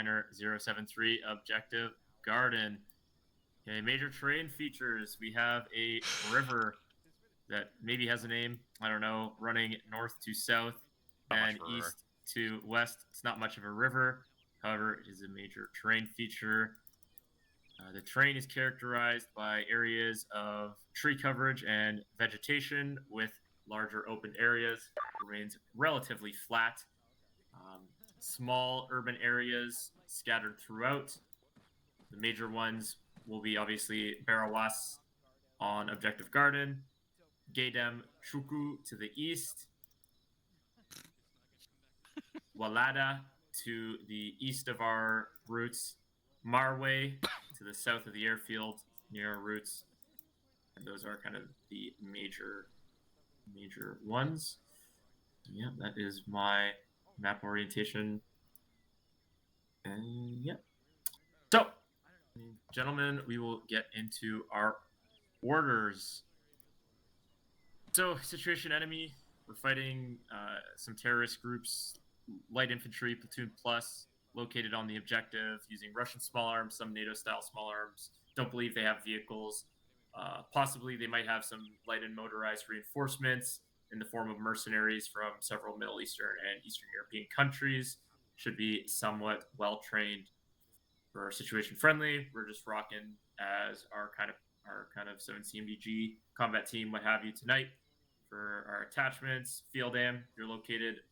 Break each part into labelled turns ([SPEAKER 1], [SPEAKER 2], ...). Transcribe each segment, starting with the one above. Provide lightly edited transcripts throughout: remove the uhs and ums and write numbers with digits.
[SPEAKER 1] 139er073, Objective Garden. Okay, major terrain features. We have a river that maybe has a name. I don't know. Running north to south and east to west. It's not much of a river. However, it is a major terrain feature. The terrain is characterized by areas of tree coverage and vegetation with larger open areas. It remains relatively flat. Small urban areas scattered throughout. The major ones will be obviously Barawas on Objective Garden, Gaydem Shuku to the east, Walada to the east of our routes, Marway to the south of the airfield near our routes. And those are kind of the major ones. Yeah, that is my map orientation. And yeah. So, gentlemen, we will get into our orders. So, situation enemy. We're fighting some terrorist groups, light infantry, platoon plus, located on the objective, using Russian small arms, some NATO-style small arms. Don't believe they have vehicles. Possibly they might have some light and motorized reinforcements in the form of mercenaries from several Middle Eastern and Eastern European countries. Should be somewhat well-trained. For our situation friendly, we're just rocking as our kind of 7 CMDG combat team, what have you, tonight. For our attachments, Field Am, you're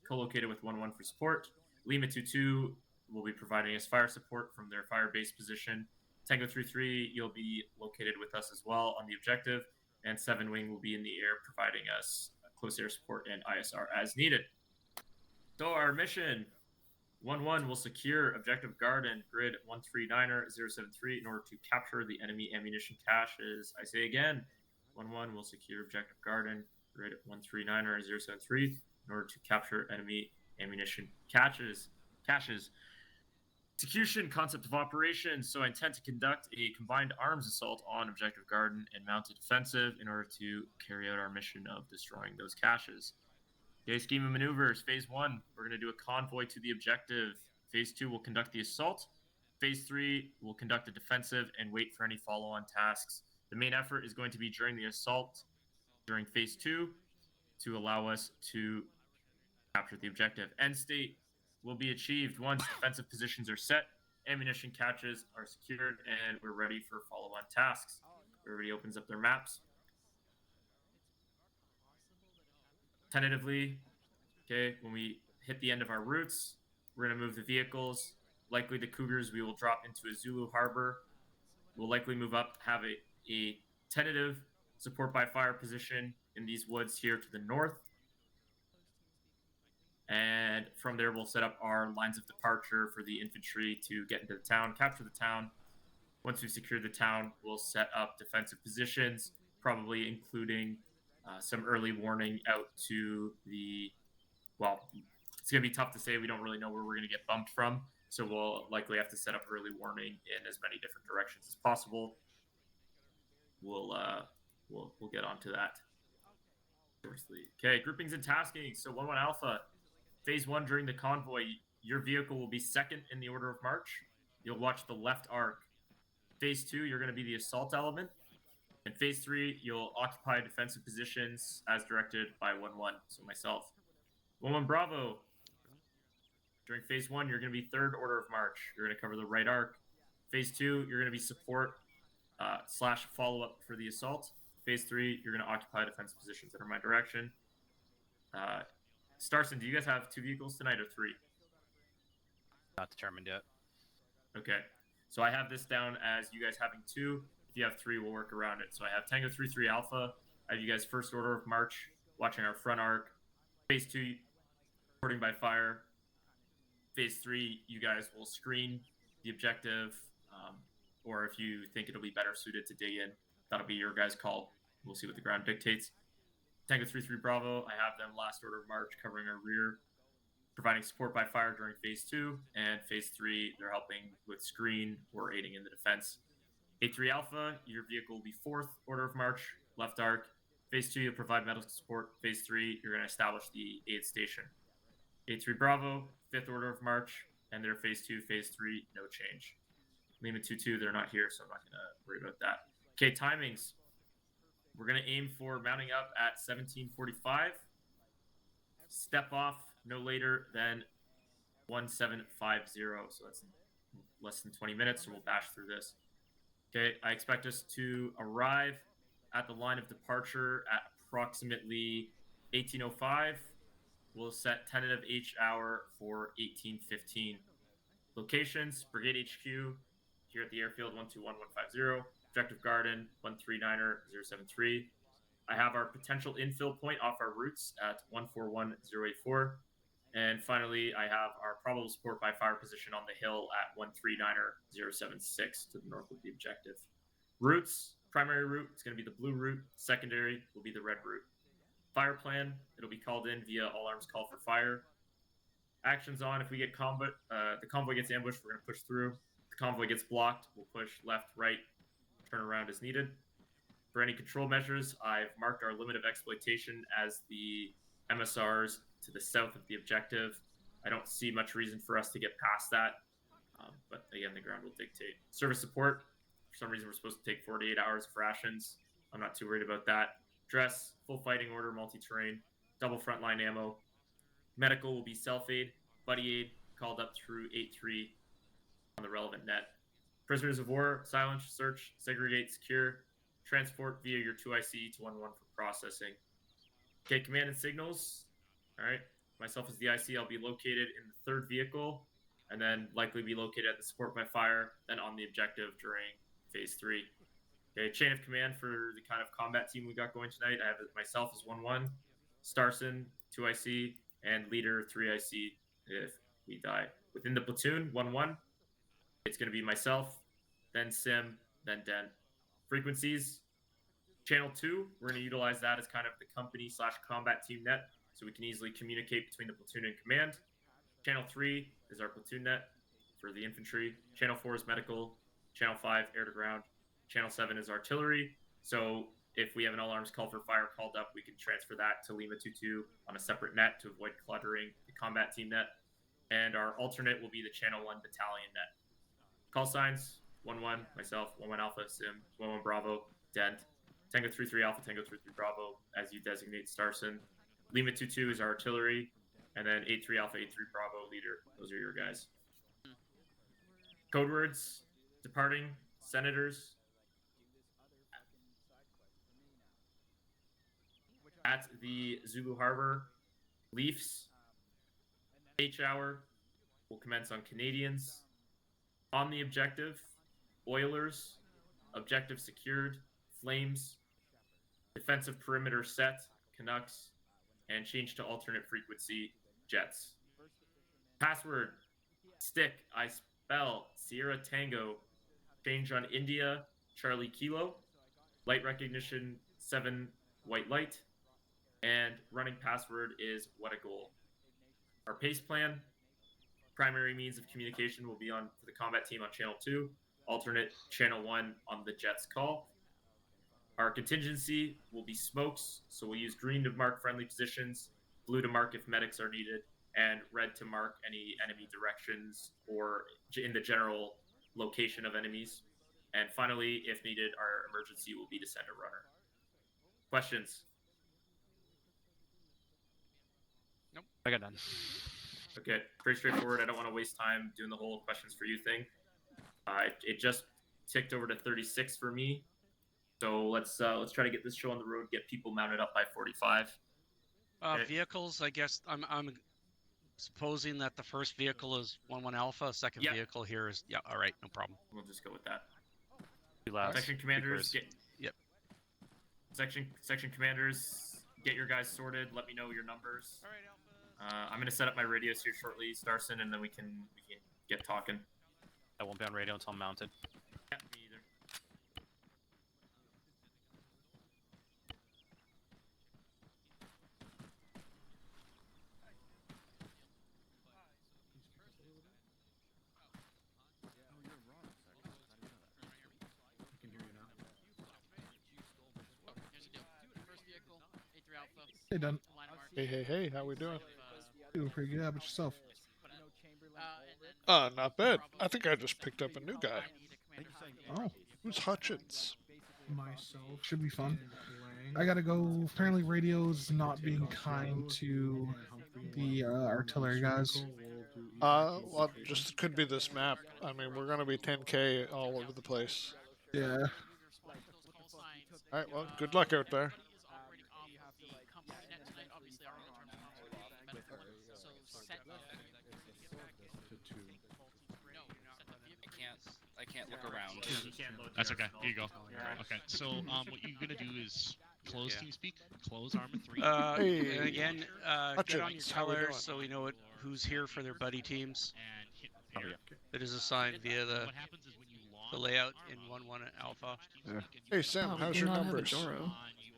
[SPEAKER 1] co-located with 1-1 for support. Lima 2-2 will be providing us fire support from their fire base position. Tango 3-3, you'll be located with us as well on the objective. And 7 Wing will be in the air, providing us close air support and ISR as needed. So our mission, 1-1 will secure Objective Garden, grid 139er073 in order to capture the enemy ammunition caches. I say again, 1-1 will secure Objective Garden, grid 139er073 in order to capture enemy ammunition caches. Execution, concept of operation. So I intend to conduct a combined arms assault on Objective Garden and mounted defensive in order to carry out our mission of destroying those caches. Okay, scheme of maneuvers. Phase 1, we're going to do a convoy to the objective. Phase 2, we'll conduct the assault. Phase 3, we'll conduct a defensive and wait for any follow-on tasks. The main effort is going to be during the assault, during Phase 2, to allow us to capture the objective. End state will be achieved once defensive positions are set, ammunition caches are secured, and we're ready for follow-on tasks. Everybody opens up their maps. Tentatively, okay, when we hit the end of our routes, we're going to move the vehicles. Likely the Cougars, we will drop into a Zulu harbor. We'll likely move up, have a tentative support by fire position in these woods here to the north. And from there, we'll set up our lines of departure for the infantry to get into the town, capture the town. Once we've secured the town, we'll set up defensive positions, probably including some early warning out to the, well, it's going to be tough to say. We don't really know where we're going to get bumped from. So we'll likely have to set up early warning in as many different directions as possible. We'll get onto that. Okay, groupings and tasking. So 1-1 Alpha. Phase 1 during the convoy, your vehicle will be second in the order of march. You'll watch the left arc. Phase 2, you're going to be the assault element. And Phase 3, you'll occupy defensive positions as directed by 1-1, so myself. 1-1 Bravo. During Phase 1, you're going to be third order of march. You're going to cover the right arc. Phase 2, you're going to be support / follow-up for the assault. Phase 3, you're going to occupy defensive positions that are my direction. Starson, do you guys have 2 vehicles tonight or 3?
[SPEAKER 2] Not determined yet.
[SPEAKER 1] Okay. So I have this down as you guys having 2. If you have 3, we'll work around it. So I have Tango 3-3 Alpha. I have you guys first order of march, watching our front arc. Phase 2, supporting by fire. Phase 3, you guys will screen the objective. Or if you think it'll be better suited to dig in, that'll be your guys' call. We'll see what the ground dictates. Tango 3-3 Bravo, I have them last order of march covering our rear, providing support by fire during Phase 2, and Phase 3, they're helping with screen or aiding in the defense. 8-3 Alpha, your vehicle will be 4th order of march, left arc. Phase 2, you'll provide medical support. Phase 3, you're going to establish the aid station. 8-3 Bravo, 5th order of march, and they're phase 2, phase 3, no change. Lima 2-2, they're not here, so I'm not going to worry about that. Okay, timings. We're going to aim for mounting up at 17:45. Step off no later than 1750. So that's less than 20 minutes, so we'll bash through this. Okay, I expect us to arrive at the line of departure at approximately 18:05. We'll set tentative H hour for 18:15. Locations: Brigade HQ here at the airfield 121150, Objective Garden 139er073. I have our potential infill point off our routes at 141084. And finally, I have our probable support by fire position on the hill at 139er076 to the north of the objective. Routes: primary route, it's going to be the blue route. Secondary will be the red route. Fire plan, it'll be called in via all arms call for fire. Actions on: if we get the convoy gets ambushed, we're going to push through. If the convoy gets blocked, we'll push left, right, turn around as needed. For any control measures, I've marked our limit of exploitation as the MSRs to the south of the objective. I don't see much reason for us to get past that, but again, the ground will dictate. Service support, for some reason we're supposed to take 48 hours of rations. I'm not too worried about that. Dress, full fighting order, multi-terrain, double frontline ammo. Medical will be self-aid, buddy aid, called up through 8-3 on the relevant net. Prisoners of war, silence, search, segregate, secure. Transport via your 2IC to 1-1 for processing. Okay, command and signals. All right, myself as the IC, I'll be located in the third vehicle, and then likely be located at the support by fire, then on the objective during phase 3. Okay, chain of command for the kind of combat team we got going tonight. I have myself as 1-1, Starson 2IC, and leader 3IC if we die. Within the platoon, 1-1, it's going to be myself, then Sim, then Den. Frequencies: channel 2, we're going to utilize that as kind of the company / combat team net, so we can easily communicate between the platoon and command. Channel 3 is our platoon net for the infantry. Channel 4 is medical. Channel 5, air to ground. Channel 7 is artillery. So if we have an all arms call for fire called up, we can transfer that to Lima 2-2 on a separate net to avoid cluttering the combat team net. And our alternate will be the Channel 1 battalion net. Call signs: 1-1, myself, 1-1 Alpha, Sim, 1-1 Bravo, Dent, Tango 3-3 Alpha, Tango 3-3 Bravo, as you designate Starson. Lima 2-2 is our artillery, and then 8-3 Alpha, 8-3 Bravo, leader. Those are your guys. Code words: departing, senators. At the Zulu Harbor, Leafs. H hour will commence on Canadians. On the objective, Oilers. Objective secured, Flames. Defensive perimeter set, Canucks. And change to alternate frequency, Jets. Password: stick, I spell Sierra Tango. Change on India, Charlie Kilo. Light recognition 7, white light. And running password is what a goal. Our pace plan: primary means of communication will be on for the combat team on channel 2, alternate channel 1 on the Jets call. Our contingency will be smokes, so we'll use green to mark friendly positions, blue to mark if medics are needed, and red to mark any enemy directions or in the general location of enemies. And finally, if needed, our emergency will be to send a runner. Questions?
[SPEAKER 2] Nope, I got none.
[SPEAKER 1] Okay, pretty straightforward. I don't want to waste time doing the whole questions for you thing. It just ticked over to 36 for me. So let's try to get this show on the road, get people mounted up by 45. Okay.
[SPEAKER 2] Vehicles, I guess I'm supposing that the first vehicle is 1-1 Alpha, second vehicle here is all right, no problem.
[SPEAKER 1] We'll just go with that.
[SPEAKER 2] Last
[SPEAKER 1] Section commanders,
[SPEAKER 2] Yep.
[SPEAKER 1] Section commanders, get your guys sorted. Let me know your numbers.
[SPEAKER 2] All right, Alpha.
[SPEAKER 1] I'm gonna set up my radios here shortly, Starson, and then we can get talking.
[SPEAKER 2] I won't be on radio until I'm mounted.
[SPEAKER 1] Yeah, me either.
[SPEAKER 3] Hey, Dun. Hey, how we doing? Doing pretty good. How about yourself? Not bad. I think I just picked up a new guy.
[SPEAKER 4] Oh,
[SPEAKER 3] Who's Hutchins?
[SPEAKER 4] myself should be fun. I gotta go. Apparently, radio's not being kind to the artillery guys.
[SPEAKER 3] Well, just could be this map. I mean, we're gonna be 10K all over the place.
[SPEAKER 4] Yeah.
[SPEAKER 3] All right. Well, good luck out there.
[SPEAKER 5] I can't look around.
[SPEAKER 1] You can't load
[SPEAKER 6] That's
[SPEAKER 1] there,
[SPEAKER 6] okay.
[SPEAKER 1] so-
[SPEAKER 6] Here you go.
[SPEAKER 1] Alright.
[SPEAKER 6] Okay. So what you're gonna do is close
[SPEAKER 2] Yeah.
[SPEAKER 6] TeamSpeak, close Arma 3.
[SPEAKER 3] Hey,
[SPEAKER 2] And again, get on your
[SPEAKER 3] Hutchins, how we
[SPEAKER 2] colors
[SPEAKER 3] doing?
[SPEAKER 2] so we know who's here for their buddy teams.
[SPEAKER 6] and hit
[SPEAKER 5] Oh,
[SPEAKER 6] there.
[SPEAKER 5] yeah.
[SPEAKER 2] That is assigned via the
[SPEAKER 6] What happens is when you launch
[SPEAKER 2] layout in 1.1 alpha.
[SPEAKER 3] Hey Sam,
[SPEAKER 7] Oh, we
[SPEAKER 3] how's
[SPEAKER 7] do
[SPEAKER 3] your
[SPEAKER 7] not have a
[SPEAKER 3] numbers?
[SPEAKER 7] Doro.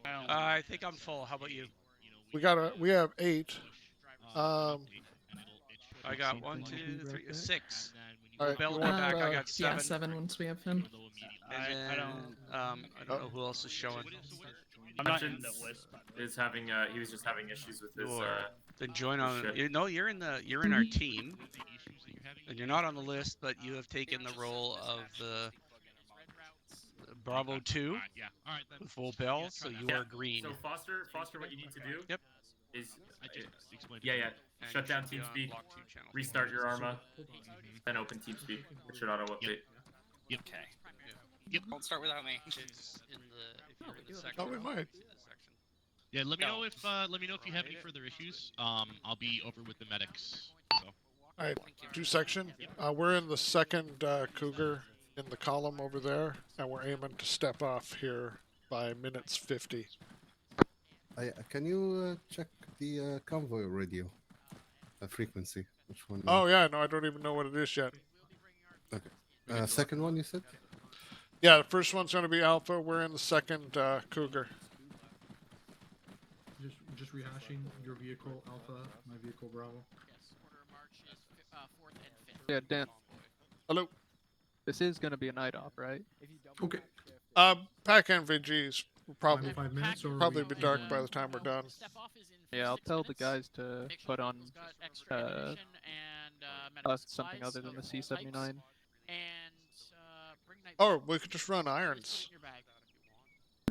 [SPEAKER 2] I think I'm full. How about you?
[SPEAKER 3] We have 8.
[SPEAKER 2] I got 1, 2, 3, 6.
[SPEAKER 3] All right,
[SPEAKER 2] Bell
[SPEAKER 3] you
[SPEAKER 2] got
[SPEAKER 3] want,
[SPEAKER 2] back. I got
[SPEAKER 7] Yeah,
[SPEAKER 2] 7.
[SPEAKER 7] 7 once we have him.
[SPEAKER 2] And then, I don't know who else is showing.
[SPEAKER 5] I'm not in
[SPEAKER 1] Hutchins
[SPEAKER 5] the list.
[SPEAKER 1] is having he was just having issues with his
[SPEAKER 2] Or then join on.
[SPEAKER 1] shit.
[SPEAKER 2] No, you're in our team, and you're not on the list, but you have taken the role of the Bravo 2
[SPEAKER 6] Yeah. All right. Then.
[SPEAKER 2] with full bell, so you
[SPEAKER 1] Yeah,
[SPEAKER 2] are green.
[SPEAKER 1] So Foster, what you need to do
[SPEAKER 2] Yep.
[SPEAKER 1] is
[SPEAKER 6] I just explained.
[SPEAKER 1] yeah, yeah.
[SPEAKER 2] And
[SPEAKER 1] Shut
[SPEAKER 2] you
[SPEAKER 1] down
[SPEAKER 2] should be on
[SPEAKER 1] TeamSpeak,
[SPEAKER 2] block 2 channel.
[SPEAKER 1] restart your Arma, then open TeamSpeak. It should auto update.
[SPEAKER 5] Okay.
[SPEAKER 6] Yep.
[SPEAKER 5] Don't start without me.
[SPEAKER 2] It's in the if you're in the section.
[SPEAKER 3] Oh, we might.
[SPEAKER 2] see the section.
[SPEAKER 6] Yeah. Let me
[SPEAKER 5] No.
[SPEAKER 6] know if you have any further issues. I'll be over with the medics. So.
[SPEAKER 3] All right, 2 section. We're in the second Cougar in the column over there, and we're aiming to step off here by minutes 50.
[SPEAKER 8] Can you check the convoy radio frequency? Which one?
[SPEAKER 3] Oh yeah, no, I don't even know what it is yet.
[SPEAKER 8] Second one you said?
[SPEAKER 3] Yeah, the first one's going to be Alpha. We're in the second Cougar.
[SPEAKER 9] Just rehashing your vehicle Alpha, my vehicle Bravo.
[SPEAKER 10] Yeah, Dan,
[SPEAKER 3] Hello.
[SPEAKER 10] this is going to be a night op, right?
[SPEAKER 9] Okay.
[SPEAKER 3] Pack NVGs will probably
[SPEAKER 9] 5 minutes or
[SPEAKER 3] probably
[SPEAKER 9] we-
[SPEAKER 3] be dark by the time we're done.
[SPEAKER 10] Yeah, I'll tell the guys to put on something other than the C-79.
[SPEAKER 3] Oh, we could just run irons.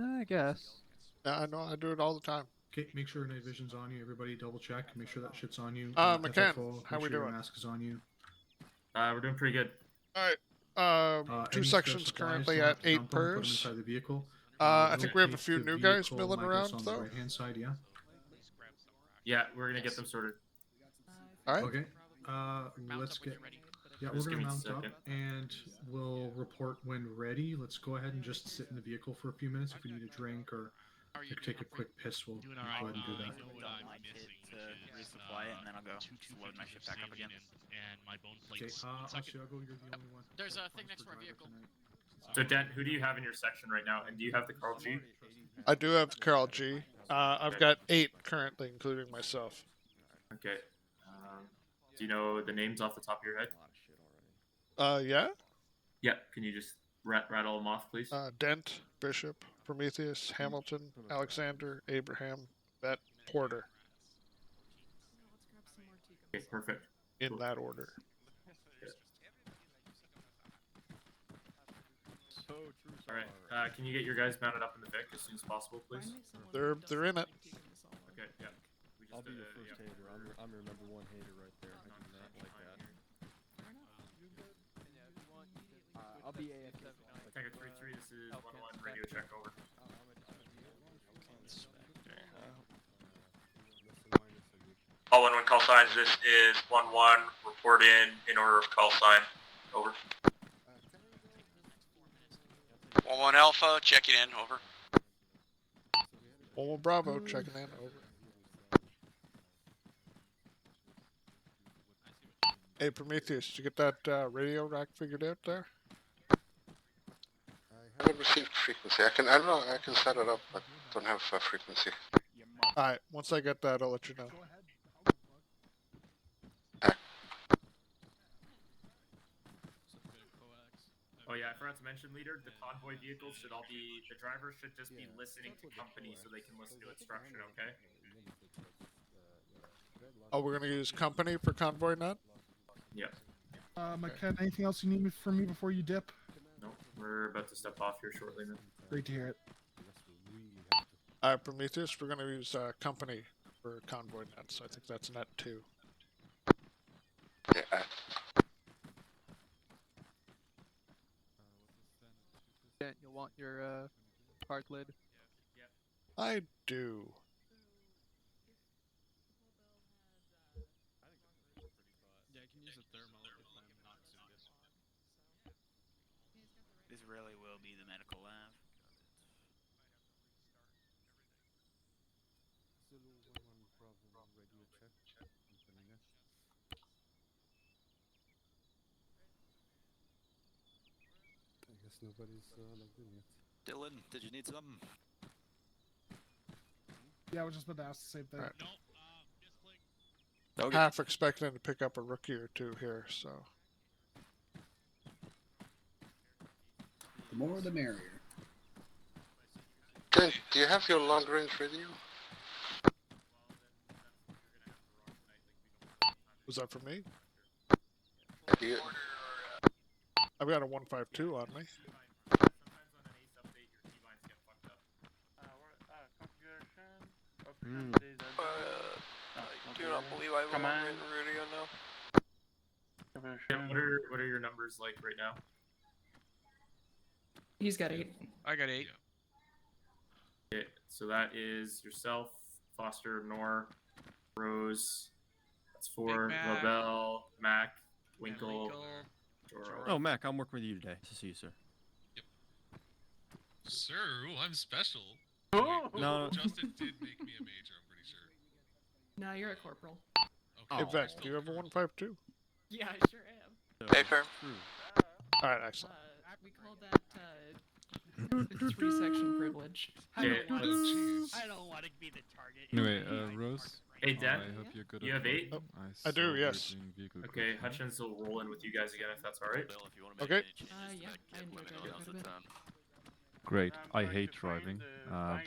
[SPEAKER 10] I guess.
[SPEAKER 3] Yeah, I know. I do it all the time.
[SPEAKER 9] Okay, make sure night vision's on you. Everybody double check. Make sure that shit's on you.
[SPEAKER 3] McCann,
[SPEAKER 9] FFO,
[SPEAKER 3] how
[SPEAKER 9] make
[SPEAKER 3] we
[SPEAKER 9] sure your
[SPEAKER 3] doing?
[SPEAKER 9] mask is on you.
[SPEAKER 1] We're doing pretty good.
[SPEAKER 3] All right. Two
[SPEAKER 9] Any
[SPEAKER 3] sections
[SPEAKER 9] spare supplies,
[SPEAKER 3] currently
[SPEAKER 9] don't
[SPEAKER 3] at
[SPEAKER 9] have to
[SPEAKER 3] 8
[SPEAKER 9] dump them, put them
[SPEAKER 3] pers.
[SPEAKER 9] inside the vehicle.
[SPEAKER 3] I think we have a
[SPEAKER 9] locate
[SPEAKER 3] few
[SPEAKER 9] the
[SPEAKER 3] new guys
[SPEAKER 9] vehicle,
[SPEAKER 3] milling
[SPEAKER 9] I guess,
[SPEAKER 3] around
[SPEAKER 9] on the
[SPEAKER 3] though.
[SPEAKER 9] right-hand side, yeah.
[SPEAKER 1] Yeah, we're gonna get them sorted.
[SPEAKER 3] All right.
[SPEAKER 9] Okay. Let's get. Yeah,
[SPEAKER 1] Just
[SPEAKER 9] we're
[SPEAKER 1] give
[SPEAKER 9] gonna
[SPEAKER 1] me a
[SPEAKER 9] mount up
[SPEAKER 1] second.
[SPEAKER 9] and we'll report when ready. Let's go ahead and just sit in the vehicle for a few minutes. If we need a drink or take a quick piss, we'll
[SPEAKER 6] Doing
[SPEAKER 9] go
[SPEAKER 6] all right.
[SPEAKER 9] ahead and do
[SPEAKER 6] I
[SPEAKER 9] that.
[SPEAKER 6] know what I'm missing,
[SPEAKER 5] to
[SPEAKER 6] which is,
[SPEAKER 5] resupply it, and then I'll go
[SPEAKER 6] two
[SPEAKER 5] load my shit back up again.
[SPEAKER 6] And my bone
[SPEAKER 9] Okay,
[SPEAKER 6] plates. One second.
[SPEAKER 9] Oshiago, you're the only one.
[SPEAKER 11] There's a
[SPEAKER 9] Funds
[SPEAKER 11] thing next
[SPEAKER 9] per
[SPEAKER 11] to our
[SPEAKER 9] driver
[SPEAKER 11] vehicle.
[SPEAKER 9] tonight.
[SPEAKER 1] So Dan, who do you have in your section right now? And do you have the Carl G?
[SPEAKER 3] I do have the Carl G. I've got 8 currently, including myself.
[SPEAKER 1] Okay. Do you know the names off the top of your head?
[SPEAKER 3] Yeah.
[SPEAKER 1] Yeah. Can you just rattle them off, please?
[SPEAKER 3] Dent, Bishop, Prometheus, Hamilton, Alexander, Abraham, Bet, Porter,
[SPEAKER 1] Okay, perfect.
[SPEAKER 3] in
[SPEAKER 1] Cool.
[SPEAKER 3] that order.
[SPEAKER 1] All right. Can you get your guys mounted up in the Vic as soon as possible, please?
[SPEAKER 3] They're in it.
[SPEAKER 1] Okay. Yeah. We just,
[SPEAKER 12] I'll be your first
[SPEAKER 1] yeah.
[SPEAKER 12] hater. I'm your number one hater right there. I do not like that.
[SPEAKER 10] I'll be AF.
[SPEAKER 1] Tango 3-3, this is 1-1, radio check over. All 1-1 call signs, this is 1-1, report in order of call sign, over.
[SPEAKER 2] 1-1 Alpha, checking in. Over.
[SPEAKER 3] One Bravo, checking in. Over. Hey Prometheus, did you get that radio rack figured out there?
[SPEAKER 8] I haven't received frequency. I don't know. I can set it up, but don't have frequency.
[SPEAKER 3] All right. Once I get that, I'll let you know.
[SPEAKER 1] Oh yeah, I forgot to mention, leader, the convoy vehicles should all be, the drivers should just be listening to company so they can listen to instruction, okay?
[SPEAKER 3] Oh, we're gonna use company for convoy net.
[SPEAKER 1] Yeah.
[SPEAKER 4] Ken, anything else you need from me before you dip?
[SPEAKER 1] No, we're about to step off here shortly, man.
[SPEAKER 4] Great to hear it.
[SPEAKER 3] Prometheus, we're going to use company for convoy nets. I think that's net 2.
[SPEAKER 8] Yeah,
[SPEAKER 10] Yeah, you'll want your card lid.
[SPEAKER 3] I do.
[SPEAKER 6] Yeah, I can use a thermal if I'm not suited.
[SPEAKER 5] This really will be the medical lab.
[SPEAKER 12] I guess nobody's logged in yet.
[SPEAKER 5] Dylan, did you need something?
[SPEAKER 4] Yeah, I was just about to ask the same thing.
[SPEAKER 3] Alright.
[SPEAKER 6] No, misclick.
[SPEAKER 5] Okay.
[SPEAKER 3] Half expecting to pick up a rookie or two here, so.
[SPEAKER 7] The more the merrier.
[SPEAKER 8] Ken, do you have your long range radio?
[SPEAKER 3] Was that for me?
[SPEAKER 8] Do you,
[SPEAKER 3] I've got a 152 on me.
[SPEAKER 8] I do not believe I have a long range radio now.
[SPEAKER 1] Yeah, what are your numbers like right now?
[SPEAKER 11] He's got 8.
[SPEAKER 2] I got 8.
[SPEAKER 1] Okay, so that is yourself, Foster, Nor, Rose. That's 4.
[SPEAKER 2] Big Mac.
[SPEAKER 1] Lobel, Mac,
[SPEAKER 2] And
[SPEAKER 1] Winkle, Joro.
[SPEAKER 13] Oh, Mac, I'm working with you today. Nice to see you, sir.
[SPEAKER 6] Sir, ooh, I'm special.
[SPEAKER 11] Oh!
[SPEAKER 13] No.
[SPEAKER 6] Justin did make me a major, I'm pretty sure.
[SPEAKER 11] No, you're a corporal.
[SPEAKER 6] Okay.
[SPEAKER 3] Yvette, do you have a 152?
[SPEAKER 11] Yeah, I sure am.
[SPEAKER 8] Hey, firm.
[SPEAKER 3] Alright, excellent.
[SPEAKER 11] We call that 3-section privilege.
[SPEAKER 1] Okay,
[SPEAKER 5] I
[SPEAKER 1] let's-
[SPEAKER 5] don't want to be the target.
[SPEAKER 14] Anyway, Rose.
[SPEAKER 1] Hey, Dan,
[SPEAKER 14] I hope you're good
[SPEAKER 1] you
[SPEAKER 14] at
[SPEAKER 1] have 8?
[SPEAKER 3] Oh, I do, yes.
[SPEAKER 1] Okay, Hutchins will roll in with you guys again if that's alright.
[SPEAKER 3] Okay.
[SPEAKER 11] Yeah, I enjoy driving quite a bit.
[SPEAKER 14] Great. I hate driving,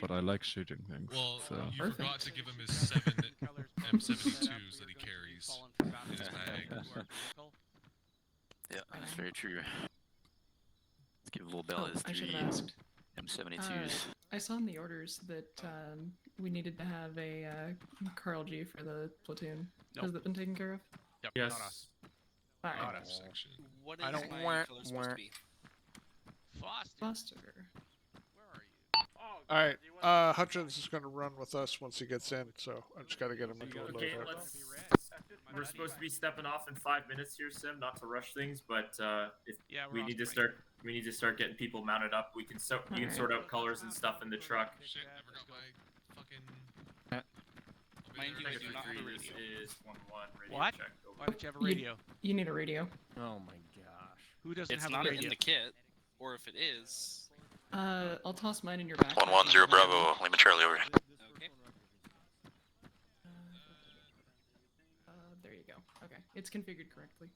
[SPEAKER 14] but I like shooting things.
[SPEAKER 6] Well,
[SPEAKER 14] so.
[SPEAKER 6] you
[SPEAKER 11] Perfect.
[SPEAKER 6] forgot to give him his 7 M72s that he carries in his bag.
[SPEAKER 5] Yeah, that's very true. Let's give Little Bell
[SPEAKER 11] Oh,
[SPEAKER 5] his
[SPEAKER 11] I should
[SPEAKER 5] 3
[SPEAKER 11] have asked.
[SPEAKER 5] M72s.
[SPEAKER 11] I saw in the orders that we needed to have a Carl G for the platoon.
[SPEAKER 2] Nope.
[SPEAKER 11] Has that been taken care of?
[SPEAKER 2] Yep,
[SPEAKER 1] Yes.
[SPEAKER 2] not us.
[SPEAKER 11] Alright.
[SPEAKER 6] Not F section.
[SPEAKER 5] What is
[SPEAKER 13] I don't
[SPEAKER 5] my
[SPEAKER 13] want-
[SPEAKER 5] color supposed to be?
[SPEAKER 2] Foster,
[SPEAKER 11] Foster.
[SPEAKER 2] where are you?
[SPEAKER 3] Alright, Hutchins is going to run with us once he gets in, so I just got to get him into a
[SPEAKER 1] Okay,
[SPEAKER 3] loadout.
[SPEAKER 1] we're supposed to be stepping off in 5 minutes here, Sim. Not to rush things, but if
[SPEAKER 2] Yeah, we're
[SPEAKER 1] we
[SPEAKER 2] off
[SPEAKER 1] need to
[SPEAKER 2] tonight.
[SPEAKER 1] start getting people mounted up. We can you can sort out colors and stuff in the truck.
[SPEAKER 6] Shit, I forgot my fucking...
[SPEAKER 5] Mind you, I do not have a
[SPEAKER 1] This
[SPEAKER 5] radio.
[SPEAKER 1] is 1-1 radio
[SPEAKER 2] What?
[SPEAKER 1] check. Over.
[SPEAKER 2] Why don't you have a radio?
[SPEAKER 11] You need a radio.
[SPEAKER 13] Oh my gosh.
[SPEAKER 2] Who doesn't
[SPEAKER 5] It's
[SPEAKER 2] have
[SPEAKER 5] not
[SPEAKER 2] a
[SPEAKER 5] in
[SPEAKER 2] radio?
[SPEAKER 5] the kit, or if it is.
[SPEAKER 11] I'll toss mine in your backpack.
[SPEAKER 8] 110 Bravo, Lima Charlie over.
[SPEAKER 5] Okay.
[SPEAKER 11] There you go. Okay, it's configured correctly.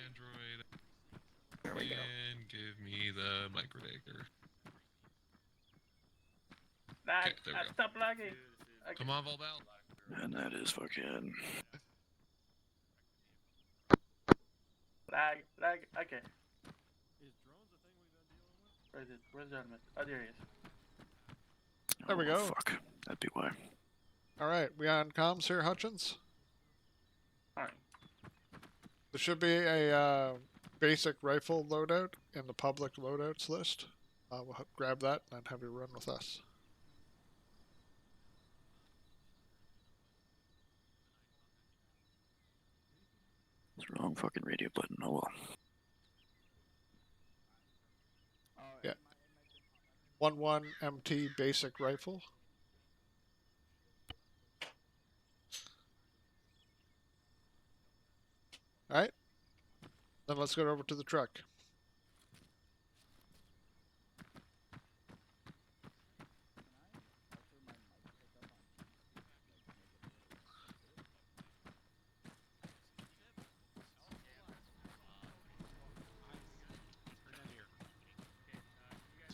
[SPEAKER 6] Android.
[SPEAKER 11] There we go.
[SPEAKER 6] And give me the microdagger.
[SPEAKER 5] Lag,
[SPEAKER 6] Okay, there we go.
[SPEAKER 5] stop lagging.
[SPEAKER 6] Come on, Volbel.
[SPEAKER 5] And that is fucking...
[SPEAKER 10] Lag, okay. Is drones a thing we've been dealing with? Where is it? Where's the element? Oh, there he is.
[SPEAKER 3] There we go.
[SPEAKER 5] Fuck. That'd be why.
[SPEAKER 3] Alright, we on comms here, Hutchins?
[SPEAKER 10] Alright.
[SPEAKER 3] There should be a basic rifle loadout in the public loadouts list. We'll grab that and have you run with us.
[SPEAKER 5] It's the wrong fucking radio button. Oh well.
[SPEAKER 3] Yeah. 1-1 MT basic rifle. Alright. Then let's go over to the truck.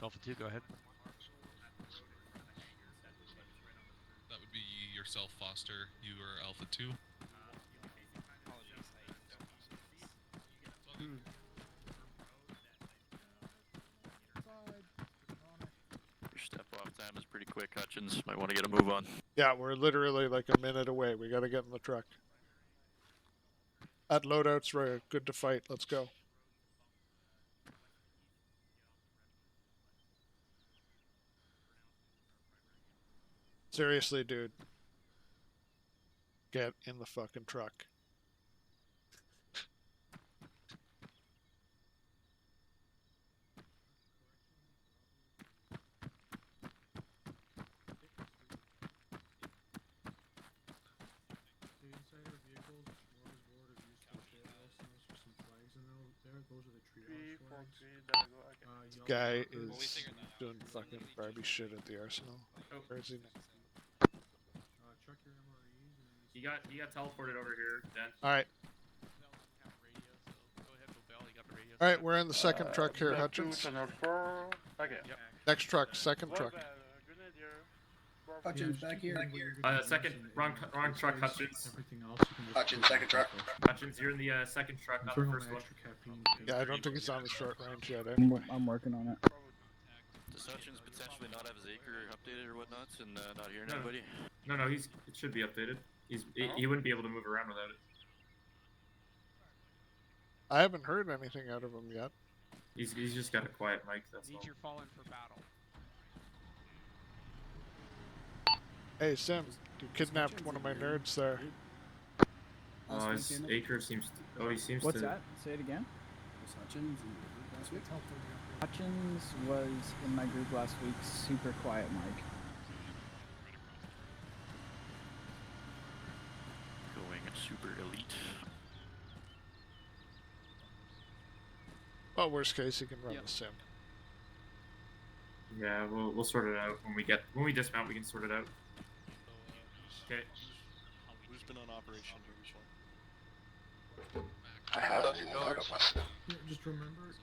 [SPEAKER 2] Alpha 2, go ahead.
[SPEAKER 7] That would be yourself, Foster. You are Alpha 2.
[SPEAKER 5] Your step off time is pretty quick, Hutchins. Might want to get a move on.
[SPEAKER 3] Yeah, we're literally like a minute away. We gotta get in the truck. At loadouts, we're good to fight. Let's go. Seriously, dude. Get in the fucking truck.
[SPEAKER 9] The inside our vehicles, smorgasbord of useful shit. We also noticed some flags in there. Those are the treehouse flags.
[SPEAKER 3] This guy is doing fucking Barbie shit at the arsenal. Where is he now?
[SPEAKER 9] Check your MREs and
[SPEAKER 1] He got teleported over here, then.
[SPEAKER 3] Alright. Alright, we're in the second truck here, Hutchins.
[SPEAKER 10] Okay.
[SPEAKER 3] Next truck, second truck.
[SPEAKER 15] Hutchins, back here.
[SPEAKER 1] Second, wrong truck, Hutchins.
[SPEAKER 15] Hutchins, second truck.
[SPEAKER 1] Hutchins, you're in the second truck, not the first one.
[SPEAKER 3] Yeah, I don't think he's on the short range yet anyway.
[SPEAKER 16] I'm working on it.
[SPEAKER 5] Does Hutchins potentially not have his acre updated or whatnot and not hearing
[SPEAKER 1] No.
[SPEAKER 5] anybody?
[SPEAKER 1] No, it should be updated. He wouldn't be able to move around without it.
[SPEAKER 3] I haven't heard anything out of him yet.
[SPEAKER 1] He's just got a quiet mic, that's all.
[SPEAKER 2] You're falling for battle.
[SPEAKER 3] Hey, Sim, you kidnapped one of my nerds there.
[SPEAKER 1] Oh, his acre seems to... Oh, he seems
[SPEAKER 16] What's
[SPEAKER 1] to...
[SPEAKER 16] that? Say it again.
[SPEAKER 12] Was Hutchins last week?
[SPEAKER 16] Hutchins was in my group last week. Super quiet, Mike.
[SPEAKER 5] Going super elite.
[SPEAKER 3] Well, worst case, he can run the Sim.
[SPEAKER 1] Yeah, we'll sort it out when we dismount. We can sort it out. Okay.
[SPEAKER 7] Who's been on operation here before?
[SPEAKER 8] I haven't even heard of us.
[SPEAKER 9] Just remember,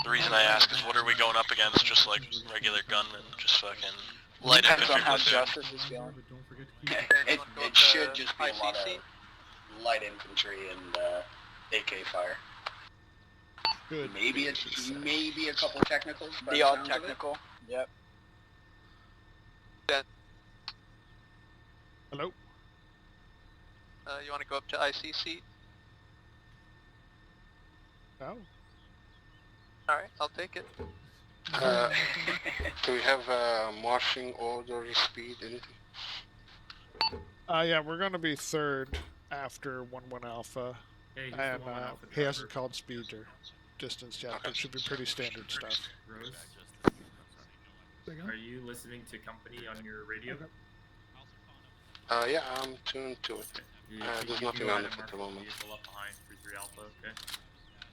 [SPEAKER 17] The reason I ask is, what are we going up against? Just like regular gunmen, just fucking light
[SPEAKER 15] Depends on
[SPEAKER 17] infantry.
[SPEAKER 15] how
[SPEAKER 17] with it.
[SPEAKER 15] justice is feeling. It should just be a lot of light infantry and AK fire.
[SPEAKER 3] Good.
[SPEAKER 15] Maybe a couple technicals.
[SPEAKER 10] The odd technical.
[SPEAKER 15] Yep.
[SPEAKER 3] Hello?
[SPEAKER 10] You want to go up to ICC?
[SPEAKER 3] No.
[SPEAKER 10] Alright, I'll take it.
[SPEAKER 8] Do we have marching order, speed, anything?
[SPEAKER 3] Yeah, we're gonna be third after 1-1 Alpha.
[SPEAKER 1] Hey, he's
[SPEAKER 3] And
[SPEAKER 1] the 1-1 Alpha
[SPEAKER 3] he hasn't
[SPEAKER 1] driver.
[SPEAKER 3] called speed or distance yet. It should be pretty standard stuff.
[SPEAKER 1] Rose, are you listening to company on your radio?
[SPEAKER 8] Yeah, I'm tuned to it. There's nothing on it at the moment.
[SPEAKER 1] Vehicle up behind 3-3 Alpha, okay?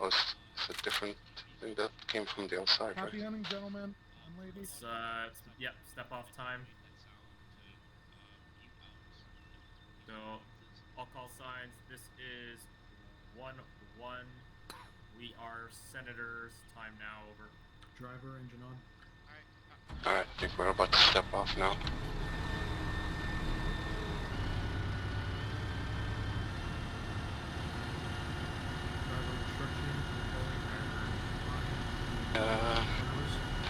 [SPEAKER 8] Oh, it's a different thing that came from the outside,
[SPEAKER 4] Happy
[SPEAKER 8] right?
[SPEAKER 4] hunting, gentlemen and ladies.
[SPEAKER 1] Yep, step off time. So, all call signs. This is 1-1. We are senators. Time now. Over.
[SPEAKER 9] Driver, engine on.
[SPEAKER 8] Alright, I think we're about to step off now.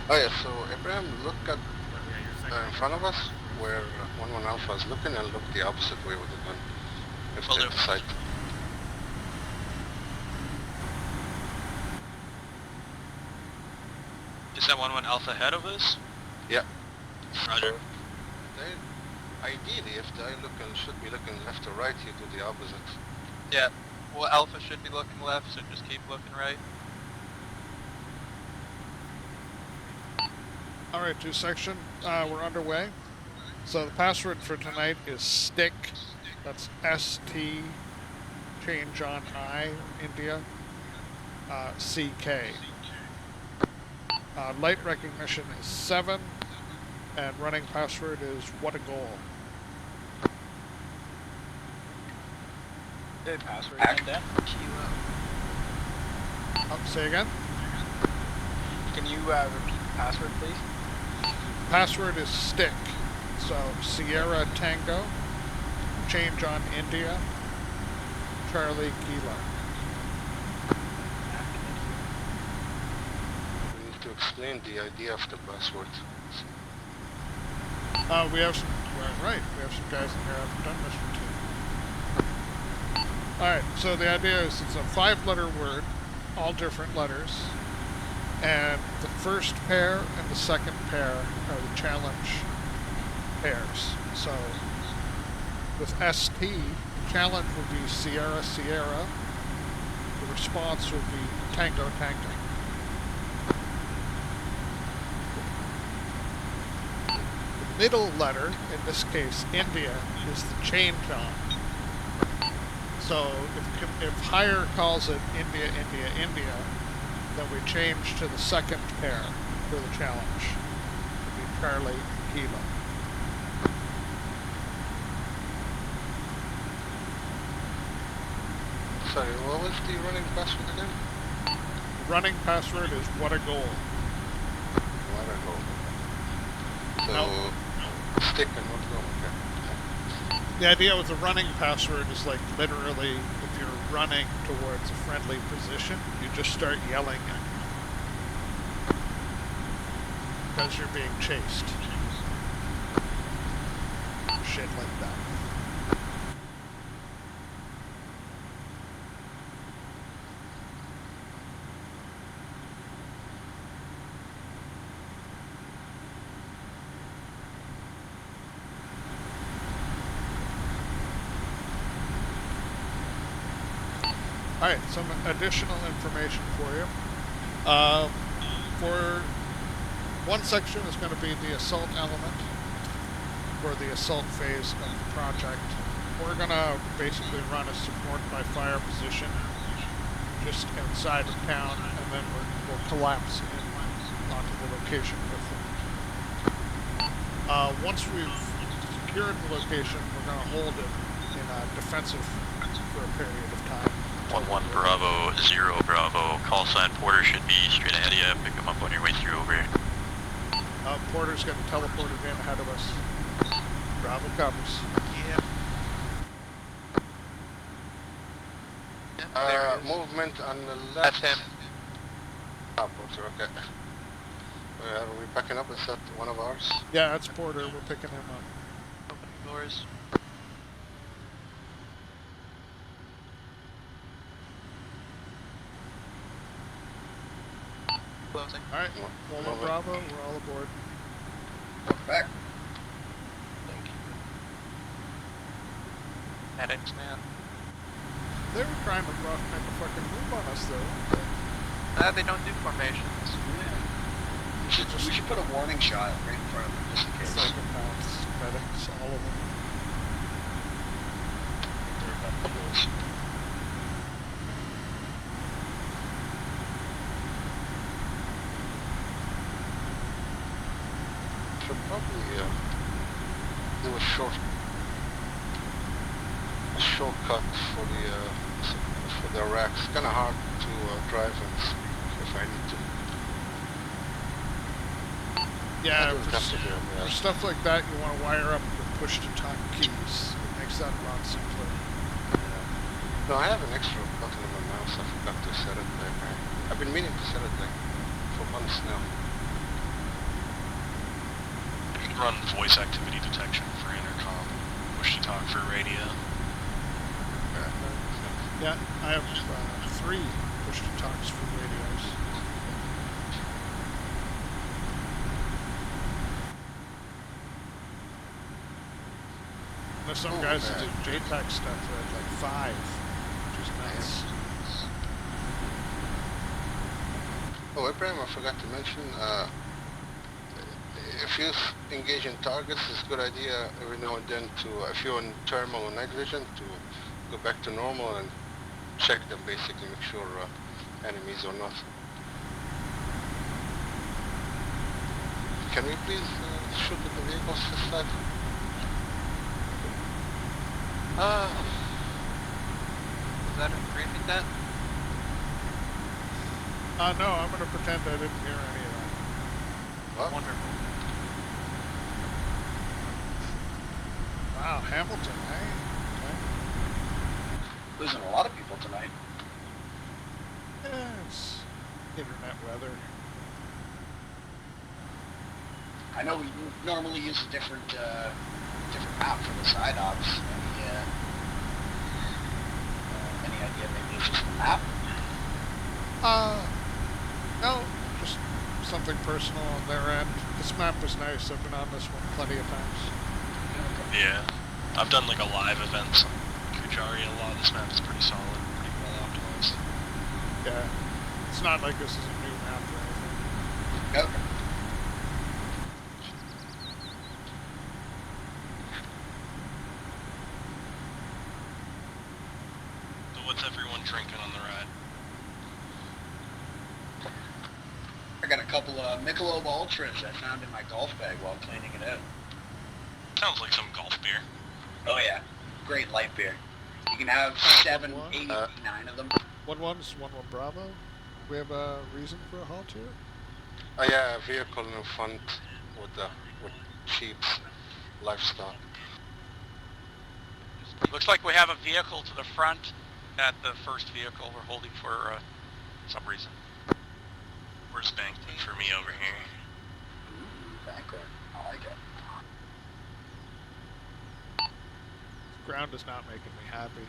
[SPEAKER 8] Oh yeah, so Abraham, look at in front of us where 1-1 Alpha is looking, and look the opposite way with the gun. If
[SPEAKER 17] Will
[SPEAKER 8] they're
[SPEAKER 17] do.
[SPEAKER 8] in sight.
[SPEAKER 17] Is that 1-1 Alpha ahead of us?
[SPEAKER 8] Yeah.
[SPEAKER 17] Roger.
[SPEAKER 8] Ideally, if they're looking, should be looking left or right, you do the opposite.
[SPEAKER 10] Yeah, well, Alpha should be looking left, so just keep looking right.
[SPEAKER 3] Alright, 2 section. We're underway. So the password for tonight is STICK. That's ST, change on I, India, CK. Light recognition is 7, and running password is what a goal.
[SPEAKER 15] Good password.
[SPEAKER 3] Say again?
[SPEAKER 15] Can you repeat Password, please.
[SPEAKER 3] Password is stick. So Sierra Tango, change on India, Charlie Kilo.
[SPEAKER 8] We need to explain the idea of the password.
[SPEAKER 3] We have some, right, we have some guys in here who haven't done this routine. Alright, so the idea is it's a 5-letter word, all different letters, and the first pair and the second pair are the challenge pairs. So with ST, challenge will be Sierra Sierra, the response will be Tango Tango. The middle letter, in this case India, is the change on. So if higher calls it India, India, India, then we change to the second pair for the challenge. It would be Charlie Kilo.
[SPEAKER 8] Sorry, what was the running password again?
[SPEAKER 3] The running password is what a goal.
[SPEAKER 8] What a goal. So, stick and what goal, okay.
[SPEAKER 3] The idea with the running password is like literally if you're running towards a friendly position, you just start yelling because you're being chased. Shit like that. Alright, some additional information for you. For one section is going to be the assault element for the assault phase of the project. We're going to basically run a support by fire position just outside of town, and then we'll collapse in onto the location with them. Once we've secured the location, we're going to hold it in a defensive for a period of time.
[SPEAKER 17] 1-1 Bravo, 0 Bravo. Call sign Porter should be straight ahead of you. Pick him up on your way through over here.
[SPEAKER 3] Porter's getting teleported in ahead of us. Bravo copies.
[SPEAKER 8] Yeah. Movement on the left.
[SPEAKER 17] That's him.
[SPEAKER 8] Ah, Porter, okay. Are we backing up? Is that one of ours?
[SPEAKER 3] Yeah, that's Porter. We're picking him up.
[SPEAKER 17] Opening doors. Closing.
[SPEAKER 3] Alright, Loma Bravo, we're all aboard.
[SPEAKER 15] Welcome back.
[SPEAKER 17] Thank you. Medics, man.
[SPEAKER 3] They were trying to make a fucking move on us, though.
[SPEAKER 17] They don't do formations.
[SPEAKER 15] Yeah. We should put a warning shot right in front of them, just in case.
[SPEAKER 3] Psychopaths, medics, all of them.
[SPEAKER 15] They're about to close.
[SPEAKER 8] Should probably do a shortcut for the racks. It's kind of hard to drive if I need to.
[SPEAKER 3] Yeah, for stuff like that, you want to wire up the push-to-talk keys. It makes that a lot simpler.
[SPEAKER 8] No, I have an extra button on my mouse. I forgot to set it there. I've been meaning to set it there for months now.
[SPEAKER 17] You can run voice activity detection for intercom, push to talk for radio.
[SPEAKER 3] Yeah, I have 3 push-to-talks for radios. There's some guys that do JTAG stuff at like 5, which is nice.
[SPEAKER 8] Oh, Abraham, I forgot to mention, if you engage in targets, it's a good idea every now and then to, if you're in thermal or night vision, to go back to normal and check them, basically make sure enemies or not. Can we please shoot at the vehicles this side?
[SPEAKER 17] Is that a briefing that?
[SPEAKER 3] No, I'm gonna pretend I didn't hear any of that.
[SPEAKER 17] Wonderful.
[SPEAKER 3] Wow, Hamilton, eh?
[SPEAKER 15] Losing a lot of people tonight.
[SPEAKER 3] Yeah, it's internet weather.
[SPEAKER 15] I know we normally use a different map for the side ops. Any idea maybe it's just the map?
[SPEAKER 3] No, just something personal on their end. This map is nice. I've been on this one plenty of times.
[SPEAKER 17] Yeah. I've done like a live event on Kujari a lot. This map is pretty solid, pretty well optimized.
[SPEAKER 3] Yeah. It's not like this is a new map or anything.
[SPEAKER 15] Okay.
[SPEAKER 17] So what's everyone drinking on the ride?
[SPEAKER 15] I got a couple of Michelob Ultras I found in my golf bag while cleaning it out.
[SPEAKER 17] Sounds like some golf beer.
[SPEAKER 15] Oh yeah, great light beer. You can have 7, 8, 9 of them.
[SPEAKER 3] 1-1 is 1-1 Bravo. We have a reason for a halt here?
[SPEAKER 8] Oh yeah, a vehicle in front with cheap livestock.
[SPEAKER 17] Looks like we have a vehicle to the front at the first vehicle we're holding for some reason. Where's Bankman for me over here?
[SPEAKER 15] Ooh, Bankman. I like it.
[SPEAKER 3] Ground is not making me happy.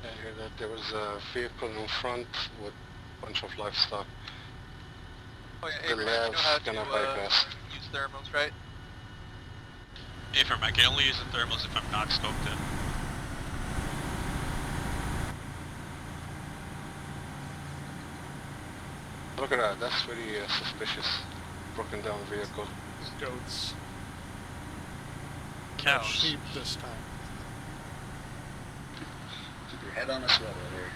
[SPEAKER 8] I hear that there was a vehicle in front with a bunch of livestock.
[SPEAKER 17] Oh yeah,
[SPEAKER 8] The
[SPEAKER 17] Abram, you know
[SPEAKER 8] lab's
[SPEAKER 17] how
[SPEAKER 8] gonna
[SPEAKER 17] to
[SPEAKER 8] bypass.
[SPEAKER 17] use thermals, right? Abram, I can only use the thermals if I'm not scoped in.
[SPEAKER 8] Look at that, that's really suspicious. Broken down vehicle.
[SPEAKER 3] Goats.
[SPEAKER 17] Cows.
[SPEAKER 3] Sheep this time.
[SPEAKER 15] Keep your head on a swivel here.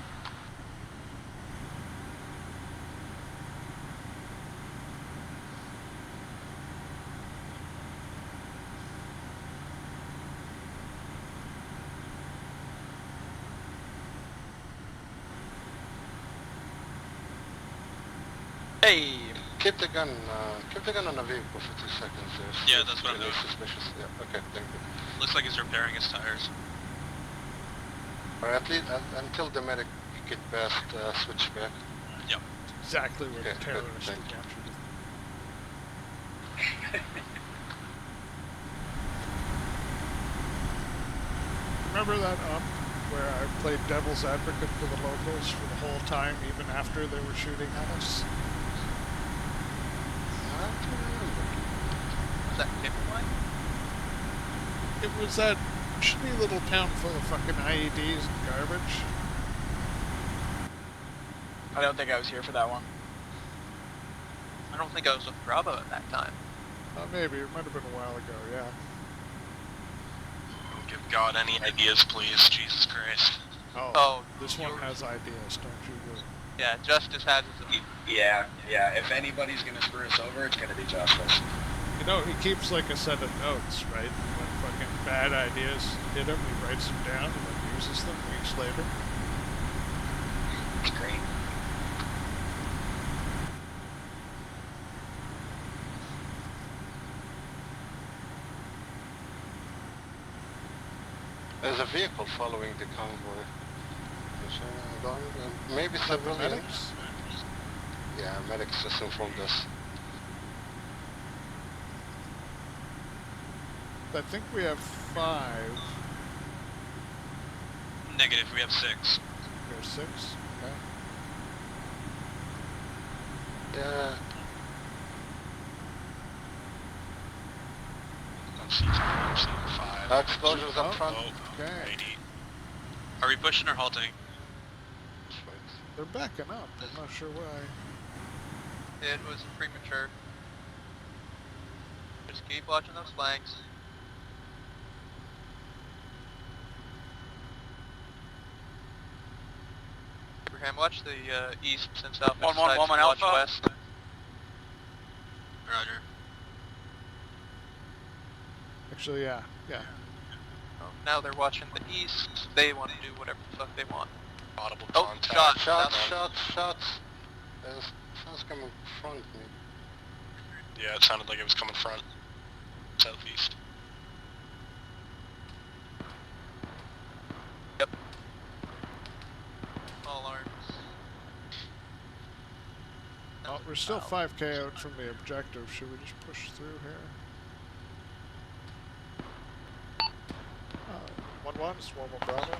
[SPEAKER 17] Hey!
[SPEAKER 8] Keep the gun on the vehicle for 2 seconds.
[SPEAKER 17] Yeah, that's what I'm doing.
[SPEAKER 8] Suspicious. Yeah, okay, thank you.
[SPEAKER 17] Looks like he's repairing his tires.
[SPEAKER 8] Or at least until the medic get past switchback.
[SPEAKER 17] Yep.
[SPEAKER 3] Exactly what
[SPEAKER 8] Okay,
[SPEAKER 3] the terrorists
[SPEAKER 8] good,
[SPEAKER 3] would
[SPEAKER 8] thank
[SPEAKER 3] want you to do. Remember that where I played devil's advocate for the locals for the whole time, even after they were shooting at us?
[SPEAKER 17] Was that Paperline?
[SPEAKER 3] It was that shitty little town full of fucking IEDs and garbage.
[SPEAKER 17] I don't think I was here for that one. I don't think I was with Bravo at that time.
[SPEAKER 3] Maybe, it might have been a while ago, yeah.
[SPEAKER 17] Don't give God any ideas, please. Jesus Christ.
[SPEAKER 3] Oh, this one has ideas, don't you worry.
[SPEAKER 17] Yeah, Justice has his own.
[SPEAKER 15] Yeah. If anybody's gonna screw us over, it's gonna be Justice.
[SPEAKER 3] You know, he keeps like a set of notes, right? When fucking bad ideas hit him, he writes them down and then uses them weeks later.
[SPEAKER 15] It's great.
[SPEAKER 8] There's a vehicle following the convoy. Maybe civilians.
[SPEAKER 3] Medics?
[SPEAKER 8] Yeah, medics just informed us.
[SPEAKER 3] I think we have 5.
[SPEAKER 17] Negative, we have 6.
[SPEAKER 3] There's 6? Okay.
[SPEAKER 8] Yeah.
[SPEAKER 17] I'm seeing 5.
[SPEAKER 8] Explosions up front.
[SPEAKER 3] Okay.
[SPEAKER 17] 80. Are we pushing or halting?
[SPEAKER 3] They're backing up. I'm not sure why.
[SPEAKER 17] It was premature. Just keep watching those flanks. Abraham, watch the east and south. 1-1, 1-1 Alpha. West. Roger.
[SPEAKER 3] Actually, yeah.
[SPEAKER 17] Now they're watching the east. They want to do whatever the fuck they want.
[SPEAKER 8] Audible
[SPEAKER 17] contact.
[SPEAKER 8] Shots. There's sounds coming front me.
[SPEAKER 17] Yeah, it sounded like it was coming front. Southeast. Yep. All arms.
[SPEAKER 3] Oh, we're still 5K out from the objective. Should we just push through here? 1-1, Swarm on Bravo.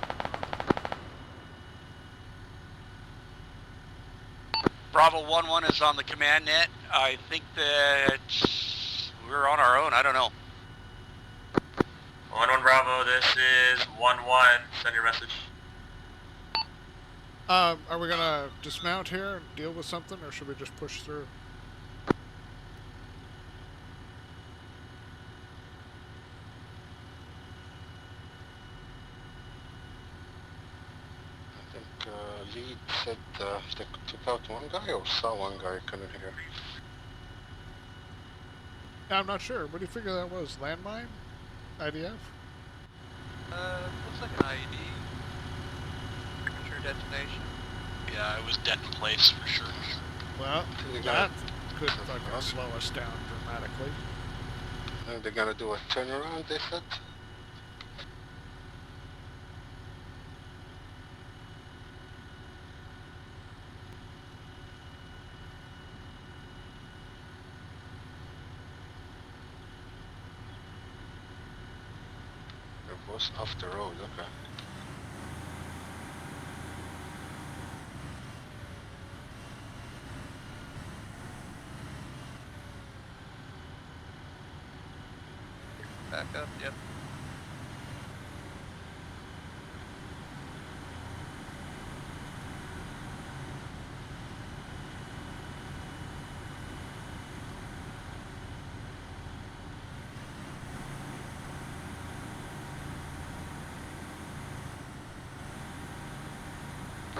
[SPEAKER 17] Bravo 1-1 is on the command net. I think that we're on our own. I don't know. 1-1 Bravo, this is 1-1. Send your message.
[SPEAKER 3] Are we gonna dismount here and deal with something, or should we just push through?
[SPEAKER 8] I think Lead said they took out one guy or saw one guy, couldn't hear.
[SPEAKER 3] I'm not sure. What do you figure that was? Landmine? IDF?
[SPEAKER 17] Looks like an IED. Premature detonation. Yeah, it was dead in place for sure.
[SPEAKER 3] Well, that could fucking slow us down dramatically.
[SPEAKER 8] They're gonna do a turnaround, they said? It was off the road, okay.
[SPEAKER 17] Back up, yep.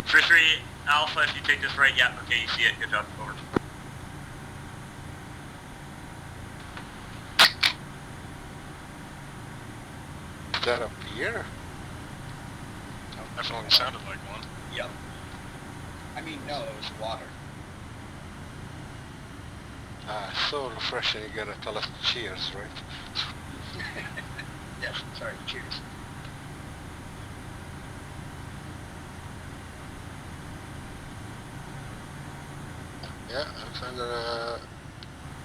[SPEAKER 17] Three Alpha, if you take this right, yeah, okay, you see it, good job, over.
[SPEAKER 8] Is that a pier?
[SPEAKER 17] Definitely sounded like one.
[SPEAKER 15] Yep. I mean, no, it was water.
[SPEAKER 8] So refreshing, you're gonna tell us cheers, right?
[SPEAKER 15] Yes, sorry, cheers.
[SPEAKER 8] Yeah, Alexander,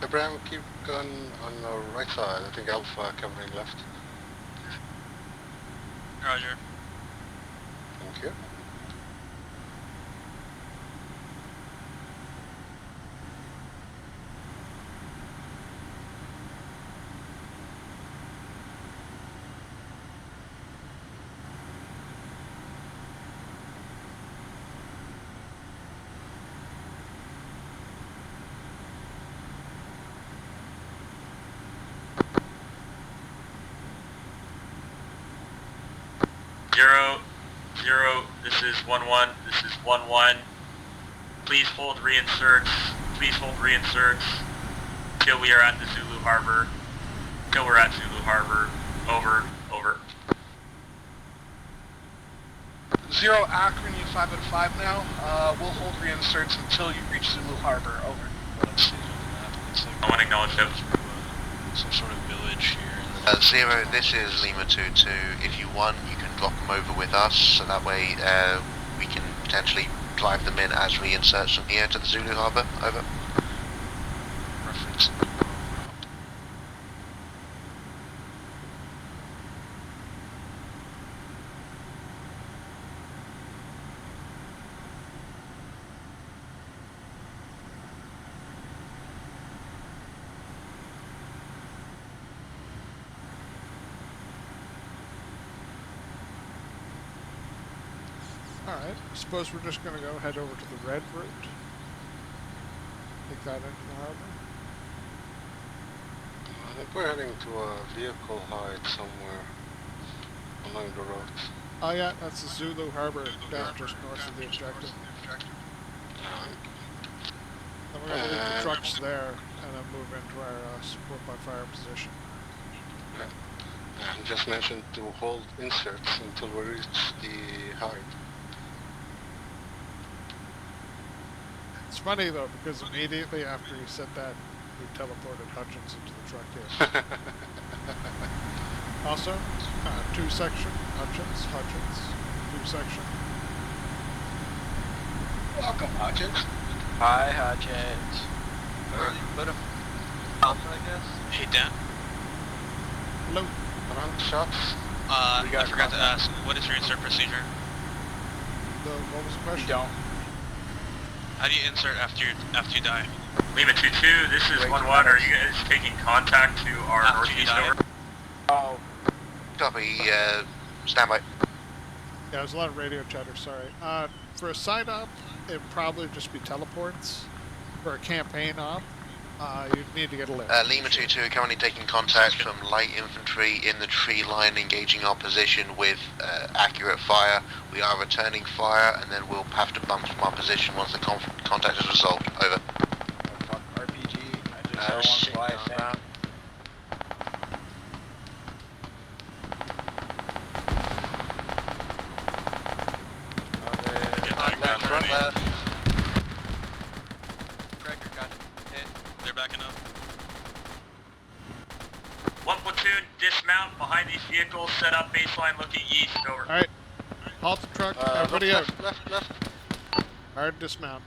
[SPEAKER 8] Abraham, keep going on the right side. I think Alpha covering left.
[SPEAKER 17] Roger.
[SPEAKER 8] Thank you.
[SPEAKER 17] Zero, this is 1-1, this is 1-1. Please hold reinserts, till we are at the Zulu Harbor. Till we're at Zulu Harbor, over. Zero, Akron, you 5 out of 5 now. We'll hold reinserts until you reach Zulu Harbor, over. Let's see, it's like I want to acknowledge that. Some sort of village here.
[SPEAKER 18] Zero, this is Lima 2-2. If you want, you can drop them over with us, so that way we can potentially drive them in as we insert from here to the Zulu Harbor. Over.
[SPEAKER 17] Reference.
[SPEAKER 3] Alright, I suppose we're just gonna go head over to the red route. Take that into the harbor.
[SPEAKER 8] I think we're heading to a vehicle hide somewhere along the road.
[SPEAKER 3] Oh yeah, that's the Zulu Harbor down just north of the objective. Then we're gonna leave the trucks there and then move into our support by fire position.
[SPEAKER 8] I just mentioned to hold inserts until we reach the hide.
[SPEAKER 3] It's funny though, because immediately after he said that, We teleported Hutchins into the truck here. Also, 2 section, Hutchins, 2 section.
[SPEAKER 15] Welcome, Hutchins.
[SPEAKER 19] Hi, Hutchins. Where you put him? Alpha, I guess.
[SPEAKER 2] Hey, Dan.
[SPEAKER 3] Hello.
[SPEAKER 8] Shots.
[SPEAKER 2] I forgot to ask, what is your insert procedure?
[SPEAKER 3] What was the question?
[SPEAKER 19] You don't.
[SPEAKER 2] How do you insert after you die?
[SPEAKER 1] Lima 2-2, this is 1-1. Are you guys taking contact to our northeast over?
[SPEAKER 19] Oh.
[SPEAKER 18] Copy, standby.
[SPEAKER 3] Yeah, there's a lot of radio chatter, sorry. For a side op, it'd probably just be teleports. For a campaign op, you'd need to get a lift.
[SPEAKER 18] Lima 2-2, currently taking contact from light infantry in the tree line, engaging our position with accurate fire. We are returning fire, and then we'll have to bump from our position once the contact is resolved. Over.
[SPEAKER 19] RPG, I just don't want to fly that.
[SPEAKER 2] Left. Gregor got hit. They're backing up.
[SPEAKER 1] 1 platoon, dismount behind these vehicles, set up baseline looking east, over.
[SPEAKER 3] Alright, halt the truck, everybody out.
[SPEAKER 8] Left.
[SPEAKER 3] Hard dismount.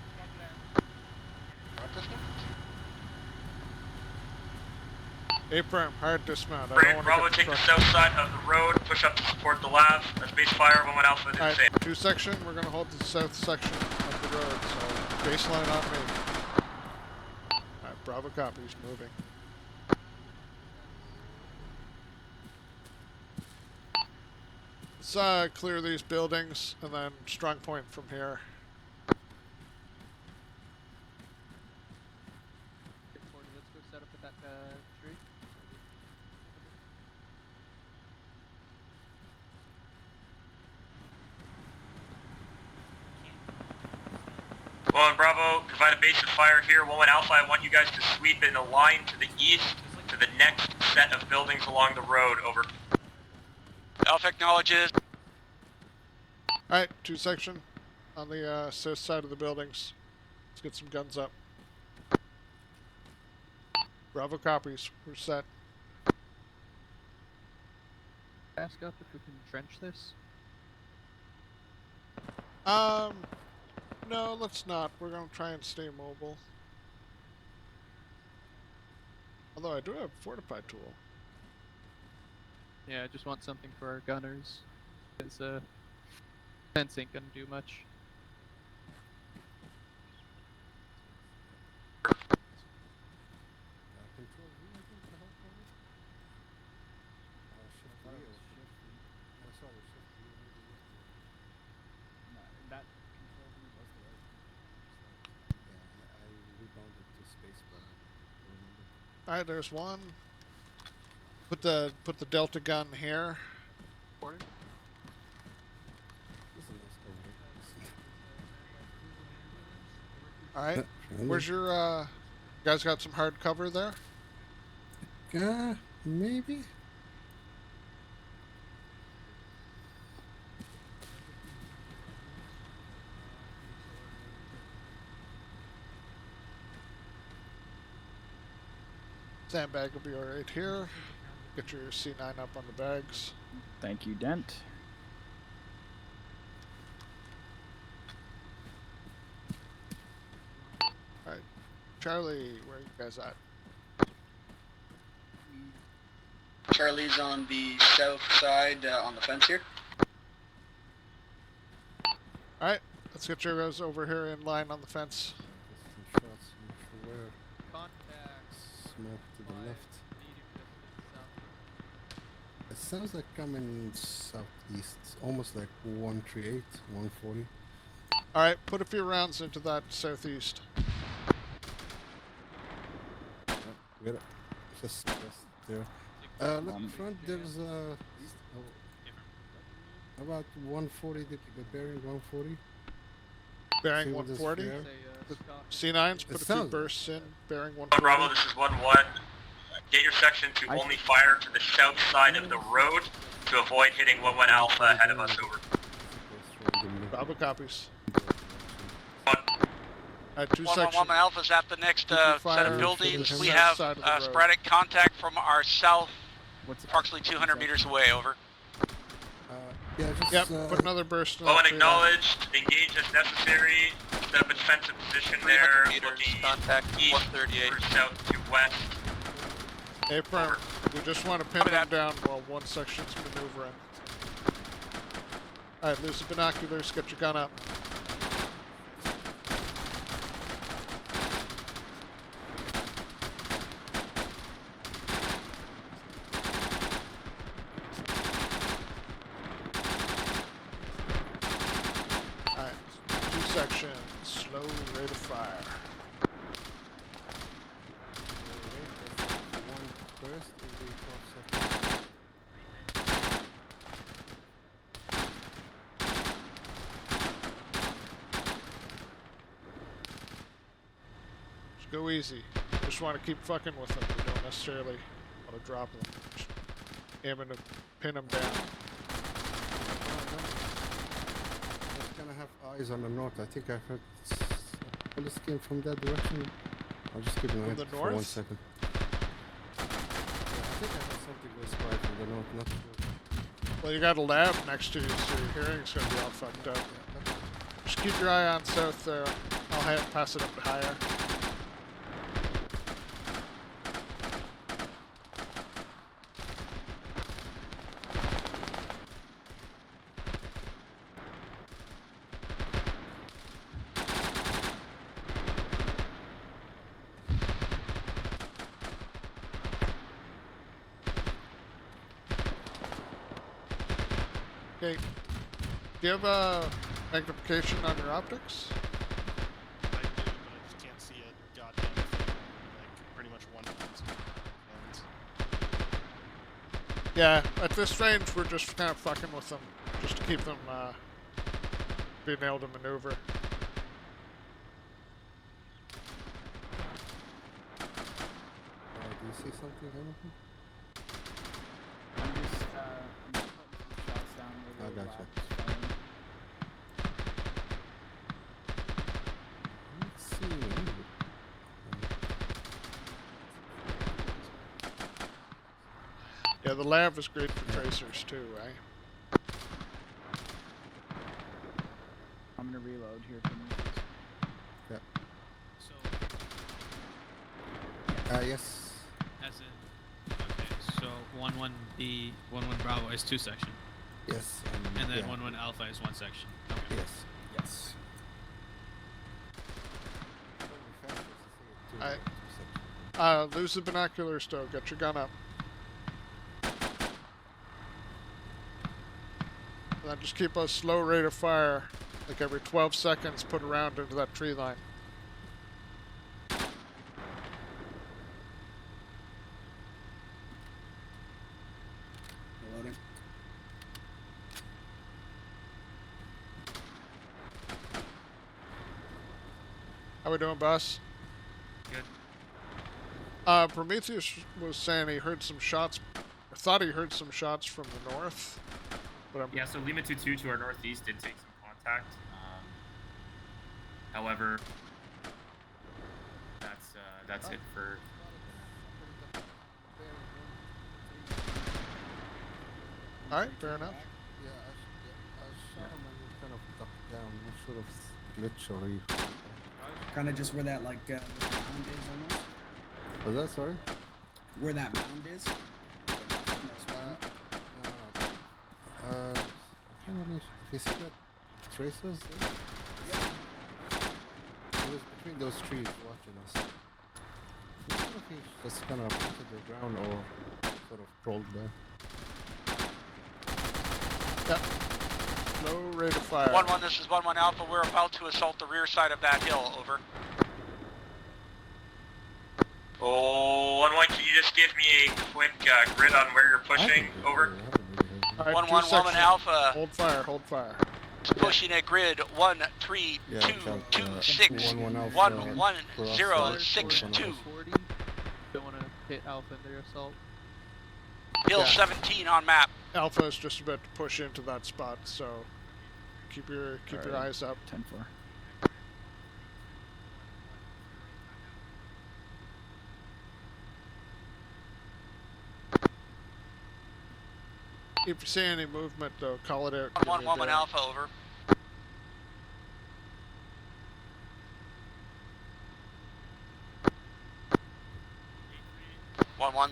[SPEAKER 3] A-firm, hard dismount.
[SPEAKER 1] Bravo, take the south side of the road, push up to support the labs. That's base fire, 1-1 Alpha, do the same.
[SPEAKER 3] 2 section, we're going to hold the south section of the road, so baseline on me. Alright, Bravo copies, moving. Let's clear these buildings, and then strong point from here.
[SPEAKER 20] Let's go set up at that tree.
[SPEAKER 1] Well, and Bravo, provide a base of fire here. 1-1 Alpha, I want you guys to sweep in a line to the east to the next set of buildings along the road, over.
[SPEAKER 2] Alpha acknowledges.
[SPEAKER 3] Alright, 2 section on the south side of the buildings. Let's get some guns up. Bravo copies, we're set.
[SPEAKER 20] Ask up if we can trench this.
[SPEAKER 3] No, let's not. We're gonna try and stay mobile. Although I do have a fortified tool.
[SPEAKER 20] Yeah, I just want something for our gunners. Because, fence ain't gonna do much.
[SPEAKER 3] Alright, there's one. Put the delta gun here. Alright. Where's your you guys got some hard cover there?
[SPEAKER 12] Maybe.
[SPEAKER 3] Sandbag will be alright here. Get your C9 up on the bags.
[SPEAKER 16] Thank you, Dent.
[SPEAKER 3] Alright. Charlie, where are you guys at?
[SPEAKER 15] Charlie's on the south side on the fence here.
[SPEAKER 3] Alright, let's get your guys over here in line on the fence.
[SPEAKER 12] Smoke to the left. It sounds like coming southeast, almost like 138, 140.
[SPEAKER 3] Alright, put a few rounds into that southeast.
[SPEAKER 12] Get it. Just there. Look front, there's about 140, the bearing 140.
[SPEAKER 3] Bearing 140? C9s, put a few bursts in, bearing 140.
[SPEAKER 1] Bravo, this is 1-1. Get your section to only fire to the south side of the road to avoid hitting 1-1 Alpha ahead of us, over.
[SPEAKER 3] Bravo copies. Two
[SPEAKER 17] 111 Alpha's at the next set
[SPEAKER 3] fire
[SPEAKER 17] of buildings.
[SPEAKER 3] to the
[SPEAKER 17] We
[SPEAKER 3] south
[SPEAKER 17] have
[SPEAKER 3] side of the road.
[SPEAKER 17] sporadic contact from our south, approximately 200 meters away, over.
[SPEAKER 12] Yeah, just,
[SPEAKER 3] Yep, put another burst in
[SPEAKER 1] Owen
[SPEAKER 3] that tree line.
[SPEAKER 1] acknowledged. Engage as necessary. Set up a defensive position
[SPEAKER 19] 300
[SPEAKER 1] there.
[SPEAKER 19] meters,
[SPEAKER 1] Looking
[SPEAKER 19] contact
[SPEAKER 1] east
[SPEAKER 19] 138.
[SPEAKER 1] or south to west.
[SPEAKER 3] Hey, firm. We just want to pin them down while one section's maneuvering. Alright, lose the binoculars, get your gun up. Alright, two sections, slow rate of fire.
[SPEAKER 12] First, every 12 seconds.
[SPEAKER 3] Just go easy. Just want to keep fucking with them. We don't necessarily want to drop them. Just aiming to pin them down.
[SPEAKER 12] Just gonna have eyes on the north. I think I heard police came from that direction. I'll just keep an eye
[SPEAKER 3] the
[SPEAKER 12] for
[SPEAKER 3] north?
[SPEAKER 12] 1 second. Yeah, I think I heard something goes by from the north, not sure.
[SPEAKER 3] Well, you got a lab next to you, so your hearing's gonna be all fucked up. Just keep your eye on south there. I'll pass it up to higher. Okay. Do you have a magnification on your optics?
[SPEAKER 21] I do, but I just can't see a goddamn thing. Like, pretty much one and
[SPEAKER 3] Yeah, at this range, we're just kind of fucking with them, just to keep them being able to maneuver.
[SPEAKER 12] Do you see something, Hamilton?
[SPEAKER 16] I'm just putting some shots down
[SPEAKER 12] I
[SPEAKER 16] with the
[SPEAKER 12] gotcha. Let's see.
[SPEAKER 3] Yeah, the lab is great for tracers too, right?
[SPEAKER 16] I'm gonna reload here for me.
[SPEAKER 12] Yeah.
[SPEAKER 20] So,
[SPEAKER 12] Yes.
[SPEAKER 20] as in, okay, so 11B, 11 Bravo is 2 section.
[SPEAKER 12] Yes.
[SPEAKER 20] And then
[SPEAKER 12] yeah.
[SPEAKER 20] 11 Alpha is 1 section. Okay.
[SPEAKER 12] Yes. Yes.
[SPEAKER 3] Alright. Lose the binoculars though, get your gun up. And then just keep a slow rate of fire, like every 12 seconds, put a round into that tree line.
[SPEAKER 12] Reloading.
[SPEAKER 3] How we doing, boss?
[SPEAKER 1] Good.
[SPEAKER 3] Prometheus was saying he heard some shots, or thought he heard some shots from the north. But
[SPEAKER 1] Yeah, so Lima 22 to our northeast did take some contact. However, that's it for.
[SPEAKER 3] Alright, fair enough.
[SPEAKER 12] Yeah, I shot him and he kind of ducked down. Not sure if it's glitch or he...
[SPEAKER 22] Kind of just where that like mound is almost.
[SPEAKER 12] Was that, sorry?
[SPEAKER 22] Where that mound is.
[SPEAKER 12] I can't really... You see that tracers there? He was between those trees watching us. I don't know if he just kind of hit the ground or sort of crawled there.
[SPEAKER 3] Yep. Low rate of fire.
[SPEAKER 17] 1-1, this is 1-1 Alpha. We're about to assault the rear side of that hill, over.
[SPEAKER 1] Oh, 1-1, can you just give me a quick grid on where you're pushing? Over.
[SPEAKER 3] Alright,
[SPEAKER 17] 1-1
[SPEAKER 3] two
[SPEAKER 17] Woman
[SPEAKER 3] sections.
[SPEAKER 17] Alpha.
[SPEAKER 3] Hold fire, hold fire.
[SPEAKER 17] Pushing a grid 1, 3, 2, 2, 6, 1, 1, 0, 6, 2.
[SPEAKER 20] Don't want to hit Alpha in their assault.
[SPEAKER 17] Hill
[SPEAKER 3] Yeah.
[SPEAKER 17] 17 on map.
[SPEAKER 3] Alpha is just about to push into that spot, so keep your eyes up.
[SPEAKER 16] 10-4.
[SPEAKER 3] If you see any movement, though, call it out.
[SPEAKER 19] 1-1 Alpha, over.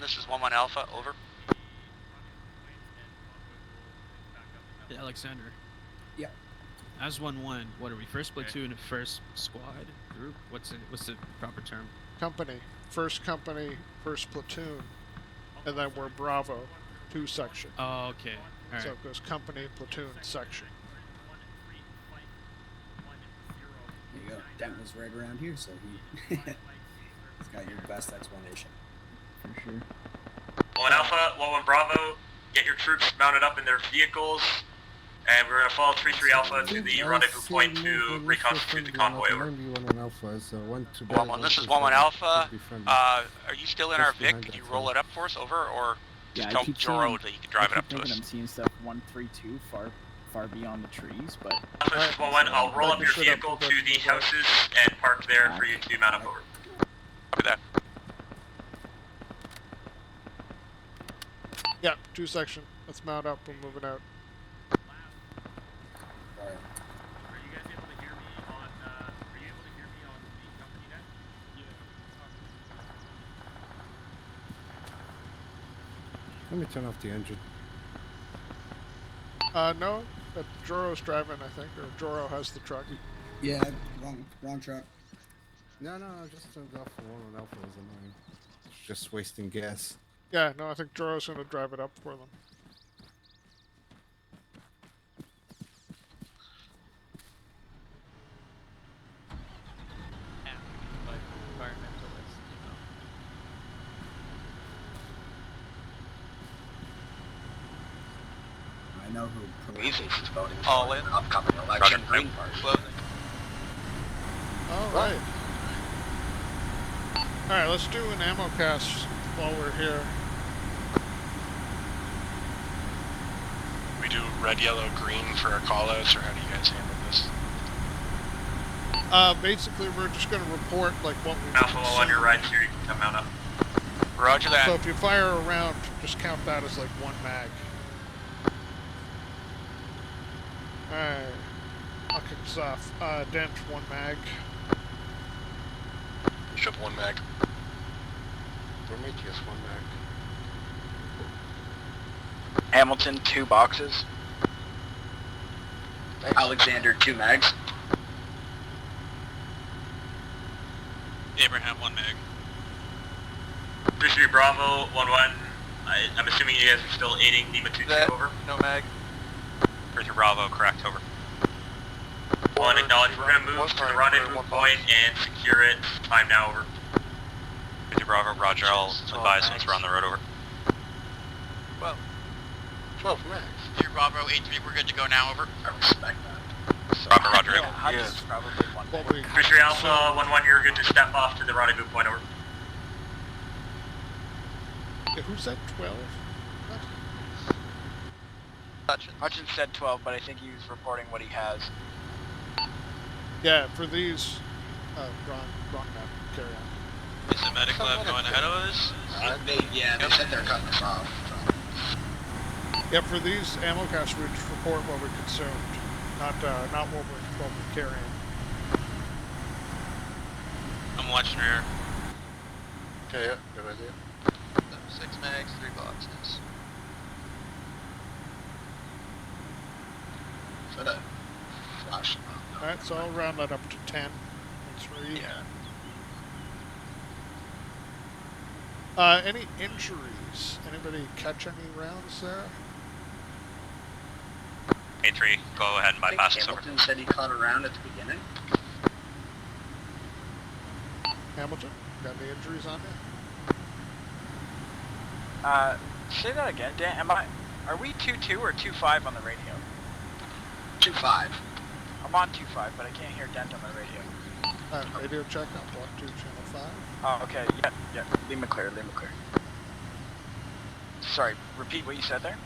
[SPEAKER 19] This is 1-1 Alpha, over.
[SPEAKER 13] Hey, Alexander.
[SPEAKER 22] Yeah.
[SPEAKER 13] As 1-1, what are we? First platoon, first squad, group? What's the proper term?
[SPEAKER 3] Company. First company, first platoon. And then we're Bravo, 2 section.
[SPEAKER 13] Oh, okay. All right.
[SPEAKER 3] So it goes company, platoon, section.
[SPEAKER 22] There you go. Dent was right around here, so he he's got your best explanation.
[SPEAKER 13] For sure.
[SPEAKER 1] 1 Alpha, 1-1 Bravo, get your troops mounted up in their vehicles, and we're going to follow 3-3 Alpha to the rendezvous point to reconstitute the convoy over.
[SPEAKER 12] 1 Alpha is 1 to
[SPEAKER 19] 1-1, this is 1-1 Alpha. Are you still in our Vic? Could you roll it up for us, over, or
[SPEAKER 16] Yeah,
[SPEAKER 19] just
[SPEAKER 16] I
[SPEAKER 19] tell
[SPEAKER 16] keep
[SPEAKER 19] Joro
[SPEAKER 16] seeing,
[SPEAKER 19] that you can drive it
[SPEAKER 16] I
[SPEAKER 19] up
[SPEAKER 16] keep
[SPEAKER 19] to us?
[SPEAKER 16] thinking I'm seeing stuff 132 far beyond the trees, but...
[SPEAKER 1] This is 1-1, I'll roll up your vehicle to the houses and park there for you to mount up over.
[SPEAKER 19] Copy that.
[SPEAKER 3] Yeah, 2 section. Let's mount up. We're moving out.
[SPEAKER 12] Let me turn off the engine.
[SPEAKER 3] No, but Joro's driving, I think, or Joro has the truck.
[SPEAKER 22] Yeah, wrong truck.
[SPEAKER 12] No, I just turned off for 1 Alpha. Was annoying. It's just wasting gas.
[SPEAKER 3] Yeah, no, I think Joro's going to drive it up for them.
[SPEAKER 22] I know who
[SPEAKER 15] Prometheus is voting for
[SPEAKER 19] All in.
[SPEAKER 15] the upcoming election. Green Party.
[SPEAKER 3] Alright. Alright, let's do an ammo cast while we're here.
[SPEAKER 17] We do red, yellow, green for our callouts, or how do you guys handle this?
[SPEAKER 3] Basically, we're just going to report, like, what we
[SPEAKER 1] Alpha on your right here, you can come mount up.
[SPEAKER 19] Roger that.
[SPEAKER 3] So if you fire a round, just count that as, like, 1 mag. Alright. I'll kick us off. Dent, 1 mag.
[SPEAKER 17] Bishop, 1 mag.
[SPEAKER 8] Prometheus, 1 mag.
[SPEAKER 19] Hamilton, 2 boxes.
[SPEAKER 15] Alexander, 2 mags.
[SPEAKER 19] Abraham, 1 mag.
[SPEAKER 1] 3-3 Bravo, 1-1. I'm assuming you guys are still aiding Nima 2-2 over.
[SPEAKER 19] No mag. 3-3 Bravo, correct, over.
[SPEAKER 1] 1 acknowledge. We're going to move to the rendezvous point and secure it. Time now, over.
[SPEAKER 19] 3-3 Bravo, roger, I'll advise once we're on the road, over. Well,
[SPEAKER 8] 12 mags.
[SPEAKER 19] 3 Bravo, 8-3, we're good to go now, over.
[SPEAKER 15] I respect that.
[SPEAKER 19] Bravo, roger, able.
[SPEAKER 15] Yes. Probably 1 mag.
[SPEAKER 1] 3-3 Alpha, 1-1, you're good to step off to the rendezvous point, over.
[SPEAKER 3] Yeah, who's that, 12?
[SPEAKER 19] Hutchins said 12, but I think he was reporting what he has.
[SPEAKER 3] Yeah, for these... wrong map. Carry on.
[SPEAKER 19] Is the medical lab going ahead of us?
[SPEAKER 15] They said they're cutting us off.
[SPEAKER 3] Yeah, for these ammo caches, we just report what we consumed, not what we're carrying.
[SPEAKER 19] I'm watching rear.
[SPEAKER 8] Okay, yeah, good idea.
[SPEAKER 19] 6 mags, 3 boxes.
[SPEAKER 15] For the flash.
[SPEAKER 3] Alright, so I'll round that up to 10 and 3.
[SPEAKER 19] Yeah.
[SPEAKER 3] Any injuries? Anybody catch any rounds there?
[SPEAKER 19] 8-3, go ahead and bypass us over.
[SPEAKER 15] Hamilton said he caught a round at the beginning.
[SPEAKER 3] Hamilton, got any injuries on you?
[SPEAKER 19] Say that again, Dan. Are we 2-2 or 2-5 on the radio?
[SPEAKER 15] 2-5.
[SPEAKER 19] I'm on 2-5, but I can't hear Dent on the radio.
[SPEAKER 3] Radio check on block 2, channel 5.
[SPEAKER 19] Oh, okay, yeah. Lima clear. Sorry, repeat what you said there?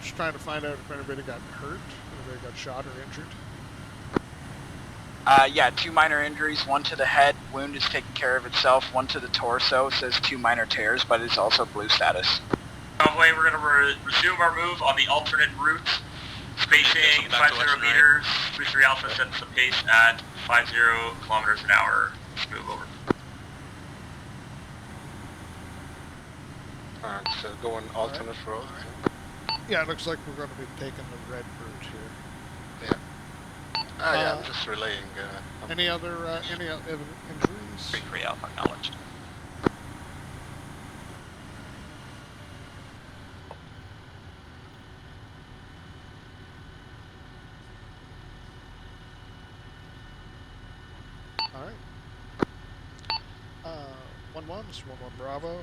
[SPEAKER 3] Just trying to find out if anybody got hurt, anybody got shot or injured.
[SPEAKER 19] Yeah, 2 minor injuries, 1 to the head, wound is taking care of itself, 1 to the torso, says 2 minor tears, but it's also blue status. Convoy, we're going to resume our move on the alternate route. Spacing 50 meters. Booster Alpha sets the pace at 50 kilometers an hour. Let's move over.
[SPEAKER 8] Alright, so going alternate road.
[SPEAKER 3] Yeah, it looks like we're going to be taking the red route here.
[SPEAKER 8] Yeah. Yeah, I'm just relaying.
[SPEAKER 3] Any other injuries?
[SPEAKER 19] 3 Alpha, acknowledged.
[SPEAKER 3] Alright. 1-1, this is 1-1 Bravo.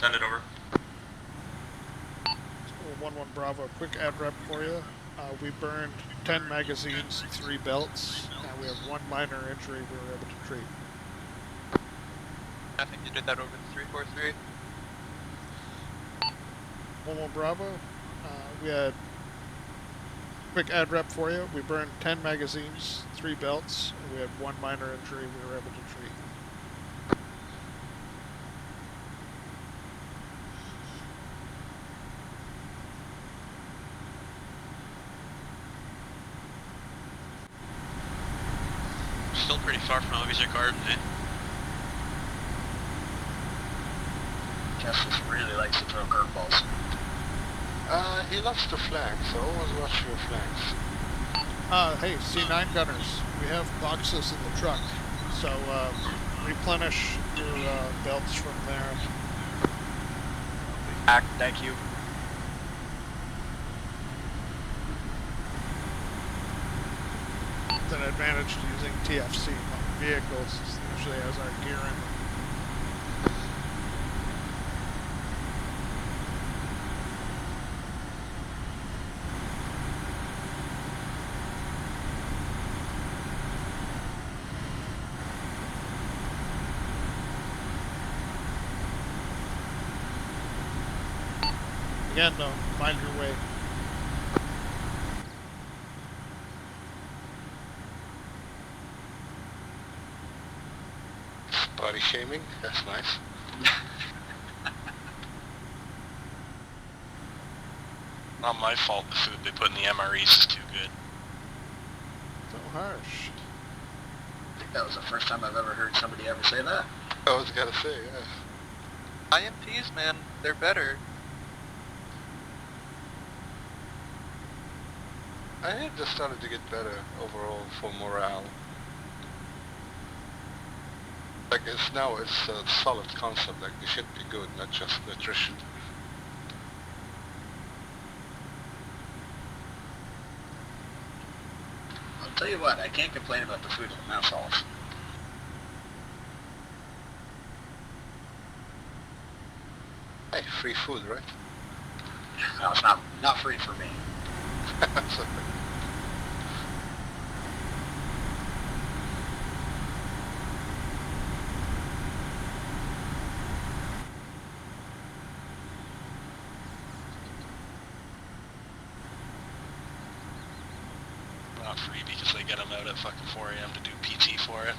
[SPEAKER 19] Send it over.
[SPEAKER 3] 1-1 Bravo, quick ad rep for you. We burned 10 magazines, 3 belts, and we have 1 minor injury we were able to treat.
[SPEAKER 19] I think you did that over the 343.
[SPEAKER 3] 1-1 Bravo, we had quick ad rep for you. We burned 10 magazines, 3 belts, and we had 1 minor injury we were able to treat.
[SPEAKER 19] Still pretty far from Obviously Garden, eh?
[SPEAKER 15] Justice really likes to throw curveballs.
[SPEAKER 8] He loves to flank, so always watch your flanks.
[SPEAKER 3] Hey, C9 gunners, we have boxes in the truck, so replenish your belts from there.
[SPEAKER 19] Thank you.
[SPEAKER 3] It's an advantage to using TFC vehicles. It usually has our gear in them. Again, though, find your way.
[SPEAKER 8] Body shaming, that's nice.
[SPEAKER 19] Not my fault the food they put in the MREs is too good.
[SPEAKER 3] So harsh.
[SPEAKER 15] I think that was the first time I've ever heard somebody ever say that.
[SPEAKER 8] I was gonna say, yeah.
[SPEAKER 19] IMPs, man, they're better.
[SPEAKER 8] I think they started to get better overall for morale. Like it's a solid concept, like they should be good, not just nutrition.
[SPEAKER 15] I'll tell you what, I can't complain about the food at the mouse halls.
[SPEAKER 8] Hey, free food, right?
[SPEAKER 15] No, it's not free for me.
[SPEAKER 8] That's okay.
[SPEAKER 19] Not free because they get them out at fucking 4 a.m. to do PT for it.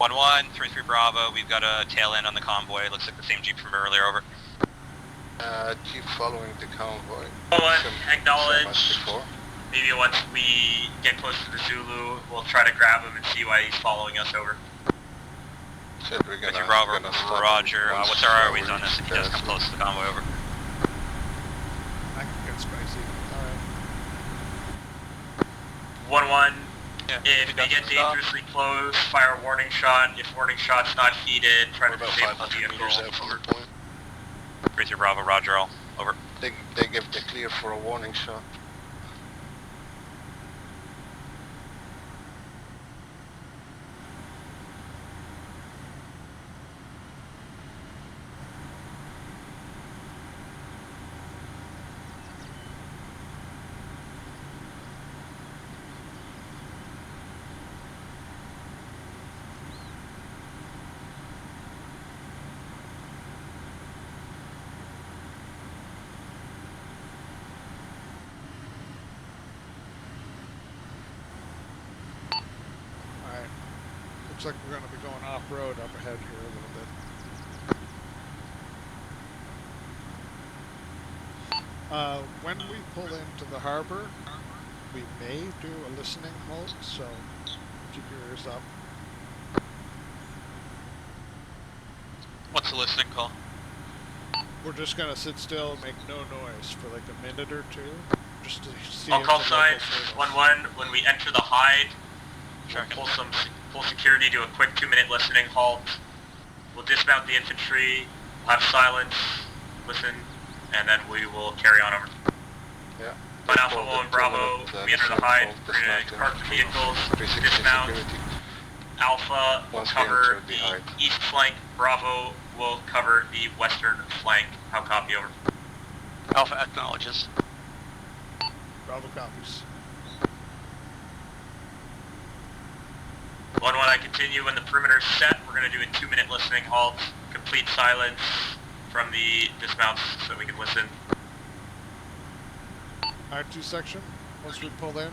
[SPEAKER 19] 1-1, 3-3 Bravo, we've got a tail end on the convoy, looks like the same Jeep from earlier, over.
[SPEAKER 8] Jeep following the convoy.
[SPEAKER 19] 1-1, acknowledge. Maybe once we get close to the Zulu, we'll try to grab him and see why he's following us over.
[SPEAKER 8] Said we're gonna,
[SPEAKER 19] Bravo, Roger, what's our ROEs on this if he does come close to the convoy, over?
[SPEAKER 3] I can get spicy. Alright.
[SPEAKER 19] 1-1. If they get dangerously close, fire a warning shot. If warning shot's not heeded, try to disable the vehicle.
[SPEAKER 8] Over. Point.
[SPEAKER 19] 3-3 Bravo, Roger, all. Over.
[SPEAKER 8] They give the clear for a warning shot.
[SPEAKER 3] Looks like we're going to be going off-road up ahead here a little bit. When we pull into the harbor, we may do a listening halt, so keep your ears up.
[SPEAKER 11] What's the listening call?
[SPEAKER 3] We're just going to sit still and make no noise for like a minute or two, just to see
[SPEAKER 19] All
[SPEAKER 3] if
[SPEAKER 19] call
[SPEAKER 3] the
[SPEAKER 19] signs,
[SPEAKER 3] locals hear us.
[SPEAKER 19] 1-1, when we enter the hide, we'll pull security, do a quick 2-minute listening halt. We'll dismount the infantry, we'll have silence, listen, and then we will carry on over.
[SPEAKER 8] Yeah.
[SPEAKER 19] On Alpha 1 Bravo, we enter the hide, we're going to park the vehicles, dismount. Alpha will cover the east flank, Bravo will cover the western flank. How copy, over?
[SPEAKER 11] Alpha acknowledges.
[SPEAKER 3] Bravo copies.
[SPEAKER 19] 1-1, I continue. When the perimeter is set, we're going to do a 2-minute listening halt. Complete silence from the dismounts so we can listen.
[SPEAKER 3] R2 section, once we pull in,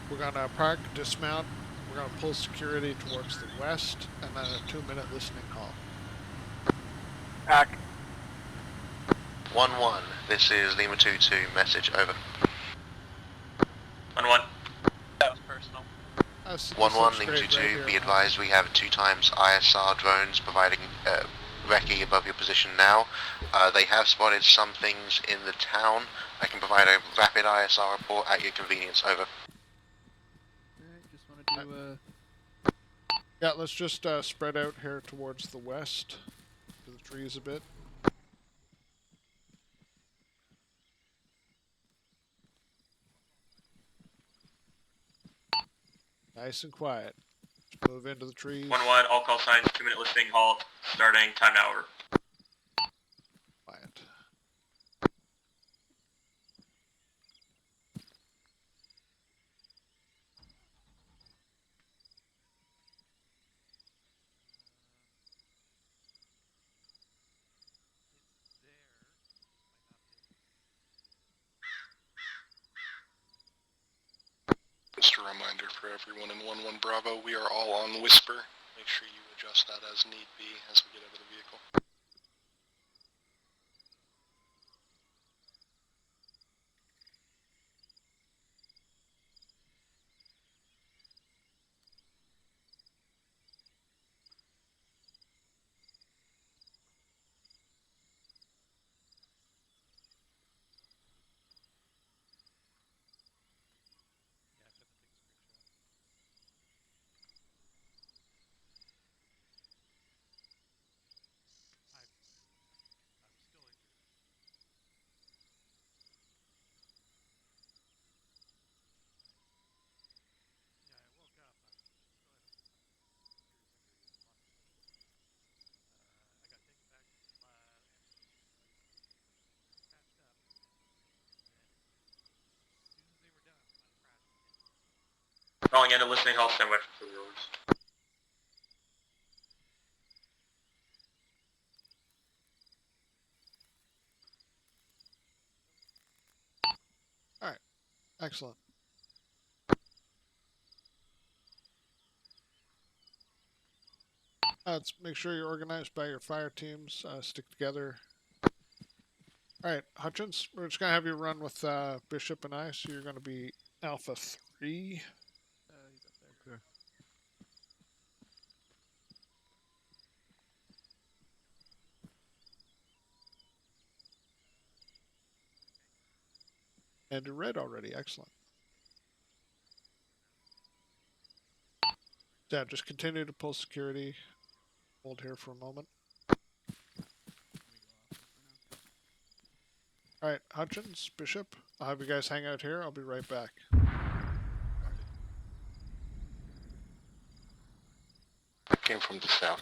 [SPEAKER 3] we're going to park, dismount, we're going to pull security towards the west, and then a 2-minute listening halt.
[SPEAKER 11] Back.
[SPEAKER 18] 1-1, this is Lima 2-2, message over.
[SPEAKER 19] 1-1.
[SPEAKER 11] That was personal.
[SPEAKER 18] 1-1, Lima 2-2, be advised we have 2 times ISR drones providing recce above your position now. They have spotted some things in the town. I can provide a rapid ISR report at your convenience, over.
[SPEAKER 20] Alright, just want to do
[SPEAKER 3] Yeah, let's just spread out here towards the west, to the trees a bit. Nice and quiet. Just move into the trees.
[SPEAKER 19] 1-1, all call signs, 2-minute listening halt, starting, time now, over.
[SPEAKER 3] Quiet.
[SPEAKER 17] Just a reminder for everyone in 1-1 Bravo, we are all on Whisper. Make sure you adjust that as need be as we get out of the vehicle.
[SPEAKER 19] Calling in a listening halt, stand by for the orders.
[SPEAKER 3] Alright, excellent. Let's make sure you're organized by your fire teams, stick together. Alright, Hutchins, we're just going to have you run with Bishop and I, so you're going to be Alpha 3.
[SPEAKER 20] he's up there.
[SPEAKER 13] Okay.
[SPEAKER 3] And you're red already, excellent. Yeah, just continue to pull security. Hold here for a moment. Alright, Hutchins, Bishop, I'll have you guys hang out here. I'll be right back.
[SPEAKER 8] I came from the south.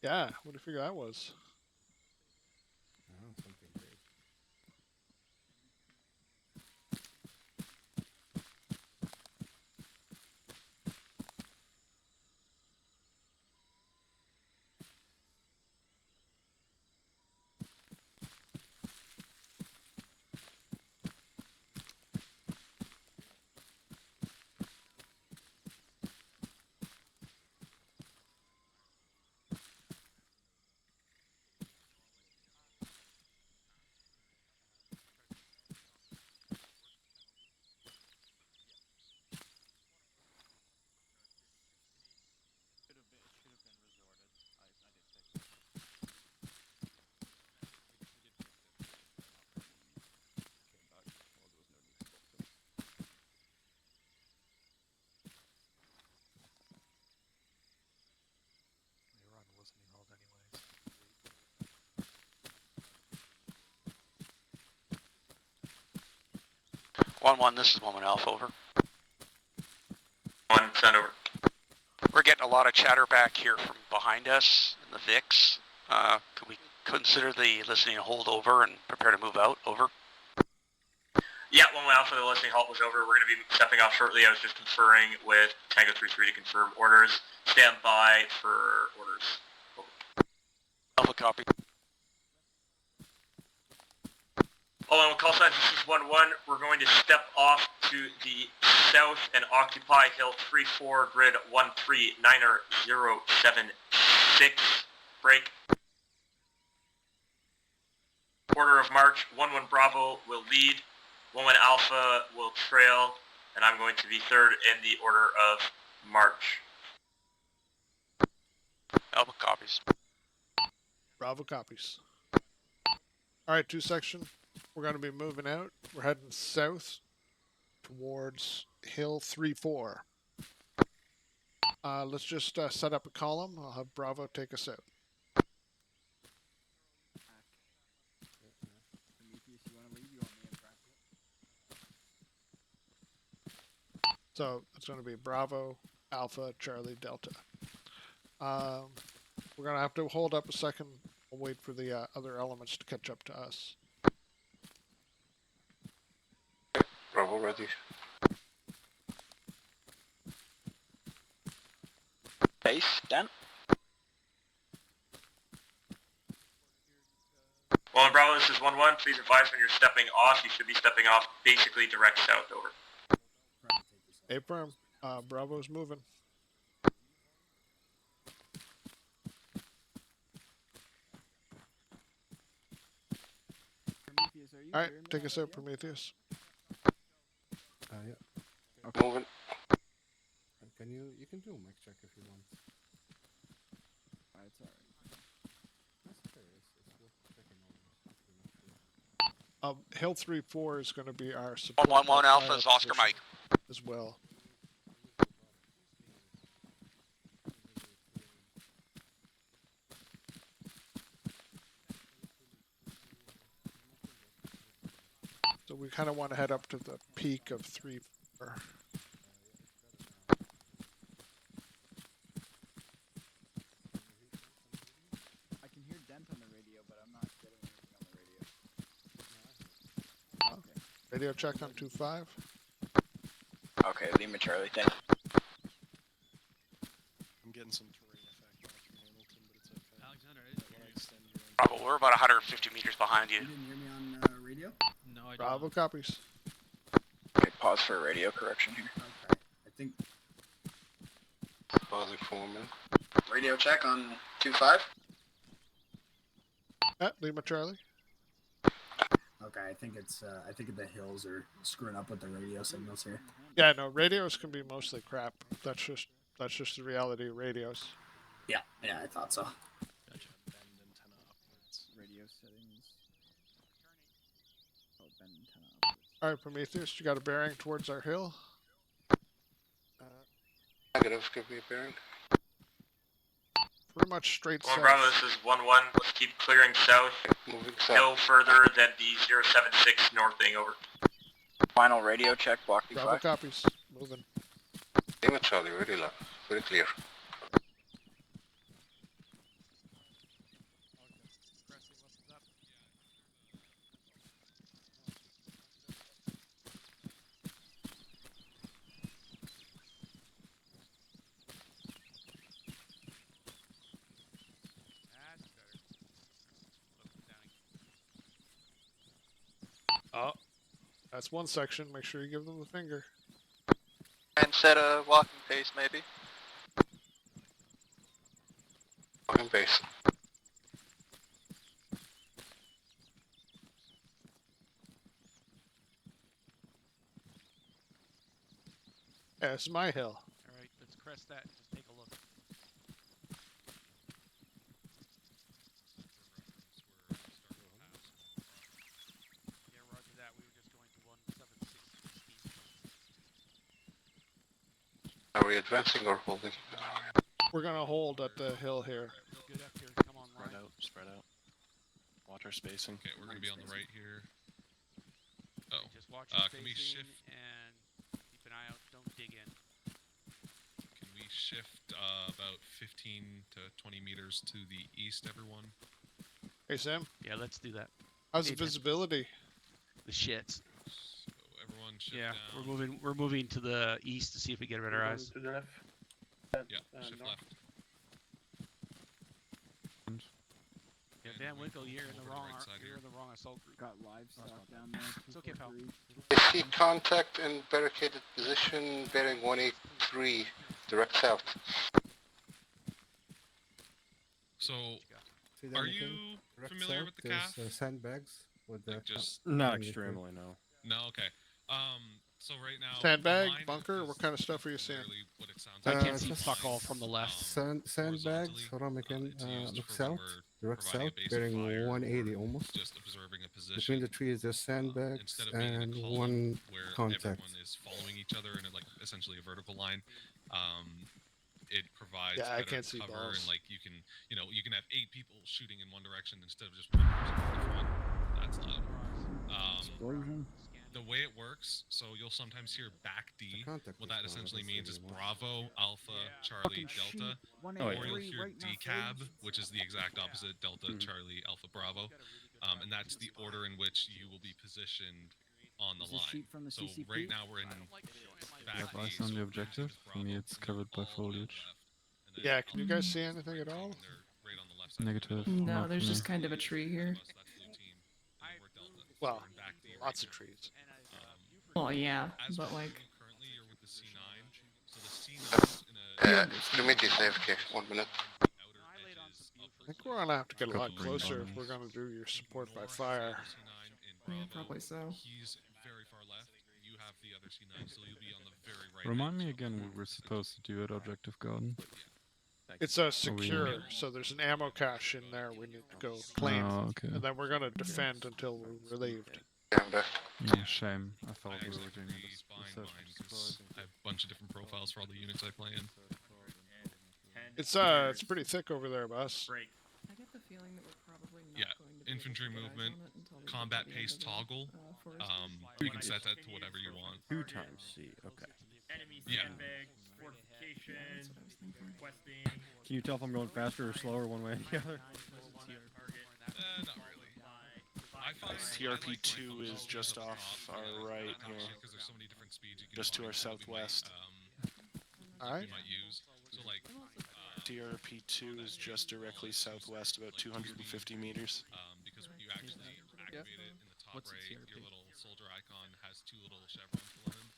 [SPEAKER 3] Yeah, what do you figure that was?
[SPEAKER 12] Oh, something great.
[SPEAKER 11] 1-1, this is 1-1 Alpha, over.
[SPEAKER 19] 1, send over.
[SPEAKER 11] We're getting a lot of chatter back here from behind us in the VIX. Could we consider the listening hold over and prepare to move out? Over.
[SPEAKER 19] Yeah, 1-1 Alpha, the listening halt was over. We're going to be stepping off shortly. I was just conferring with Tango 3-3 to confirm orders. Stand by for orders. Over.
[SPEAKER 11] Alpha copy.
[SPEAKER 19] Oh, and call signs, this is 1-1. We're going to step off to the south and occupy Hill 3-4, grid 139076. Break. Order of march, 1-1 Bravo will lead, 1-1 Alpha will trail, and I'm going to be third in the order of march.
[SPEAKER 11] Alpha copies.
[SPEAKER 3] Bravo copies. Alright, 2 section. We're going to be moving out. We're heading south towards Hill 3-4. Let's just set up a column. I'll have Bravo take us out. So it's going to be Bravo, Alpha, Charlie, Delta. We're going to have to hold up a second. We'll wait for the other elements to catch up to us.
[SPEAKER 8] Bravo ready.
[SPEAKER 11] Base, Dan.
[SPEAKER 19] Well, Bravo, this is 1-1. Please advise when you're stepping off. You should be stepping off basically direct south, over.
[SPEAKER 3] Affirm. Bravo's moving. Alright, take us out, Prometheus.
[SPEAKER 12] Yeah.
[SPEAKER 8] Okay. Moving.
[SPEAKER 12] Can you can do a mic check if you want.
[SPEAKER 16] It's alright.
[SPEAKER 12] That's okay. It's worth checking on.
[SPEAKER 3] Hill 3-4 is going to be our support.
[SPEAKER 11] 1-1 Alpha is Oscar Mike.
[SPEAKER 3] As well. So we kind of want to head up to the peak of 3-4.
[SPEAKER 16] I can hear Dent on the radio, but I'm not getting anything on the radio. Okay.
[SPEAKER 3] Radio check on 2-5.
[SPEAKER 15] Okay, Lima Charlie, thank you.
[SPEAKER 21] I'm getting some terrain effect back from Hamilton, but it's okay.
[SPEAKER 13] Alexander,
[SPEAKER 11] Bravo, we're about 150 meters behind you.
[SPEAKER 22] You didn't hear me on radio?
[SPEAKER 13] No, I don't.
[SPEAKER 3] Bravo copies.
[SPEAKER 15] Okay, pause for a radio correction here.
[SPEAKER 22] Okay. I think
[SPEAKER 8] Pausing for a minute.
[SPEAKER 15] radio check on 2-5.
[SPEAKER 3] Lima Charlie.
[SPEAKER 22] Okay, I think it's I think the hills are screwing up with the radio signals here.
[SPEAKER 3] Yeah, no, radios can be mostly crap. That's just the reality of radios.
[SPEAKER 22] Yeah, I thought so.
[SPEAKER 13] Gotcha.
[SPEAKER 21] Bend antenna upwards.
[SPEAKER 16] Radio settings. Oh, bend antenna upwards.
[SPEAKER 3] Alright, Prometheus, you got a bearing towards our hill?
[SPEAKER 8] Negative, give me a bearing.
[SPEAKER 3] Pretty much straight
[SPEAKER 19] Well,
[SPEAKER 3] south.
[SPEAKER 19] Bravo, this is 1-1. Let's keep clearing south.
[SPEAKER 8] Moving south.
[SPEAKER 19] No further than the 076 north being over.
[SPEAKER 15] Final radio check, block
[SPEAKER 3] Bravo
[SPEAKER 15] 5.
[SPEAKER 3] copies. Moving.
[SPEAKER 8] Lima Charlie, very loud, very clear.
[SPEAKER 3] Oh, that's one section. Make sure you give them the finger.
[SPEAKER 11] And set a walking pace, maybe.
[SPEAKER 8] Walking base.
[SPEAKER 3] Yeah, it's my hill.
[SPEAKER 2] Alright, let's crest that and just take a look. Yeah, roger that. We were just going to 176.
[SPEAKER 8] Are we advancing or holding?
[SPEAKER 3] We're gonna hold at the hill here.
[SPEAKER 2] Good up here. Come on,
[SPEAKER 21] Spread out, spread out. Watch our spacing.
[SPEAKER 7] Okay, we're gonna be on the right here. Oh.
[SPEAKER 2] Just watch your
[SPEAKER 7] Can we
[SPEAKER 2] facing
[SPEAKER 7] shift?
[SPEAKER 2] and keep an eye out. Don't dig in.
[SPEAKER 7] Can we shift about 15 to 20 meters to the east, everyone?
[SPEAKER 3] Hey, Sam.
[SPEAKER 2] Yeah, let's do that.
[SPEAKER 3] How's
[SPEAKER 2] Hey,
[SPEAKER 3] the visibility?
[SPEAKER 2] The shits.
[SPEAKER 7] So everyone shift
[SPEAKER 2] Yeah,
[SPEAKER 7] down.
[SPEAKER 2] we're moving to the east to see if we get better eyes.
[SPEAKER 10] To the left.
[SPEAKER 7] Yeah, shift
[SPEAKER 10] north.
[SPEAKER 7] left.
[SPEAKER 2] Yeah, Van Winkle, you're in the
[SPEAKER 7] Over
[SPEAKER 2] wrong.
[SPEAKER 7] right side
[SPEAKER 2] You're
[SPEAKER 7] here.
[SPEAKER 2] in the wrong assault group.
[SPEAKER 16] Got livestock down there.
[SPEAKER 2] It's okay, pal.
[SPEAKER 8] I see contact in barricaded position bearing 183, direct south.
[SPEAKER 7] So,
[SPEAKER 12] See that
[SPEAKER 7] are
[SPEAKER 12] anything?
[SPEAKER 7] you
[SPEAKER 12] Direct
[SPEAKER 7] familiar
[SPEAKER 12] south,
[SPEAKER 7] with the
[SPEAKER 12] there's,
[SPEAKER 7] calf?
[SPEAKER 12] sandbags with the.
[SPEAKER 7] Like just
[SPEAKER 12] Not
[SPEAKER 6] extremely, no.
[SPEAKER 7] No, okay. So right now,
[SPEAKER 3] Sandbag,
[SPEAKER 7] the line
[SPEAKER 3] bunker.
[SPEAKER 7] is
[SPEAKER 3] What kind of stuff are you seeing?
[SPEAKER 7] literally what it sounds
[SPEAKER 2] I
[SPEAKER 7] like.
[SPEAKER 2] can't see
[SPEAKER 12] just
[SPEAKER 2] fuck all from the left.
[SPEAKER 12] Sandbags. Hold on, again.
[SPEAKER 7] It's used
[SPEAKER 12] Look
[SPEAKER 7] for
[SPEAKER 12] south.
[SPEAKER 7] when
[SPEAKER 12] Direct
[SPEAKER 7] providing a
[SPEAKER 12] south,
[SPEAKER 7] base of
[SPEAKER 12] bearing
[SPEAKER 7] fire
[SPEAKER 12] 180
[SPEAKER 7] or
[SPEAKER 12] almost.
[SPEAKER 7] Just observing a position.
[SPEAKER 12] Between the trees, there's sandbags
[SPEAKER 7] Instead of being in a
[SPEAKER 12] and
[SPEAKER 7] column
[SPEAKER 12] one
[SPEAKER 7] where
[SPEAKER 12] contact.
[SPEAKER 7] everyone is following each other in a, like essentially a vertical line, it provides
[SPEAKER 3] Yeah, I
[SPEAKER 7] better
[SPEAKER 3] can't see
[SPEAKER 7] cover
[SPEAKER 3] balls.
[SPEAKER 7] and like you can have 8 people shooting in one direction instead of just one person in the front. That's loud.
[SPEAKER 16] Explosion.
[SPEAKER 7] The way it works, so you'll sometimes hear back D. What that essentially means is Bravo, Alpha, Charlie, Delta, or you'll hear decab, which is the exact opposite, Delta, Charlie, Alpha, Bravo, and that's the order in which you will be positioned on the
[SPEAKER 16] Is this
[SPEAKER 7] line.
[SPEAKER 16] sheet from the
[SPEAKER 7] So
[SPEAKER 16] CCP?
[SPEAKER 7] right now we're in back
[SPEAKER 6] Have
[SPEAKER 7] D,
[SPEAKER 6] eyes on
[SPEAKER 7] so
[SPEAKER 6] the objective. For me, it's covered by foliage.
[SPEAKER 3] Yeah, can you guys see anything at all?
[SPEAKER 7] right on the left side.
[SPEAKER 6] Negative.
[SPEAKER 14] No,
[SPEAKER 6] not
[SPEAKER 14] there's
[SPEAKER 6] for
[SPEAKER 14] just
[SPEAKER 6] me.
[SPEAKER 14] kind of a tree here.
[SPEAKER 3] Well, lots of trees.
[SPEAKER 14] Well, yeah, but like.
[SPEAKER 7] Currently, you're with the C9. So the C9's in a
[SPEAKER 8] Committee AFK, 1 minute.
[SPEAKER 3] I think we're gonna have to get a lot closer if we're gonna do your support by fire.
[SPEAKER 14] Yeah, probably so.
[SPEAKER 7] He's very far left. You have the other C9, so you'll be on the very right.
[SPEAKER 6] Remind me again what we're supposed to do at Objective Garden.
[SPEAKER 3] It's secure, so there's an ammo cache in there we need to go claim,
[SPEAKER 6] Oh, okay.
[SPEAKER 3] and then we're gonna defend until we're relieved.
[SPEAKER 6] Shame. I thought we were doing
[SPEAKER 7] Pretty fine mine, 'cause I have a bunch of different profiles for all the units I play in.
[SPEAKER 3] It's pretty thick over there, boss.
[SPEAKER 14] I get the feeling that we're probably not
[SPEAKER 7] Yeah,
[SPEAKER 14] going to be
[SPEAKER 7] infantry
[SPEAKER 14] able to get eyes
[SPEAKER 7] movement,
[SPEAKER 14] on it until we get
[SPEAKER 7] combat
[SPEAKER 14] to the
[SPEAKER 7] pace
[SPEAKER 14] end of the,
[SPEAKER 7] toggle.
[SPEAKER 14] forest.
[SPEAKER 7] You can set that to whatever you want.
[SPEAKER 6] 2 times C. Okay.
[SPEAKER 1] Enemy
[SPEAKER 7] Yeah.
[SPEAKER 1] sandbags, fortification, requesting.
[SPEAKER 6] Can you tell if I'm going faster or slower one way or the other?
[SPEAKER 7] Not really. I find
[SPEAKER 21] TRP2 is just off our right here.
[SPEAKER 7] because there's so many different speeds you can
[SPEAKER 21] Just to our
[SPEAKER 7] find that we
[SPEAKER 21] southwest.
[SPEAKER 7] we might use. So like
[SPEAKER 21] TRP2 is just directly southwest, about 250 meters.
[SPEAKER 7] Because when you actually activate it in the top right, your little soldier icon has 2 little chevrons below him.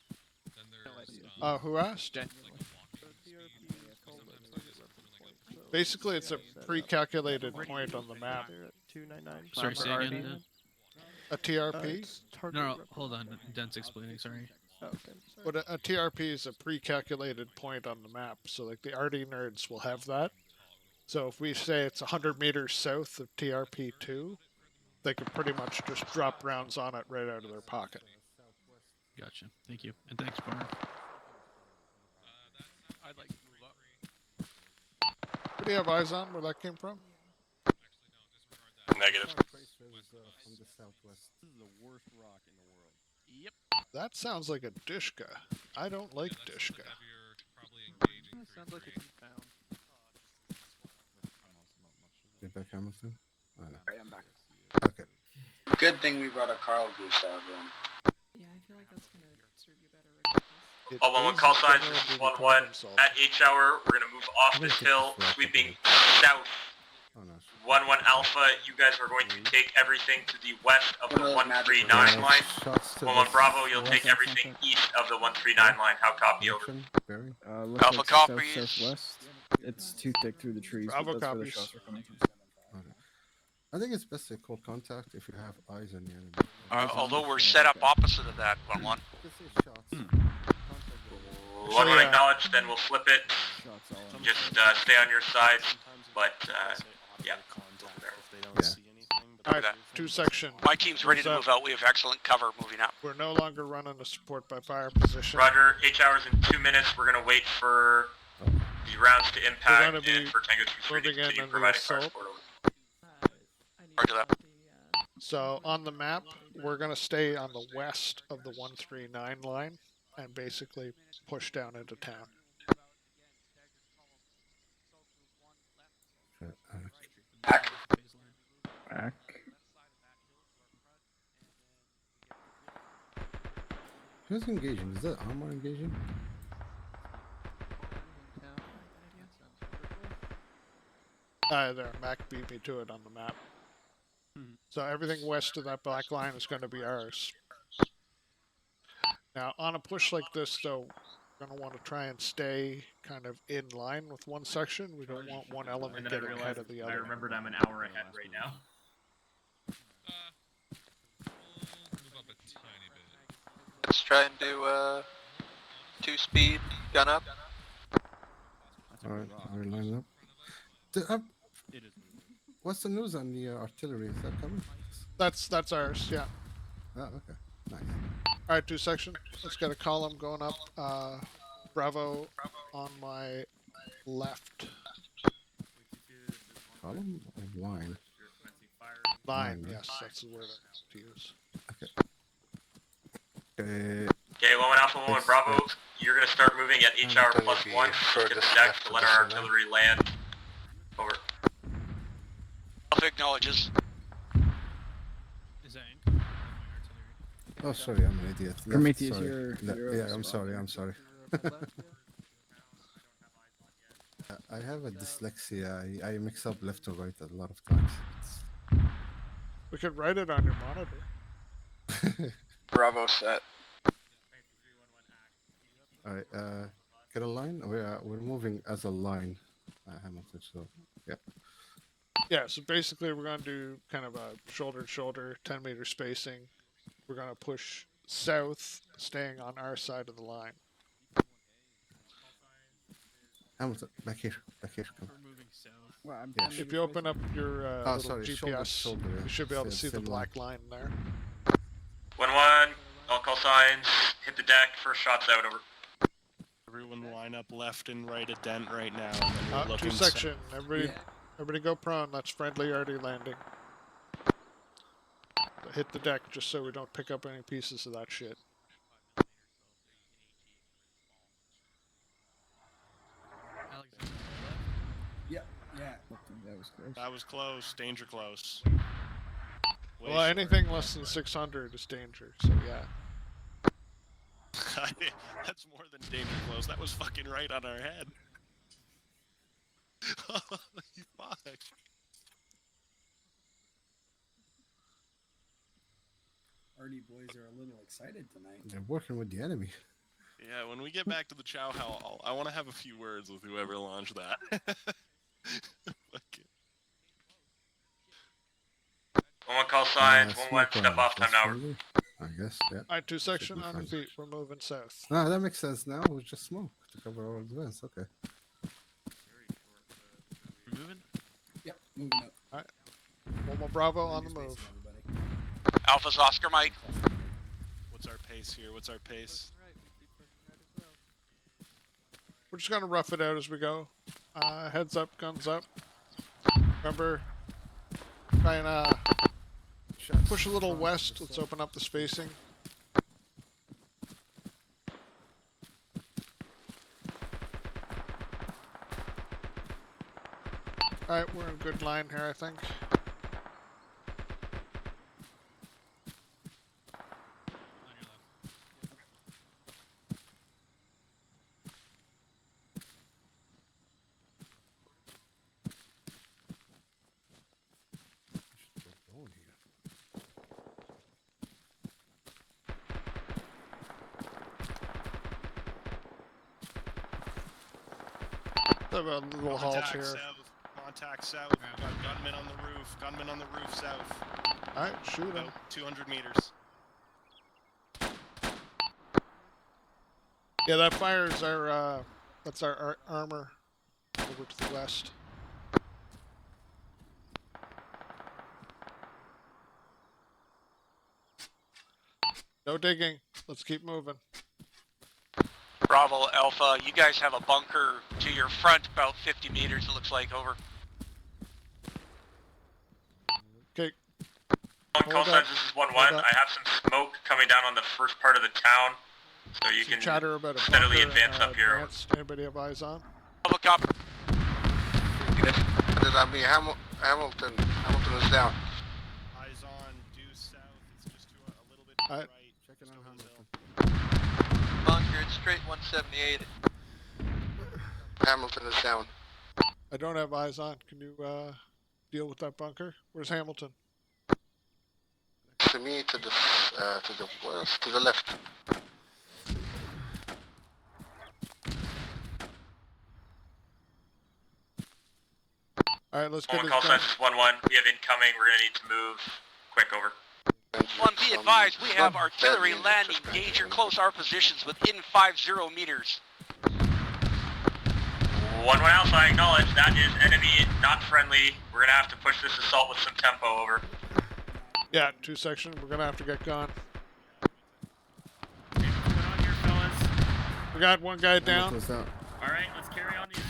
[SPEAKER 7] Then there's
[SPEAKER 3] Who asked? Basically, it's a pre-calculated point on the map.
[SPEAKER 13] 299. Sorry, say again.
[SPEAKER 3] A TRP?
[SPEAKER 13] No, hold on. Dent's explaining. Sorry.
[SPEAKER 3] But a TRP is a pre-calculated point on the map, so like the RD nerds will have that. So if we say it's 100 meters south of TRP2, they could pretty much just drop rounds on it right out of their pocket.
[SPEAKER 13] Gotcha. Thank you. And thanks, Bar.
[SPEAKER 2] I'd like to move up.
[SPEAKER 3] What do you have eyes on where that came from?
[SPEAKER 11] Negative.
[SPEAKER 12] From the southwest.
[SPEAKER 6] This is the worst rock in the world.
[SPEAKER 2] Yep.
[SPEAKER 3] That sounds like a Dishka. I don't like Dishka.
[SPEAKER 20] Sounds like a found.
[SPEAKER 12] Get back, Hamilton. Oh, no.
[SPEAKER 22] Alright, I'm back.
[SPEAKER 12] Okay.
[SPEAKER 22] Good thing we brought a Carl Goose out room.
[SPEAKER 14] Yeah, I feel like that's gonna serve you better regardless.
[SPEAKER 1] All 1-1 call signs, this is 1-1. At H hour, we're gonna move off this hill, sweeping south.
[SPEAKER 12] Oh, no.
[SPEAKER 1] 1-1 Alpha, you guys are going to take everything to the west of the 139 line. 1-1 Bravo, you'll take everything east of the 139 line. How copy over?
[SPEAKER 16] Looks
[SPEAKER 11] Alpha
[SPEAKER 16] like
[SPEAKER 11] copies.
[SPEAKER 16] Southwest. It's too thick through the trees.
[SPEAKER 3] Bravo
[SPEAKER 16] but that's where the
[SPEAKER 3] copies.
[SPEAKER 16] shots are coming from.
[SPEAKER 12] Okay. I think it's best to call contact if you have eyes on the enemy.
[SPEAKER 11] Although we're set up opposite of that, 1-1.
[SPEAKER 1] 1-1 acknowledged, then we'll flip it. Just stay on your side, but yeah.
[SPEAKER 3] Alright, 2 section.
[SPEAKER 11] My team's ready to move out. We have excellent cover moving up.
[SPEAKER 3] We're no longer running a support by fire position.
[SPEAKER 1] Roger, H hours in 2 minutes. We're gonna wait for the rounds to impact
[SPEAKER 3] We're gonna
[SPEAKER 1] and for Tango 2-3 to
[SPEAKER 3] moving in
[SPEAKER 1] continue
[SPEAKER 3] under
[SPEAKER 1] providing fire
[SPEAKER 3] assault.
[SPEAKER 1] support over.
[SPEAKER 11] Roger that.
[SPEAKER 3] So on the map, we're going to stay on the west of the 139 line and basically push down into town.
[SPEAKER 22] Back.
[SPEAKER 12] Who's engaging? Is that armor engaging?
[SPEAKER 3] There, Mac beat me to it on the map. So everything west of that black line is going to be ours. Now, on a push like this, though, we're going to want to try and stay kind of in line with one section. We don't want one element
[SPEAKER 1] And then I
[SPEAKER 3] getting ahead
[SPEAKER 1] realized
[SPEAKER 3] of the
[SPEAKER 1] I
[SPEAKER 3] other.
[SPEAKER 1] remembered I'm an hour ahead right now.
[SPEAKER 7] Move up a tiny bit.
[SPEAKER 4] Let's try and do 2-speed gun up.
[SPEAKER 12] Alright, we're lining up. What's the news on the artillery? Is that coming?
[SPEAKER 3] That's ours, yeah.
[SPEAKER 12] Oh, okay. Nice.
[SPEAKER 3] Alright, 2 section. Let's get a column going up. Bravo on my left.
[SPEAKER 12] Column or line?
[SPEAKER 3] Line, yes, that's the word I want to use.
[SPEAKER 12] Okay.
[SPEAKER 19] Okay, 1-1 Alpha, 1-1 Bravo, you're going to start moving at each hour plus 1 to the deck to let our artillery land. Over.
[SPEAKER 11] Alpha acknowledges.
[SPEAKER 13] Is that incoming?
[SPEAKER 12] Oh, sorry, I'm an idiot.
[SPEAKER 16] Prometheus,
[SPEAKER 12] sorry.
[SPEAKER 16] you're
[SPEAKER 12] Yeah, I'm sorry, I'm sorry. I have a dyslexia. I mix up left to right a lot of times.
[SPEAKER 3] We could write it on your monitor.
[SPEAKER 4] Bravo set.
[SPEAKER 12] Alright, get a line? We're moving as a line, Hamilton, so, yeah.
[SPEAKER 3] Yeah, so basically we're going to do kind of a shoulder-to-shoulder, 10-meter spacing. We're going to push south, staying on our side of the line.
[SPEAKER 12] Hamilton, back here, come.
[SPEAKER 13] We're moving south.
[SPEAKER 16] Well,
[SPEAKER 12] Yeah.
[SPEAKER 3] If you open up your little
[SPEAKER 12] sorry,
[SPEAKER 3] GPS,
[SPEAKER 12] shoulder, yeah.
[SPEAKER 3] you should be able to see the
[SPEAKER 12] Same
[SPEAKER 3] black line there.
[SPEAKER 19] 1-1, all call signs, hit the deck, first shot's out, over.
[SPEAKER 21] Everyone line up left and right a dent right now. And then we're looking
[SPEAKER 3] 2 section. Everybody go prone. That's friendly arty landing. Hit the deck just so we don't pick up any pieces of that shit.
[SPEAKER 22] Yep, yeah. That was close.
[SPEAKER 21] That was close. Danger close.
[SPEAKER 3] Well, anything less than 600 is danger, so yeah.
[SPEAKER 21] That's more than danger close. That was fucking right on our head. Holy fuck.
[SPEAKER 22] Arty boys are a little excited tonight.
[SPEAKER 12] They're working with the enemy.
[SPEAKER 21] Yeah, when we get back to the Chow Hall, I want to have a few words with whoever launched that. Fuck it.
[SPEAKER 19] 1-1 call signs, 1-1 step off time now.
[SPEAKER 12] I guess, yeah.
[SPEAKER 3] Alright, 2 section on your feet. We're moving south.
[SPEAKER 12] Ah, that makes sense now. We just smoke to cover our advance. Okay.
[SPEAKER 13] We're moving?
[SPEAKER 22] Yep, moving up.
[SPEAKER 3] Alright. 1 Bravo on the move.
[SPEAKER 11] Alpha's Oscar Mike.
[SPEAKER 21] What's our pace here? What's our pace?
[SPEAKER 3] We're just going to rough it out as we go. Heads up, guns up. Remember, try and push a little west. Let's open up the spacing. Alright, we're in a good line here, I think. Have a little halt
[SPEAKER 21] Contact
[SPEAKER 3] here.
[SPEAKER 21] south. Contact south. Gunman on the roof. Gunman on the roof south.
[SPEAKER 3] Alright, shoot him.
[SPEAKER 21] About 200 meters.
[SPEAKER 3] Yeah, that fires our, that's our armor over to the west. No digging. Let's keep moving.
[SPEAKER 11] Bravo Alpha, you guys have a bunker to your front, about 50 meters, it looks like, over.
[SPEAKER 3] Okay.
[SPEAKER 1] On call
[SPEAKER 3] Hold
[SPEAKER 1] signs,
[SPEAKER 3] up.
[SPEAKER 1] this is 1-1.
[SPEAKER 3] Hold up.
[SPEAKER 1] I have some smoke coming down on the first part of the town, so you
[SPEAKER 3] Some
[SPEAKER 1] can
[SPEAKER 3] chatter about a
[SPEAKER 1] steadily
[SPEAKER 3] bunker
[SPEAKER 1] advance
[SPEAKER 3] and,
[SPEAKER 1] up here.
[SPEAKER 3] advanced. Anybody have eyes on?
[SPEAKER 11] Public op.
[SPEAKER 8] Did I mean Hamilton is down.
[SPEAKER 21] Eyes on, due south. It's just to a little bit to the
[SPEAKER 3] Alright.
[SPEAKER 21] right.
[SPEAKER 12] Checking
[SPEAKER 21] Just
[SPEAKER 12] on
[SPEAKER 21] over the
[SPEAKER 12] Hamilton.
[SPEAKER 21] hill.
[SPEAKER 4] Bunkered, straight 178.
[SPEAKER 8] Hamilton is down.
[SPEAKER 3] I don't have eyes on. Can you deal with that bunker? Where's Hamilton?
[SPEAKER 8] To me, to the west, to the left.
[SPEAKER 3] Alright, let's get
[SPEAKER 1] On
[SPEAKER 3] his
[SPEAKER 1] call
[SPEAKER 3] gun.
[SPEAKER 1] signs, this is 1-1. We have incoming. We're gonna need to move. Quick, over.
[SPEAKER 11] One, be advised, we have artillery landing. Engage or close our positions within 50 meters.
[SPEAKER 1] 1-1 Alpha, I acknowledge. That is enemy, not friendly. We're gonna have to push this assault with some tempo, over.
[SPEAKER 3] Yeah, 2 section. We're gonna have to get gone.
[SPEAKER 1] Okay, what's going on here, fellas?
[SPEAKER 3] We got one guy down.
[SPEAKER 1] Alright, let's carry on these.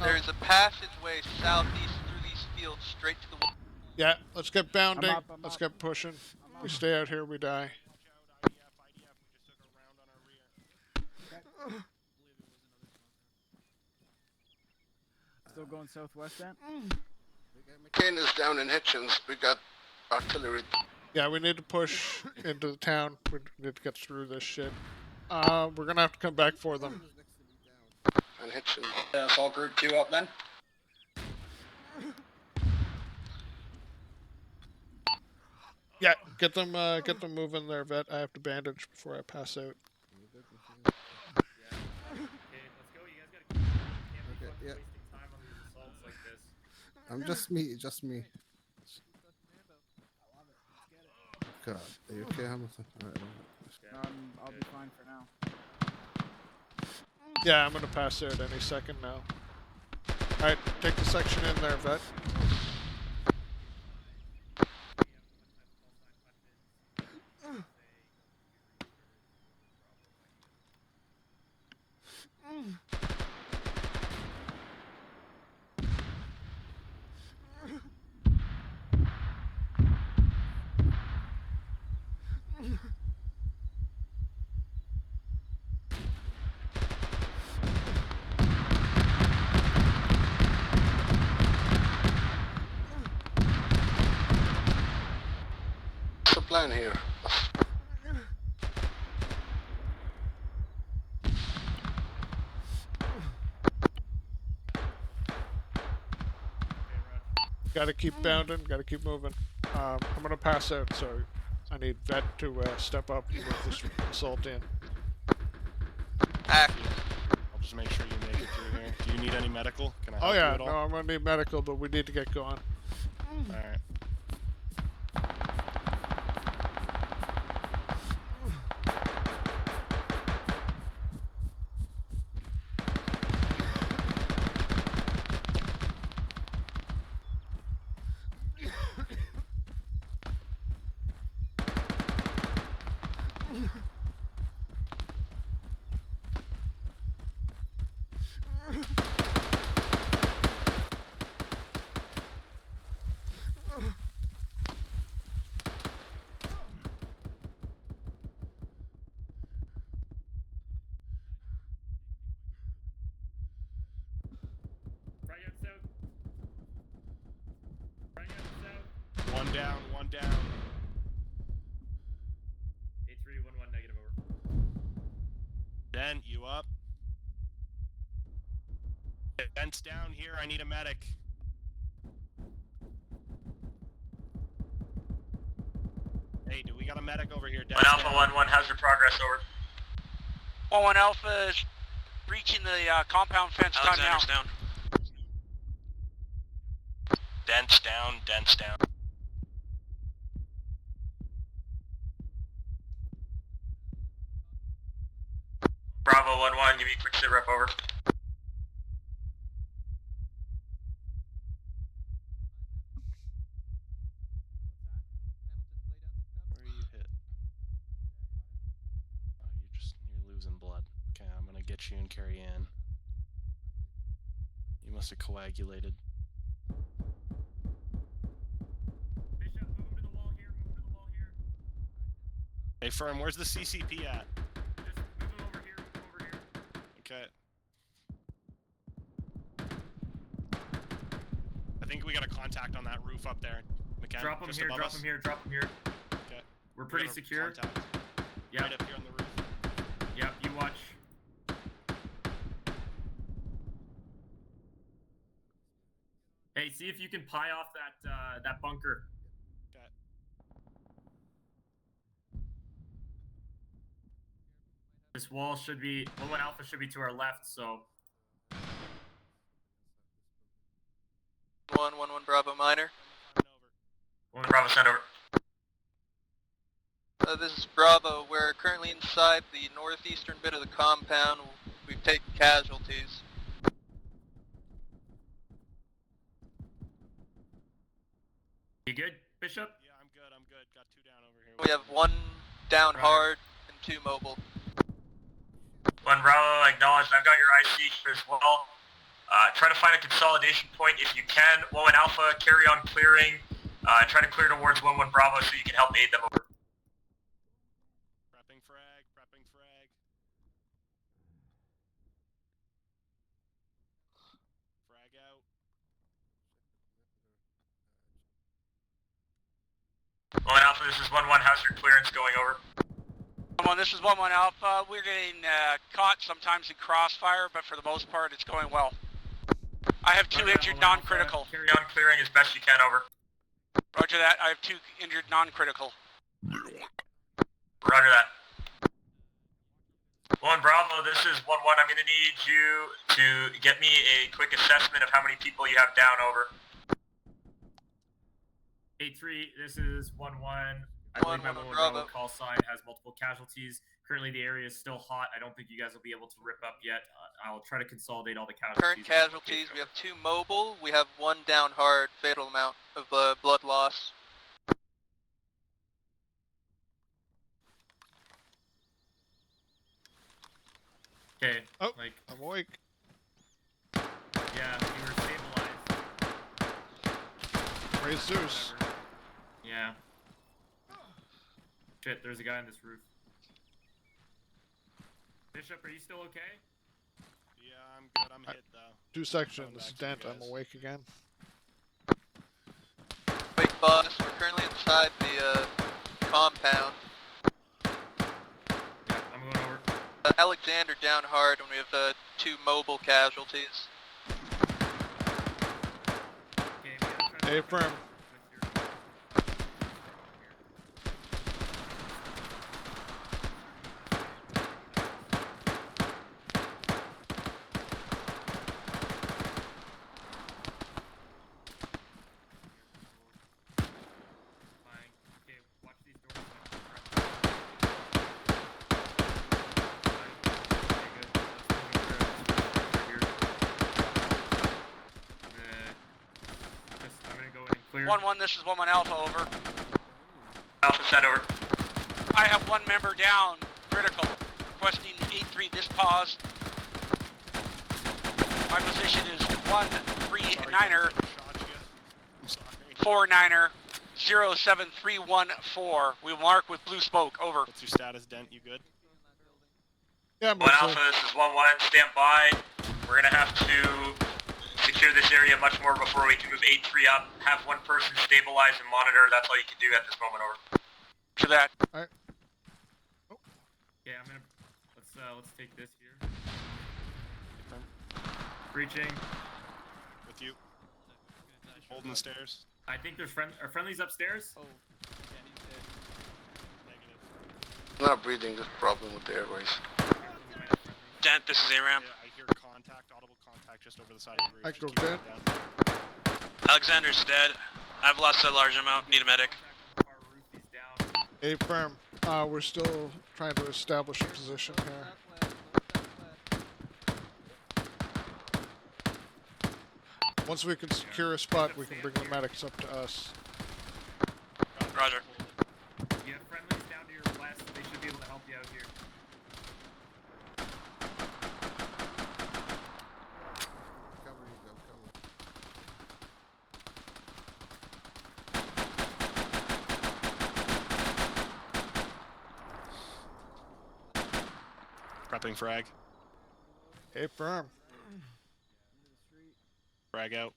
[SPEAKER 4] There's a passageway southeast through these fields straight to the wall.
[SPEAKER 3] Yeah, let's get bounding.
[SPEAKER 16] I'm up.
[SPEAKER 3] Let's get pushing. We stay out here, we die.
[SPEAKER 16] Still going southwest then?
[SPEAKER 8] McCain is down in Hitchens. We got artillery.
[SPEAKER 3] Yeah, we need to push into the town. We need to get through this shit. We're gonna have to come back for them.
[SPEAKER 8] And Hitchens.
[SPEAKER 15] Fall group 2 up then?
[SPEAKER 3] Yeah, get them moving there, vet. I have to bandage before I pass out.
[SPEAKER 1] Okay, let's go. You guys gotta keep can't be fucking
[SPEAKER 12] yeah.
[SPEAKER 1] wasting time on these assaults like this.
[SPEAKER 12] I'm just me. God, are you okay, Hamilton? Alright,
[SPEAKER 16] I'll be fine for now.
[SPEAKER 3] Yeah, I'm gonna pass out any second now. Alright, take the section in there, vet.
[SPEAKER 8] What's the plan here?
[SPEAKER 3] Gotta keep bounding, gotta keep moving. I'm gonna pass out, so I need vet to step up and move this assault in.
[SPEAKER 21] I'll just make sure you make it through here. Do you need any medical? Can I help
[SPEAKER 3] Oh
[SPEAKER 21] you
[SPEAKER 3] yeah,
[SPEAKER 21] at all?
[SPEAKER 3] no, I'm gonna need medical, but we need to get going.
[SPEAKER 21] Alright. One down, one down.
[SPEAKER 1] 8311 negative, over.
[SPEAKER 21] Den, you up? Den's down here, I need a medic. Hey, do we got a medic over here? Den's
[SPEAKER 1] Alpha
[SPEAKER 21] down.
[SPEAKER 1] 1-1, how's your progress, over?
[SPEAKER 11] 1-1 Alpha is reaching the compound fence time now.
[SPEAKER 19] Alexander's down.
[SPEAKER 21] Dent's down, Dent's down.
[SPEAKER 1] Bravo 1-1, give me a quick sit rep, over.
[SPEAKER 21] Where are you hit? Oh, you're losing blood. Okay, I'm gonna get you and carry in. You must have coagulated.
[SPEAKER 1] Bishop, move him to the wall here, move him to
[SPEAKER 21] firm. Where's the CCP at?
[SPEAKER 1] Just move him over here. Move over here.
[SPEAKER 21] Okay. I think we got a contact on that roof up there. McKenna,
[SPEAKER 1] Drop him
[SPEAKER 21] just
[SPEAKER 1] here.
[SPEAKER 21] above
[SPEAKER 1] Drop
[SPEAKER 21] us.
[SPEAKER 1] him here. Drop him here.
[SPEAKER 21] Okay.
[SPEAKER 1] We're
[SPEAKER 21] We
[SPEAKER 1] pretty
[SPEAKER 21] got a
[SPEAKER 1] secure.
[SPEAKER 21] Contact.
[SPEAKER 1] Yeah.
[SPEAKER 21] Right up here on the roof.
[SPEAKER 1] Yep. You watch. Hey, see if you can pie off that bunker.
[SPEAKER 21] Okay.
[SPEAKER 1] This wall should be 1-1 Alpha should be to our left. So
[SPEAKER 4] 1-1 Bravo minor.
[SPEAKER 19] 1 Bravo, send over.
[SPEAKER 4] This is Bravo. We're currently inside the northeastern bit of the compound. We've taken casualties.
[SPEAKER 1] You good, Bishop?
[SPEAKER 21] Yeah, I'm good. I'm good. Got 2 down over here.
[SPEAKER 4] We have 1 down hard and 2 mobile.
[SPEAKER 19] 1 Bravo, acknowledged. I've got your IC here as well. Try to find a consolidation point if you can. 1-1 Alpha, carry on clearing. Try to clear towards 1-1 Bravo so you can help aid them over.
[SPEAKER 21] Prepping frag. Prepping frag. Frag out.
[SPEAKER 19] 1 Alpha, this is 1-1. How's your clearance going over?
[SPEAKER 11] 1-1, this is 1-1 Alpha. We're getting caught sometimes in crossfire, but for the most part, it's going well. I have 2 injured non-critical.
[SPEAKER 19] Carry on clearing as best you can over.
[SPEAKER 11] Roger that. I have 2 injured non-critical.
[SPEAKER 19] Roger that. 1 Bravo, this is 1-1. I'm going to need you to get me a quick assessment of how many people you have down over.
[SPEAKER 1] 8-3, this is 1-1. I believe my 1-1 Bravo call sign has multiple casualties. Currently, the area is still hot. I don't think you guys will be able to rip up yet. I'll try to consolidate all the casualties.
[SPEAKER 4] Current casualties, we have 2 mobile. We have 1 down hard, fatal amount of blood loss.
[SPEAKER 1] Okay.
[SPEAKER 3] Oh,
[SPEAKER 1] like,
[SPEAKER 3] I'm awake.
[SPEAKER 1] Yeah, you were stabilized.
[SPEAKER 3] Praise Zeus.
[SPEAKER 1] Yeah. Shit, there's a guy on this roof. Bishop, are you still okay?
[SPEAKER 21] Yeah, I'm good. I'm hit though.
[SPEAKER 3] 2 sections. This is Dent. I'm awake again.
[SPEAKER 4] Wake boss, we're currently inside the compound.
[SPEAKER 1] Yeah, I'm going over.
[SPEAKER 4] Alexander down hard, and we have 2 mobile casualties.
[SPEAKER 1] Okay,
[SPEAKER 3] Affirm.
[SPEAKER 1] Clear.
[SPEAKER 11] 1-1, this is 1-1 Alpha, over.
[SPEAKER 19] Alpha, send over.
[SPEAKER 11] I have 1 member down, critical. Requesting 8-3 this pause. My position is 1-3-9er, 4-9er, 07314. We'll mark with blue smoke, over.
[SPEAKER 21] What's your status, Dent? You good?
[SPEAKER 3] Yeah,
[SPEAKER 19] 1 Alpha, this is 1-1. Stand by. We're going to have to secure this area much more before we can move 8-3 up. Have 1 person stabilize and monitor. That's all you can do at this moment, over.
[SPEAKER 11] To that.
[SPEAKER 3] Alright.
[SPEAKER 1] Yeah, I'm gonna let's take this here. Breaching.
[SPEAKER 21] With you. Holding the stairs.
[SPEAKER 1] I think there's are friendlies upstairs?
[SPEAKER 20] Oh, yeah, he's dead.
[SPEAKER 21] Negative.
[SPEAKER 8] Not breathing, just problem with the airways.
[SPEAKER 11] Dent, this is ARAM.
[SPEAKER 21] Yeah, I hear contact, audible contact just over the side of the roof.
[SPEAKER 3] I
[SPEAKER 21] Just
[SPEAKER 3] go
[SPEAKER 21] keep
[SPEAKER 3] dead.
[SPEAKER 21] going down.
[SPEAKER 11] Alexander's dead. I've lost a large amount. Need a medic.
[SPEAKER 1] Our roof is down.
[SPEAKER 3] Affirm. We're still trying to establish a position here. Once we can secure a spot, we can bring the medics up to us.
[SPEAKER 11] Roger.
[SPEAKER 1] You have friendlies down to your west. They should be able to help you out here.
[SPEAKER 21] Dropping frag.
[SPEAKER 3] Hey, firm.
[SPEAKER 21] Frag out.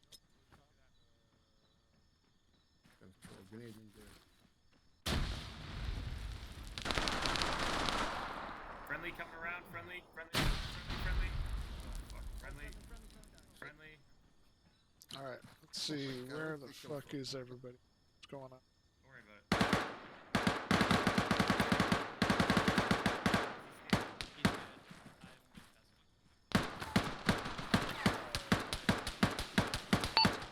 [SPEAKER 12] Gonna throw a grenade in there.
[SPEAKER 1] Friendly coming around. Friendly.
[SPEAKER 3] All right. Let's see. Where the fuck is everybody? What's going on?
[SPEAKER 1] Don't worry about it.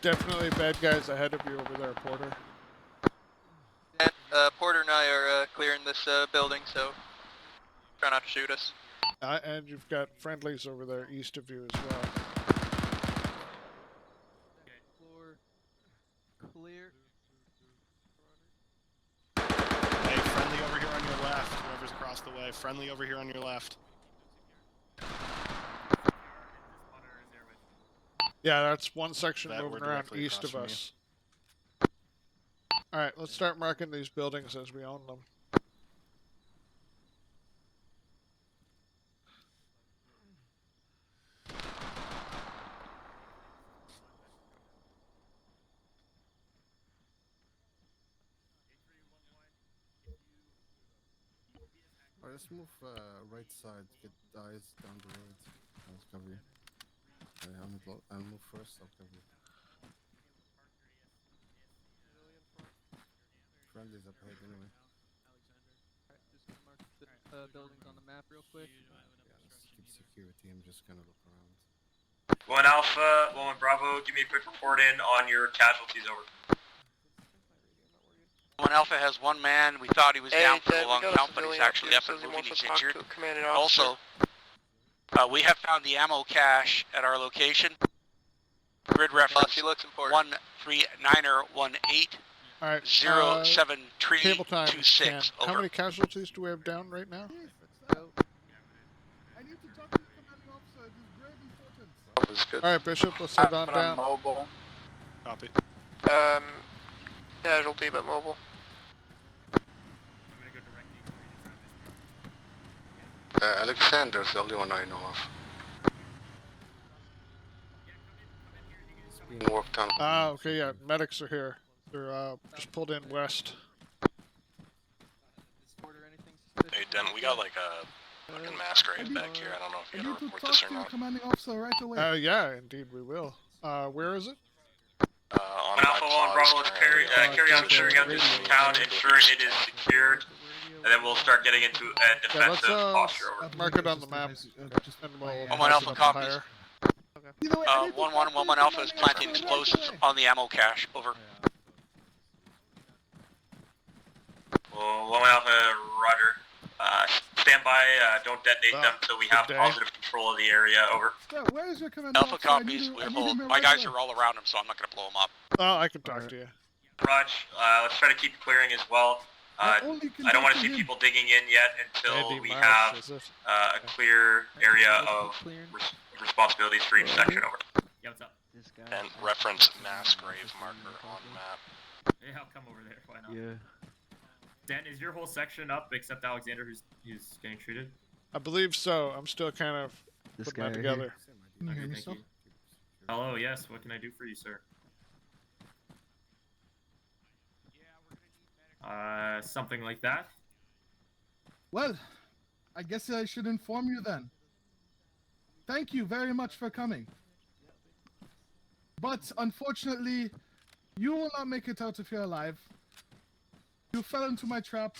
[SPEAKER 3] Definitely bad guys ahead of you over there, Porter.
[SPEAKER 4] And, Porter and I are clearing this building, so try not to shoot us.
[SPEAKER 3] And you've got friendlies over there east of you as well.
[SPEAKER 20] Floor clear.
[SPEAKER 21] Hey, friendly over here on your left. Whoever's across the way. Friendly over here on your left.
[SPEAKER 3] Yeah, that's one section
[SPEAKER 21] That
[SPEAKER 3] moving
[SPEAKER 21] we're
[SPEAKER 3] around
[SPEAKER 21] directly
[SPEAKER 3] east
[SPEAKER 21] across
[SPEAKER 3] of
[SPEAKER 21] from
[SPEAKER 3] us. Alright, let's start marking these buildings as we own them.
[SPEAKER 12] Alright, let's move right side. Get eyes down the road. I'll cover you. I'll move first. I'll cover you. Friendly's up ahead anyway.
[SPEAKER 20] Alright, just gonna mark the buildings on the map real quick.
[SPEAKER 12] Yeah, let's keep security. I'm just gonna look around.
[SPEAKER 19] 1 Alpha, 1 Bravo, give me a quick report in on your casualties, over.
[SPEAKER 11] 1 Alpha has 1 man. We thought he was down for the long count, but he's actually up and moving. He's injured. Also, we have found the ammo cache at our location. Grid reference 139er18.
[SPEAKER 3] Alright,
[SPEAKER 11] 07326. Over.
[SPEAKER 3] How many casualties do we have down right now?
[SPEAKER 12] I need to talk to the commanding officer. It is very important.
[SPEAKER 3] Alright, Bishop, let's head on down.
[SPEAKER 17] Mobile.
[SPEAKER 21] Copy.
[SPEAKER 17] Casualty, but mobile.
[SPEAKER 8] Alexander's the only one I know of. It's being worked on.
[SPEAKER 3] Ah, okay, yeah, medics are here. They're just pulled in west.
[SPEAKER 21] Hey, Den, we got like a fucking mass grave back here. I don't know if you're gonna report this or not.
[SPEAKER 12] Commanding officer right away.
[SPEAKER 3] Yeah, indeed we will. Where is it?
[SPEAKER 21] On
[SPEAKER 19] 1 Alpha, 1 Bravo, let's carry on clearing out this town, ensuring it is secured, and then we'll start getting into a defensive posture, over.
[SPEAKER 3] Mark it on the map. And we'll
[SPEAKER 11] 1 Alpha copies. 1 Alpha is planting explosives on the ammo cache. Over.
[SPEAKER 19] Well, 1 Alpha, roger. Stand by, don't detonate them until we have positive control of the area, over.
[SPEAKER 12] Sir, where is your commanding
[SPEAKER 11] Alpha
[SPEAKER 12] officer?
[SPEAKER 11] copies. We're hold. My guys are all around him, so I'm not going to blow him up.
[SPEAKER 3] Oh, I can talk to you.
[SPEAKER 19] Raj, let's try to keep clearing as well. I don't want to see people digging in yet until we have a clear area of responsibilities for each section, over.
[SPEAKER 1] Yeah, what's up?
[SPEAKER 21] And reference mass grave marker on map.
[SPEAKER 1] Yeah, I'll come over there. Why not?
[SPEAKER 20] Yeah.
[SPEAKER 1] Dan, is your whole section up except Alexander, who's getting treated?
[SPEAKER 3] I believe so. I'm still kind of putting that together.
[SPEAKER 1] Okay, thank you. Hello, yes. What can I do for you, sir? Something like that.
[SPEAKER 12] Well, I guess I should inform you then. Thank you very much for coming. But unfortunately, you will not make it out of here alive. You fell into my trap.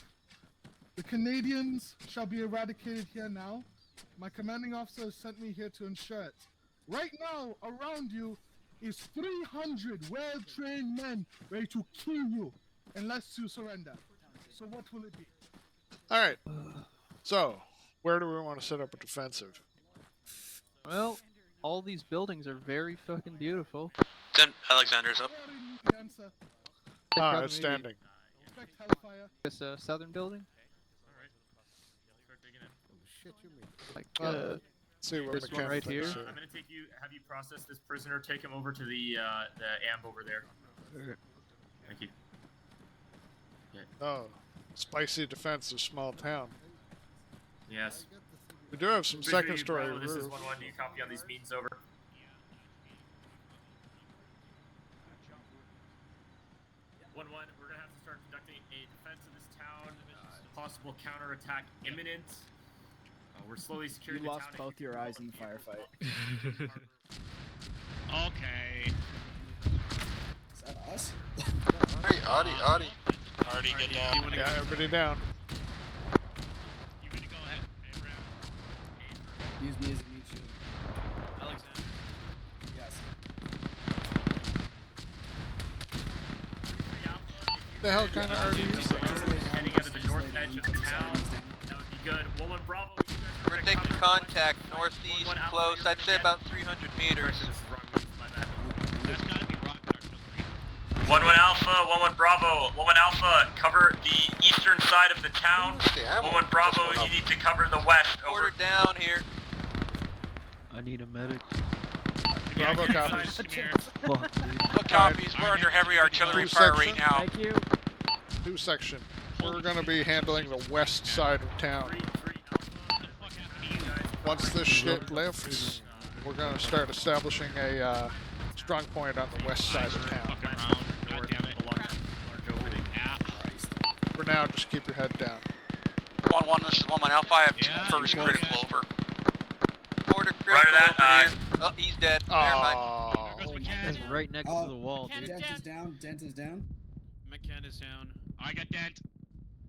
[SPEAKER 12] The Canadians shall be eradicated here now. My commanding officer has sent me here to ensure it. Right now, around you is 300 well-trained men ready to kill you unless you surrender. So what will it be?
[SPEAKER 3] Alright. So, where do we want to set up a defensive?
[SPEAKER 20] Well, all these buildings are very fucking beautiful.
[SPEAKER 11] Then Alexander's up.
[SPEAKER 3] Ah, outstanding.
[SPEAKER 20] This southern building?
[SPEAKER 12] Shit, you mean?
[SPEAKER 20] Like,
[SPEAKER 3] see what
[SPEAKER 20] this one right here?
[SPEAKER 1] I'm gonna take you. Have you processed this prisoner? Take him over to the amp over there. Thank you.
[SPEAKER 3] Oh, spicy defense of small town.
[SPEAKER 1] Yes.
[SPEAKER 3] We do have some second story
[SPEAKER 1] Bravo, this is
[SPEAKER 3] roof.
[SPEAKER 1] 1-1. Do you copy on these meetings over? 1-1. We're gonna have to start conducting a defense of this town. Possible counterattack imminent. We're slowly securing
[SPEAKER 16] You
[SPEAKER 1] the
[SPEAKER 16] lost
[SPEAKER 1] town.
[SPEAKER 16] both your eyes in the firefight.
[SPEAKER 2] Okay.
[SPEAKER 22] Is that us?
[SPEAKER 8] Hey, Audie.
[SPEAKER 11] Artie, get down.
[SPEAKER 3] Yeah, everybody down.
[SPEAKER 2] You gonna go ahead?
[SPEAKER 22] Use me as a meat shield.
[SPEAKER 2] Alexander.
[SPEAKER 22] Yes.
[SPEAKER 3] The hell kind of RD is that?
[SPEAKER 1] Heading out of the north edge of the town. That would be good. 1-1 Bravo.
[SPEAKER 4] We're taking contact northeast close. I'd say about 300 meters.
[SPEAKER 2] That's gotta be rocket artillery.
[SPEAKER 19] 1-1 Alpha, 1-1 Bravo. 1-1 Alpha, cover the eastern side of the town. 1-1 Bravo, you need to cover the west.
[SPEAKER 4] Order down here.
[SPEAKER 6] I need a medic.
[SPEAKER 3] Bravo copies.
[SPEAKER 11] Look, copies. We're under heavy artillery fire right now.
[SPEAKER 16] Thank you.
[SPEAKER 3] New section. We're going to be handling the west side of town. Once this shit lifts, we're going to start establishing a strong point on the west side of town. For now, just keep your head down.
[SPEAKER 11] 1-1, this is 1-1 Alpha. I have first critical over.
[SPEAKER 4] Order critical
[SPEAKER 19] Roger that,
[SPEAKER 4] over here. Oh, he's dead. Never mind.
[SPEAKER 6] That's right next to the wall, dude.
[SPEAKER 22] Dent is down. Dent is down.
[SPEAKER 2] McCann is down. I got Dent.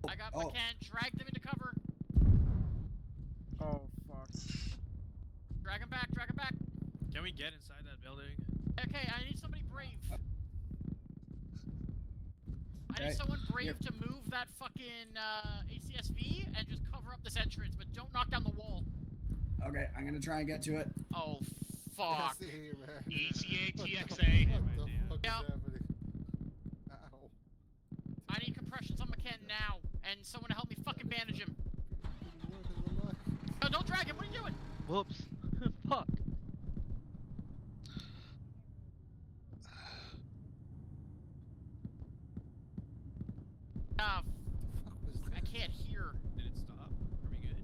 [SPEAKER 5] I got McCann. Drag them into cover.
[SPEAKER 16] Oh, fuck.
[SPEAKER 5] Drag him back. Drag him back.
[SPEAKER 2] Can we get inside that building?
[SPEAKER 5] Okay, I need somebody brave. I
[SPEAKER 22] Okay,
[SPEAKER 5] need someone brave
[SPEAKER 22] here.
[SPEAKER 5] to move that fucking ACSV and just cover up this entrance, but don't knock down the wall.
[SPEAKER 22] Okay, I'm gonna try and get to it.
[SPEAKER 5] Oh, fuck.
[SPEAKER 2] ECA-TXA.
[SPEAKER 5] Yeah. I need compressions on McCann now, and someone to help me fucking bandage him. No, don't drag him. What are you doing?
[SPEAKER 6] Whoops. Fuck.
[SPEAKER 5] I can't hear.
[SPEAKER 2] Did it stop? Are we good?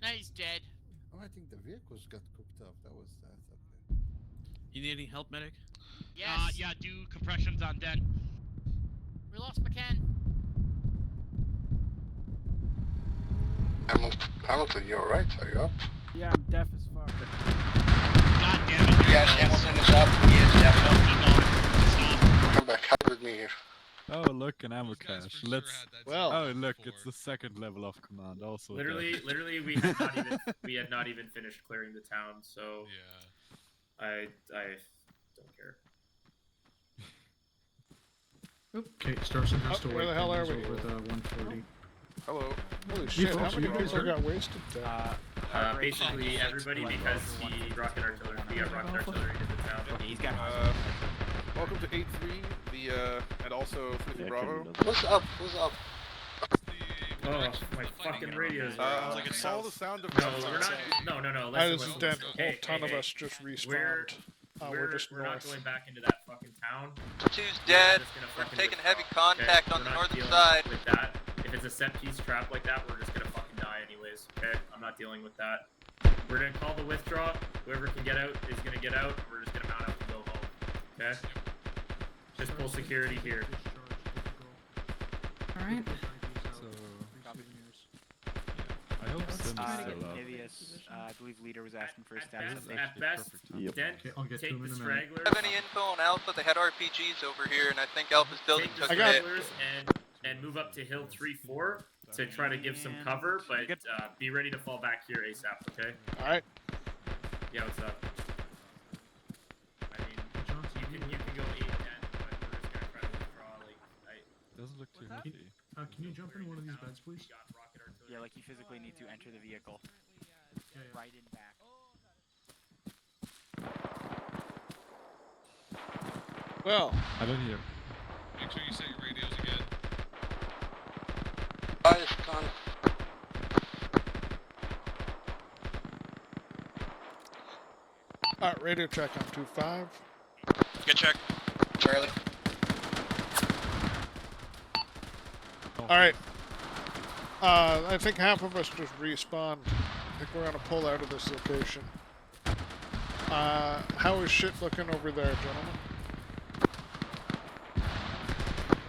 [SPEAKER 5] Now he's dead.
[SPEAKER 9] Oh, I think the vehicles got cooked up. That's okay.
[SPEAKER 2] You need any help, medic?
[SPEAKER 5] Yes.
[SPEAKER 2] Yeah, do compressions on Dent.
[SPEAKER 5] We lost McCann.
[SPEAKER 8] Hamilton, you alright? Are you up?
[SPEAKER 16] Yeah, I'm deaf as fuck.
[SPEAKER 2] God damn it.
[SPEAKER 15] Yes, Hamilton is up. He is definitely.
[SPEAKER 8] Come back, hide with me here.
[SPEAKER 6] Oh, look, an ammo cache. Let's.
[SPEAKER 3] Well.
[SPEAKER 6] Oh, look, it's the second level of command. Also.
[SPEAKER 1] Literally, we had not even finished clearing the town, so
[SPEAKER 7] Yeah.
[SPEAKER 1] I don't care.
[SPEAKER 13] Okay, Starson has to
[SPEAKER 3] where
[SPEAKER 13] wait.
[SPEAKER 3] the hell are we?
[SPEAKER 13] Over the 140.
[SPEAKER 3] Hello. Holy shit, how many people got wasted there?
[SPEAKER 1] Basically everybody, because the rocket artillery, we got rocket artillery in the town.
[SPEAKER 23] He's got. Welcome to 8-3, and also 3 Bravo.
[SPEAKER 8] What's up? What's up?
[SPEAKER 1] Oh, my fucking radio's
[SPEAKER 23] Like it's all the sound of.
[SPEAKER 1] No, we're not. No.
[SPEAKER 3] That
[SPEAKER 1] Listen,
[SPEAKER 3] is dead. A whole
[SPEAKER 1] Hey,
[SPEAKER 3] ton of
[SPEAKER 1] hey,
[SPEAKER 3] us just respawned.
[SPEAKER 1] We're
[SPEAKER 3] just
[SPEAKER 1] not
[SPEAKER 3] north.
[SPEAKER 1] going back into that fucking town.
[SPEAKER 4] Two's dead.
[SPEAKER 1] Just gonna
[SPEAKER 4] We're
[SPEAKER 1] fucking
[SPEAKER 4] taking
[SPEAKER 1] withdraw,
[SPEAKER 4] heavy contact
[SPEAKER 1] okay?
[SPEAKER 4] on the
[SPEAKER 1] We're not
[SPEAKER 4] northern
[SPEAKER 1] dealing
[SPEAKER 4] side.
[SPEAKER 1] With that, if it's a set piece trap like that, we're just gonna fucking die anyways. Okay, I'm not dealing with that. We're gonna call the withdraw. Whoever can get out is gonna get out. We're just gonna mount up and go home. Okay. Just pull security here.
[SPEAKER 14] Alright.
[SPEAKER 6] So. I hope Sim is still up.
[SPEAKER 24] I believe leader was asking for a status update.
[SPEAKER 1] At best, Dent, take the stragglers.
[SPEAKER 4] Have any info on Alpha? They had RPGs over here, and I think Alpha's building
[SPEAKER 1] Take
[SPEAKER 4] took
[SPEAKER 1] the
[SPEAKER 4] a hit.
[SPEAKER 1] stragglers and move up to Hill 3-4 to try to give some cover, but be ready to fall back here ASAP. Okay.
[SPEAKER 3] All right.
[SPEAKER 1] Yeah, what's up? I mean, you can go 8-10, but we're just gonna try to withdraw. Like,
[SPEAKER 6] Doesn't look too healthy.
[SPEAKER 13] Can you jump in one of these beds, please?
[SPEAKER 24] Yeah, like you physically need to enter the vehicle. Right in back.
[SPEAKER 3] Well.
[SPEAKER 6] I don't hear.
[SPEAKER 7] Make sure you set your radios again.
[SPEAKER 8] Con.
[SPEAKER 3] Alright, radio check on 2-5.
[SPEAKER 11] Good check.
[SPEAKER 15] Charlie.
[SPEAKER 3] Alright. I think half of us just respawned. I think we're gonna pull out of this location. How is shit looking over there, gentlemen?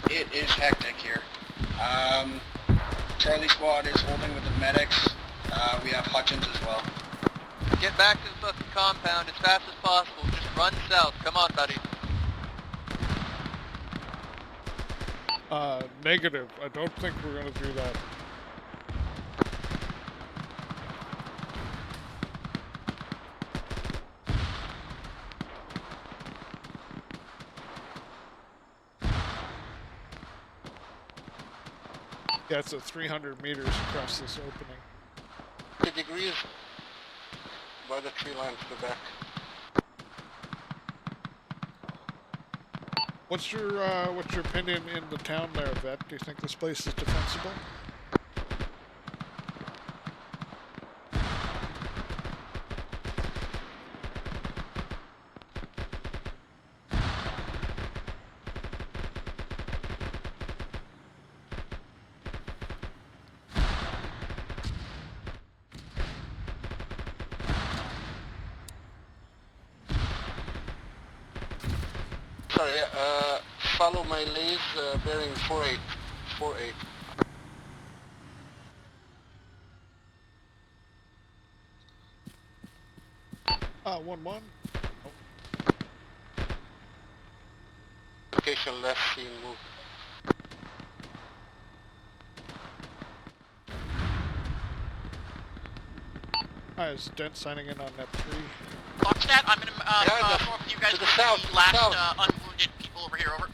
[SPEAKER 15] It is hectic here. Charlie Squad is holding with the medics. We have Hutchins as well.
[SPEAKER 4] Get back to the fucking compound as fast as possible. Just run south. Come on, buddy.
[SPEAKER 3] Negative. I don't think we're gonna do that. Yeah, it's 300 meters across this opening.
[SPEAKER 8] 50 degrees by the tree line to the back.
[SPEAKER 3] What's your opinion in the town there, Vet? Do you think this place is defensible?
[SPEAKER 8] Sorry, follow my lead, bearing 48. 48.
[SPEAKER 3] One.
[SPEAKER 8] Location left, seen move.
[SPEAKER 3] Hi, is Dent signing in on net 3?
[SPEAKER 5] Foxstat, I'm gonna inform you guys
[SPEAKER 8] to the
[SPEAKER 5] with
[SPEAKER 8] south,
[SPEAKER 5] the
[SPEAKER 8] to the
[SPEAKER 5] last
[SPEAKER 8] south.
[SPEAKER 5] unwounded people over here, over.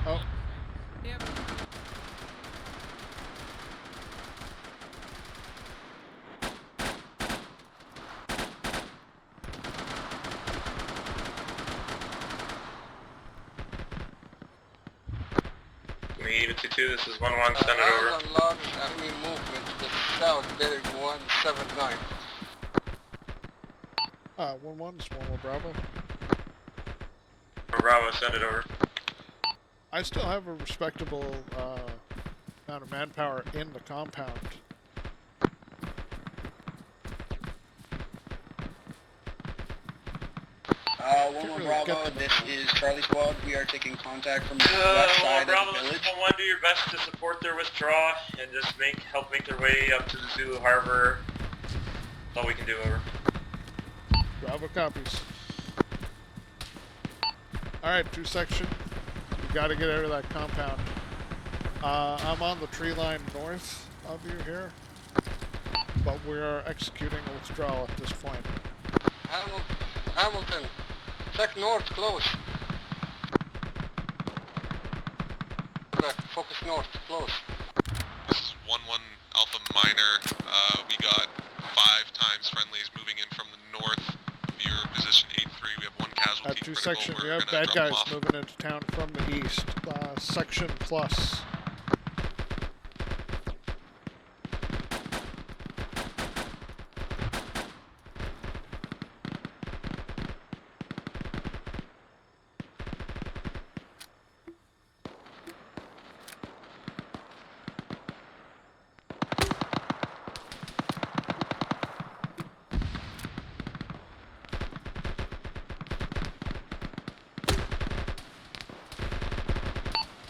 [SPEAKER 3] Oh.
[SPEAKER 14] Yep.
[SPEAKER 19] Lead 2-2, this is 1-1, send it over.
[SPEAKER 8] On large enemy movement to the south, bearing 179.
[SPEAKER 3] 1-1, just 1 Bravo.
[SPEAKER 19] Bravo, send it over.
[SPEAKER 3] I still have a respectable amount of manpower in the compound.
[SPEAKER 15] One Bravo, this is Charlie Squad. We are taking contact from the west side
[SPEAKER 19] Bravo,
[SPEAKER 15] of the village.
[SPEAKER 19] 1-1, do your best to support their withdrawal and just help make their way up to the Zulu Harbor. That's all we can do, over.
[SPEAKER 3] Bravo copies. Alright, 2 section. You gotta get out of that compound. I'm on the tree line north of you here, but we are executing a withdrawal at this point.
[SPEAKER 8] Hamilton, check north, close. Back, focus north, close.
[SPEAKER 7] This is 1-1 Alpha Minor. We got 5 times friendlies moving in from the north of your position 8-3. We have 1 casualty.
[SPEAKER 3] At 2 section, we have bad guys moving into town from the east. Section plus.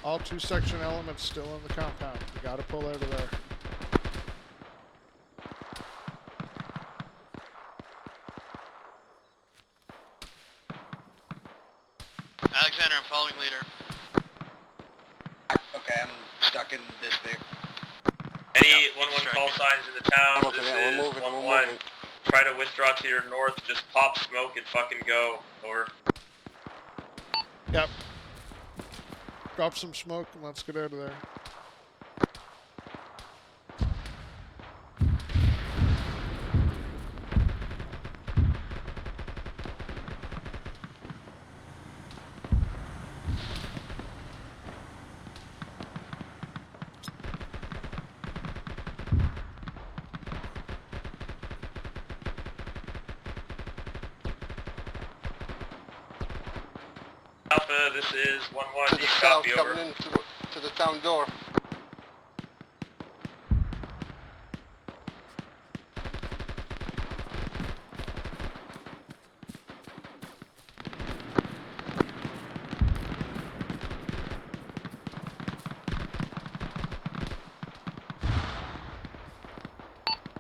[SPEAKER 3] All 2 section elements still in the compound. You gotta pull out of there.
[SPEAKER 4] Alexander, I'm following leader.
[SPEAKER 15] Okay, I'm stuck in this vehicle.
[SPEAKER 19] Any 1-1 call signs in the town,
[SPEAKER 8] Okay,
[SPEAKER 19] this
[SPEAKER 8] yeah,
[SPEAKER 19] is
[SPEAKER 8] we're moving,
[SPEAKER 19] 1-1. Try to withdraw to your north, just pop smoke and fucking go, over.
[SPEAKER 3] Yep. Drop some smoke and let's get out of there.
[SPEAKER 19] Alpha, this is 1-1.
[SPEAKER 8] To the south, coming in to the town door.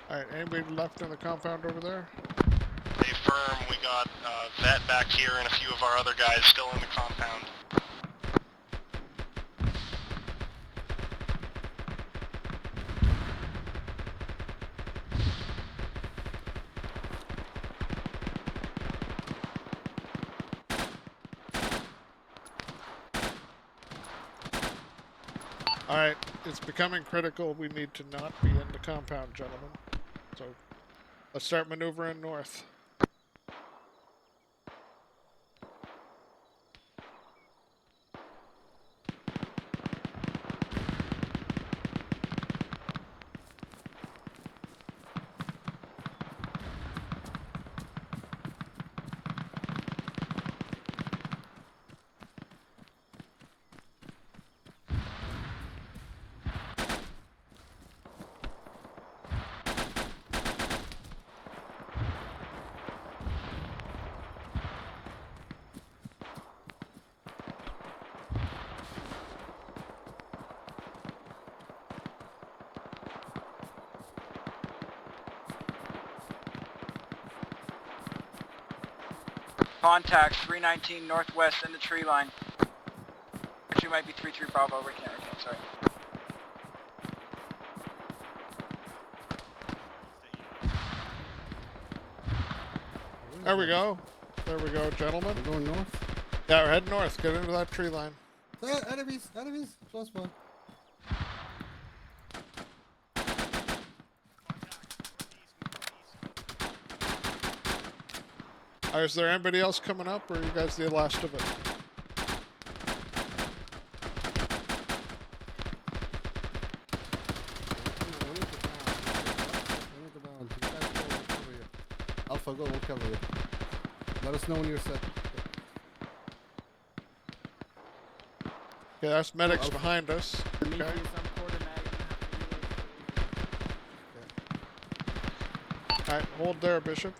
[SPEAKER 3] Alright, anybody left in the compound over there?
[SPEAKER 10] Hey, firm, we got Vet back here and a few of our other guys still in the compound.
[SPEAKER 3] Alright, it's becoming critical. We need to not be in the compound, gentlemen. So, let's start maneuvering north.
[SPEAKER 24] Contact 319 northwest in the tree line. Actually, might be 33 Bravo. Recant, sorry.
[SPEAKER 3] There we go. There we go, gentlemen.
[SPEAKER 9] We're going north?
[SPEAKER 3] Yeah, we're heading north. Get into that tree line.
[SPEAKER 9] Enemies! Enemies! Close one.
[SPEAKER 3] Is there anybody else coming up, or are you guys the last of it?
[SPEAKER 9] Alpha, go, we'll cover you. Let us know when you're set.
[SPEAKER 3] Okay, that's medics behind us. Okay. Alright, hold there, Bishop.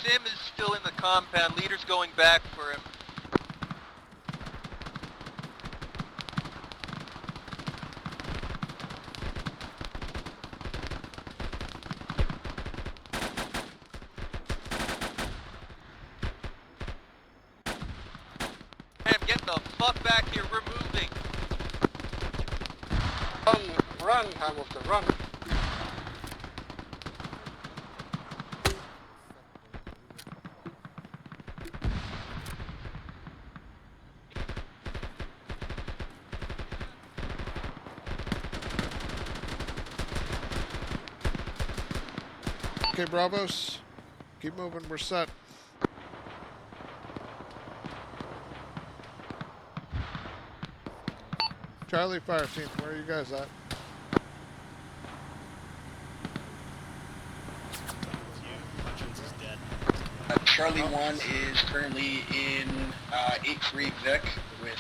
[SPEAKER 4] Sim is still in the compound. Leader's going back for him. Sam, get the fuck back here. We're moving.
[SPEAKER 8] Run, Hamilton, run.
[SPEAKER 3] Okay, Bravos. Keep moving, we're set. Charlie Fire Team, where are you guys at?
[SPEAKER 15] Charlie 1 is currently in 8-3 Vic with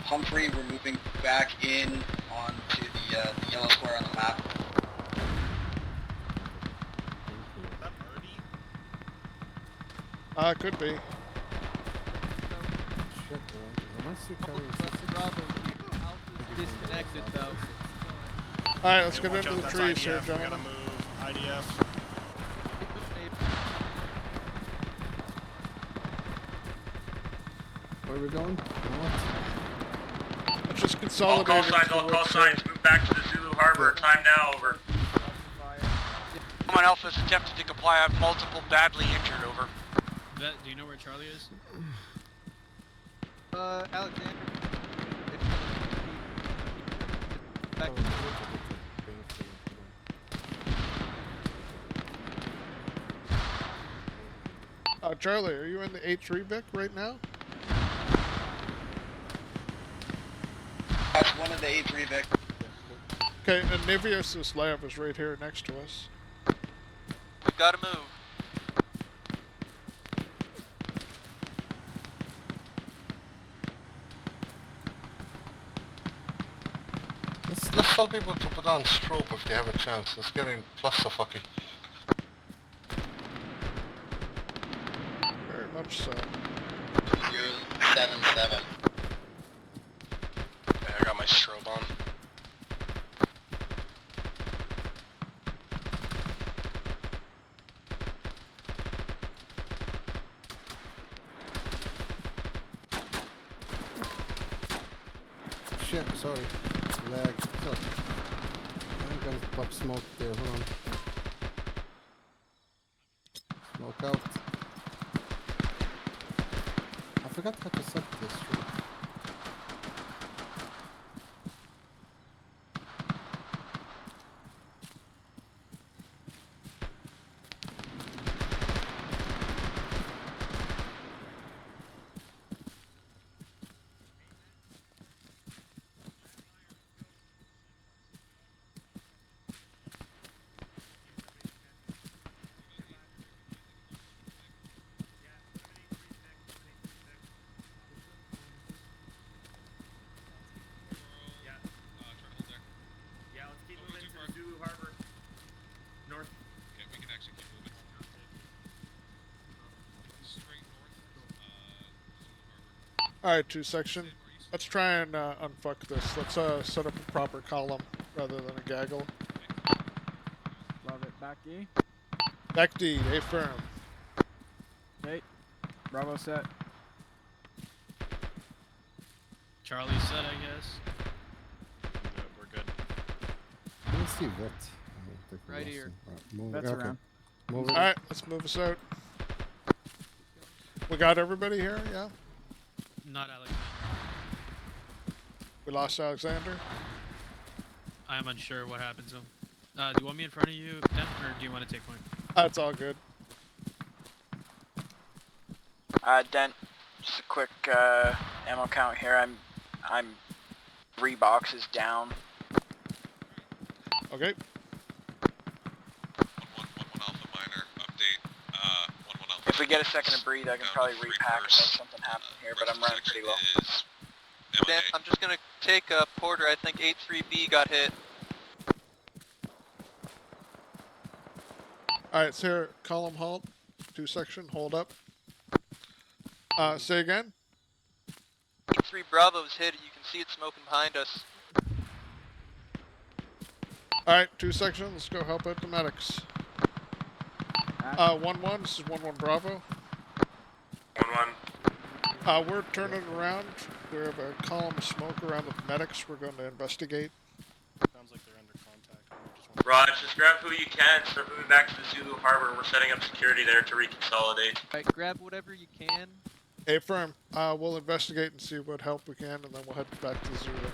[SPEAKER 15] Humphrey. We're moving back in onto the yellow square on the map.
[SPEAKER 3] Could be.
[SPEAKER 20] Disconnected though.
[SPEAKER 3] Alright, let's get into the trees here, gentlemen.
[SPEAKER 10] IDF.
[SPEAKER 9] Where are we going?
[SPEAKER 3] Let's just
[SPEAKER 19] All
[SPEAKER 3] consolidate.
[SPEAKER 19] call signs, move back to the Zulu Harbor. Time now, over.
[SPEAKER 11] Common Alpha is attempting to comply. I have multiple badly injured, over.
[SPEAKER 13] Vet, do you know where Charlie is?
[SPEAKER 20] Alexander.
[SPEAKER 3] Charlie, are you in the 8-3 Vic right now?
[SPEAKER 15] That's one of the 8-3 Vic.
[SPEAKER 3] Okay, and Nivius' lab is right here next to us.
[SPEAKER 4] We've got to move.
[SPEAKER 8] tell people to put on strobe if they have a chance. It's getting clusterfucky.
[SPEAKER 3] Very much so.
[SPEAKER 15] 277.
[SPEAKER 10] Yeah, I got my strobe on.
[SPEAKER 9] Shit, sorry. Lag. Sorry. I'm gonna pop smoke there, hold on. Smoke out. I forgot how to set this.
[SPEAKER 1] Yeah, let's keep moving to Zulu Harbor. North.
[SPEAKER 7] Okay, we can actually keep moving. Straight north, Zulu Harbor.
[SPEAKER 3] Alright, 2 section. Let's try and unfuck this. Let's set up a proper column rather than a gaggle.
[SPEAKER 16] Love it. Back D.
[SPEAKER 3] Back D, A firm.
[SPEAKER 16] Okay. Bravo set.
[SPEAKER 13] Charlie said, I guess.
[SPEAKER 2] Yeah, we're good.
[SPEAKER 9] Let's see vet.
[SPEAKER 20] Right here.
[SPEAKER 9] Move
[SPEAKER 16] Vet's
[SPEAKER 9] okay.
[SPEAKER 16] around.
[SPEAKER 9] Move it.
[SPEAKER 3] Alright, let's move us out. We got everybody here, yeah?
[SPEAKER 13] Not Alex.
[SPEAKER 3] We lost Alexander.
[SPEAKER 13] I am unsure what happens to him. Do you want me in front of you, Dent, or do you want to take point?
[SPEAKER 3] That's all good.
[SPEAKER 24] Dent, just a quick ammo count here. I'm 3 boxes down.
[SPEAKER 3] Okay.
[SPEAKER 7] 1-1 Alpha Minor update. 1-1 Alpha.
[SPEAKER 24] If we get a second to breathe, I can probably repack and make something happen here, but I'm running pretty low.
[SPEAKER 4] Dent, I'm just gonna take a Porter. I think 83B got hit.
[SPEAKER 3] Alright, so here, column halt. 2 section, hold up. Say again?
[SPEAKER 4] 83 Bravo's hit. You can see it smoking behind us.
[SPEAKER 3] Alright, 2 section, let's go help out the medics. 1-1, this is 1-1 Bravo.
[SPEAKER 19] 1-1.
[SPEAKER 3] We're turning around. We have a column of smoke around the medics. We're going to investigate.
[SPEAKER 19] Sounds like they're under contact. Raj, just grab who you can. Start moving back to the Zulu Harbor. We're setting up security there to reconsolidate.
[SPEAKER 20] Alright, grab whatever you can.
[SPEAKER 3] A firm. We'll investigate and see what help we can, and then we'll head back to Zulu.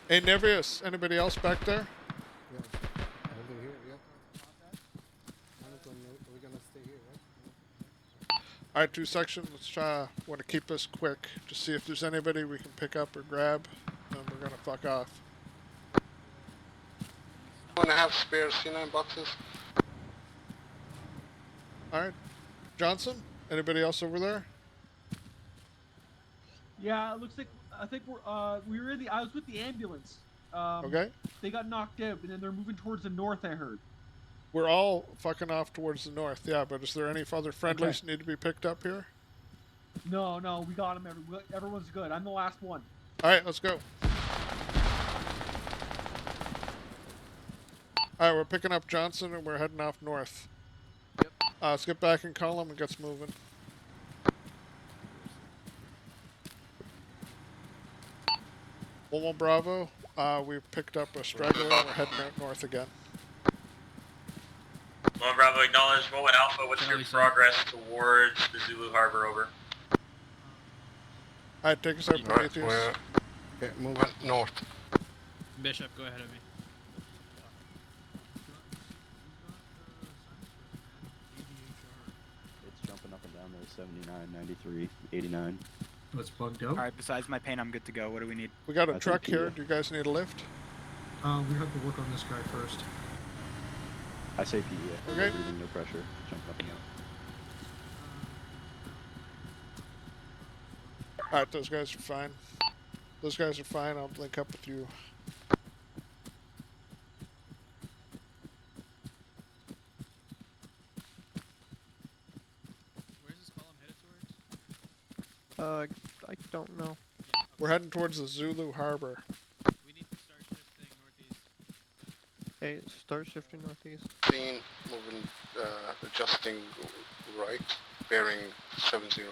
[SPEAKER 3] Hey, Nevius, anybody else back there?
[SPEAKER 9] Yeah. Over here, yeah. We're gonna stay here, right?
[SPEAKER 3] Alright, 2 section. Let's try. Want to keep this quick. Just see if there's anybody we can pick up or grab. Then we're gonna fuck off.
[SPEAKER 8] 2.5 spare C9 boxes.
[SPEAKER 3] Alright. Johnson? Anybody else over there?
[SPEAKER 12] Yeah, it looks like I think we were in the. I was with the ambulance.
[SPEAKER 3] Okay.
[SPEAKER 12] They got knocked out, and then they're moving towards the north. I heard.
[SPEAKER 3] We're all fucking off towards the north, yeah, but is there any other friendlies that need to be picked up here?
[SPEAKER 12] No, we got them. Everyone's good. I'm the last one.
[SPEAKER 3] Alright, let's go. Alright, we're picking up Johnson and we're heading off north.
[SPEAKER 20] Yep.
[SPEAKER 3] Let's get back in column and get moving. One Bravo, we picked up a straggler and we're heading out north again.
[SPEAKER 19] 1 Bravo, acknowledge. 1-1 Alpha, what's your progress towards the Zulu Harbor? Over.
[SPEAKER 3] Alright, take us out, Prometheus.
[SPEAKER 8] Okay, move north.
[SPEAKER 13] Bishop, go ahead of me.
[SPEAKER 17] It's jumping up and down there, 79, 93, 89.
[SPEAKER 18] What's plugged out?
[SPEAKER 21] Alright, besides my pain, I'm good to go. What do we need?
[SPEAKER 3] We got a truck here. Do you guys need a lift?
[SPEAKER 18] We have to work on this guy first.
[SPEAKER 17] I say PE.
[SPEAKER 3] Okay.
[SPEAKER 17] Breathing, no pressure. Jump up and
[SPEAKER 3] Alright, those guys are fine. Those guys are fine. I'll link up with you.
[SPEAKER 20] Where's this column headed towards? I don't know.
[SPEAKER 3] We're heading towards the Zulu Harbor.
[SPEAKER 20] We need to start shifting northeast. Hey, start shifting northeast.
[SPEAKER 8] Scene, moving, adjusting right, bearing 70.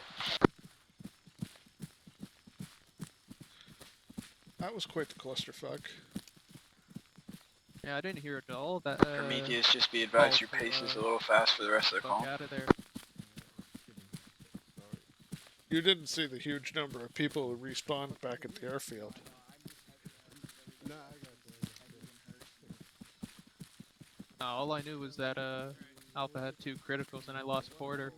[SPEAKER 3] That was quite the clusterfuck.
[SPEAKER 20] Yeah, I didn't hear it at all. That
[SPEAKER 24] Prometheus, just be advised your pace is a little fast for the rest of the call.
[SPEAKER 20] Out of there.
[SPEAKER 3] You didn't see the huge number of people who respawned back at the airfield.
[SPEAKER 20] All I knew was that Alpha had 2 criticals and I lost Porter.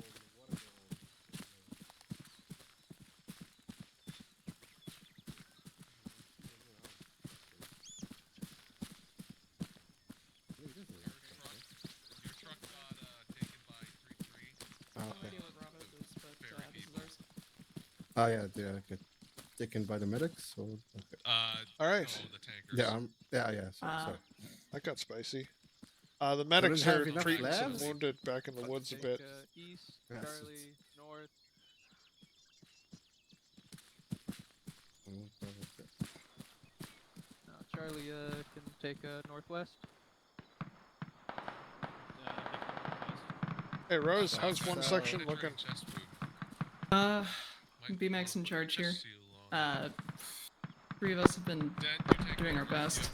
[SPEAKER 9] Oh yeah, they get taken by the medics. Or okay.
[SPEAKER 3] All right.
[SPEAKER 7] No, the tankers.
[SPEAKER 9] Yeah. Sorry.
[SPEAKER 3] That got spicy. The medics
[SPEAKER 9] have
[SPEAKER 3] are
[SPEAKER 9] enough
[SPEAKER 3] treating some
[SPEAKER 9] labs?
[SPEAKER 3] wounded back in the woods a bit.
[SPEAKER 20] East,
[SPEAKER 9] Yes,
[SPEAKER 20] Charlie, north. Charlie can take northwest.
[SPEAKER 3] Hey Rose, how's one section looking?
[SPEAKER 14] BMAX in charge here. 3 of us have been doing our best.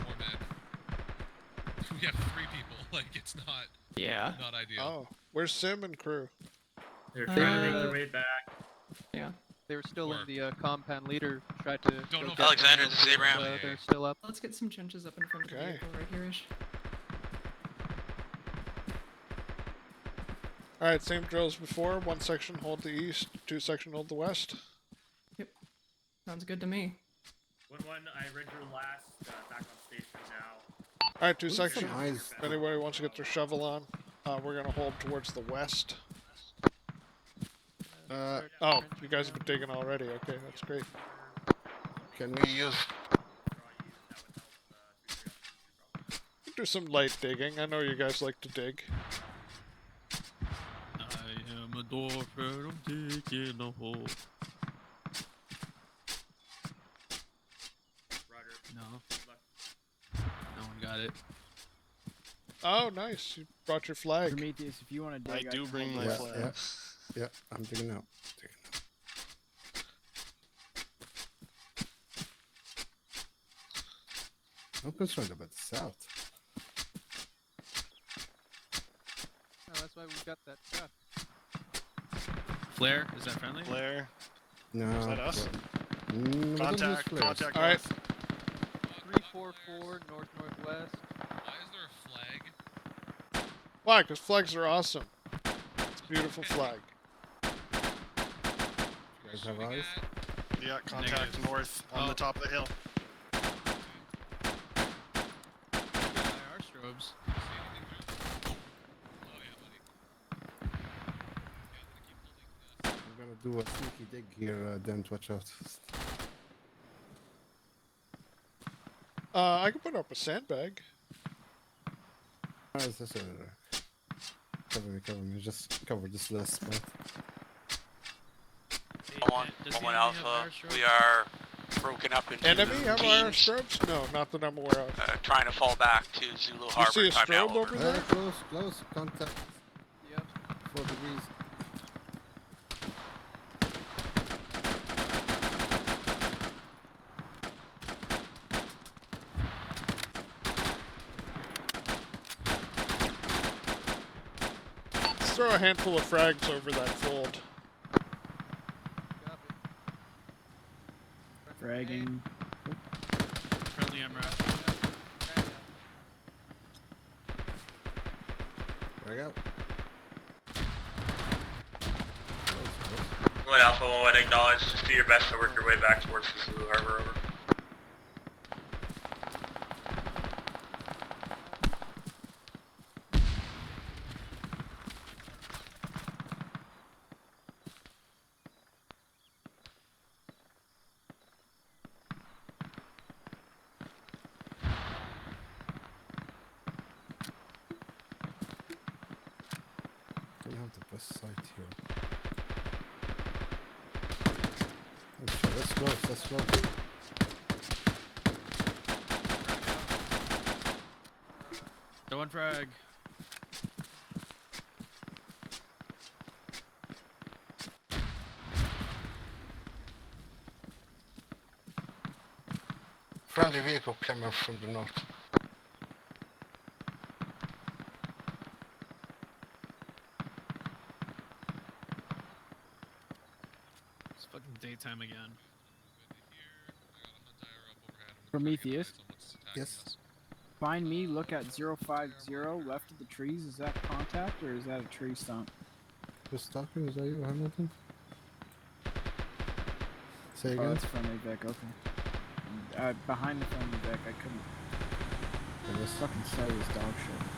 [SPEAKER 7] We have 3 people. Like, it's not.
[SPEAKER 14] Yeah.
[SPEAKER 7] Not ideal.
[SPEAKER 3] Oh, where's Sim and crew?
[SPEAKER 1] They're trying to make their way back.
[SPEAKER 14] Yeah.
[SPEAKER 20] They were still in the compound leader. Tried to.
[SPEAKER 11] Don't know. Alexander, this is Abraham.
[SPEAKER 20] They're still up.
[SPEAKER 14] Let's get some trenches up in front of the vehicle right here-ish.
[SPEAKER 3] Alright, same drill as before. 1 section hold the east, 2 section hold the west.
[SPEAKER 14] Yep. Sounds good to me.
[SPEAKER 1] 1-1, I read your last back on station now.
[SPEAKER 3] Alright, 2 sections. If anybody wants to get their shovel on, we're gonna hold towards the west. Oh, you guys have been digging already. Okay, that's great.
[SPEAKER 8] Can we use...
[SPEAKER 3] Do some light digging. I know you guys like to dig.
[SPEAKER 13] I am a dwarf and I'm digging a hole. No. No one got it.
[SPEAKER 3] Oh, nice. You brought your flag.
[SPEAKER 16] Prometheus, if you want to dig,
[SPEAKER 9] I
[SPEAKER 16] do
[SPEAKER 9] bring my flag. Yeah, I'm digging out. I'm concerned about the south.
[SPEAKER 20] No, that's why we got that truck.
[SPEAKER 13] Flare, is that friendly?
[SPEAKER 10] Flare.
[SPEAKER 9] No.
[SPEAKER 10] Is that us?
[SPEAKER 9] Contact.
[SPEAKER 10] Contact.
[SPEAKER 3] All right.
[SPEAKER 20] 344 northwest.
[SPEAKER 7] Why is there a flag?
[SPEAKER 3] Why? Because flags are awesome. It's a beautiful flag.
[SPEAKER 9] You guys have eyes?
[SPEAKER 10] Yeah, contact north on the top of the hill.
[SPEAKER 13] Our strobes.
[SPEAKER 9] I'm gonna do a sneaky dig here, Dent, watch out.
[SPEAKER 3] I can put up a sandbag.
[SPEAKER 9] Cover me, just cover this little spot.
[SPEAKER 11] 1 Alpha, we are broken up into
[SPEAKER 3] Enemy have iron
[SPEAKER 11] teams,
[SPEAKER 3] strobes? No, not that I'm aware of.
[SPEAKER 11] trying to fall back to Zulu Harbor.
[SPEAKER 3] You see a
[SPEAKER 11] Time now
[SPEAKER 3] strobe over
[SPEAKER 11] over.
[SPEAKER 3] there?
[SPEAKER 9] Close, contact.
[SPEAKER 20] Yep.
[SPEAKER 9] 4 degrees.
[SPEAKER 3] Let's throw a handful of frags over that fold.
[SPEAKER 16] Fragging.
[SPEAKER 13] Friendly MRF.
[SPEAKER 9] Frag out.
[SPEAKER 19] 1 Alpha, 1 acknowledge. Just do your best to work your way back towards the Zulu Harbor, over.
[SPEAKER 9] That's close, that's close.
[SPEAKER 13] No one frag.
[SPEAKER 8] Friendly vehicle coming from the north.
[SPEAKER 13] It's fucking daytime again.
[SPEAKER 16] Prometheus.
[SPEAKER 9] Yes.
[SPEAKER 16] Find me, look at 050 left of the trees. Is that contact or is that a tree stump?
[SPEAKER 9] Who's talking? Is that you, Hamilton? Say again?
[SPEAKER 16] Oh, that's friendly Vic, okay. Behind the friendly Vic, I couldn't.
[SPEAKER 9] I guess.
[SPEAKER 16] Fucking sight is dog shit.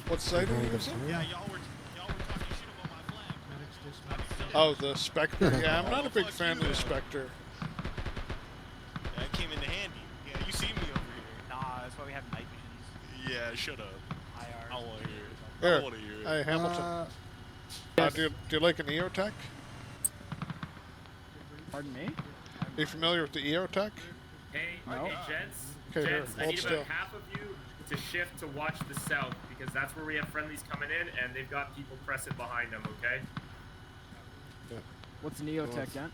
[SPEAKER 3] What site are you using?
[SPEAKER 10] Yeah, y'all were talking shit about my flag.
[SPEAKER 3] Oh, the Spectre. Yeah, I'm not a big fan of the Spectre.
[SPEAKER 10] Yeah, it came in handy. Yeah, you see me over here.
[SPEAKER 21] Nah, that's why we have night visions.
[SPEAKER 10] Yeah, shut up.
[SPEAKER 21] IR.
[SPEAKER 10] I don't want to hear it. I
[SPEAKER 3] Here.
[SPEAKER 10] don't want to hear it.
[SPEAKER 3] Hey, Hamilton. Do you like an EOTech?
[SPEAKER 16] Pardon me?
[SPEAKER 3] Are you familiar with the EOTech?
[SPEAKER 1] Hey,
[SPEAKER 16] No.
[SPEAKER 1] hey, gents.
[SPEAKER 3] Okay, here,
[SPEAKER 1] Gents, I
[SPEAKER 3] hold
[SPEAKER 1] need
[SPEAKER 3] still.
[SPEAKER 1] about half of you to shift to watch the south because that's where we have friendlies coming in and they've got people pressing behind them. Okay.
[SPEAKER 16] What's an EOTech, Dent?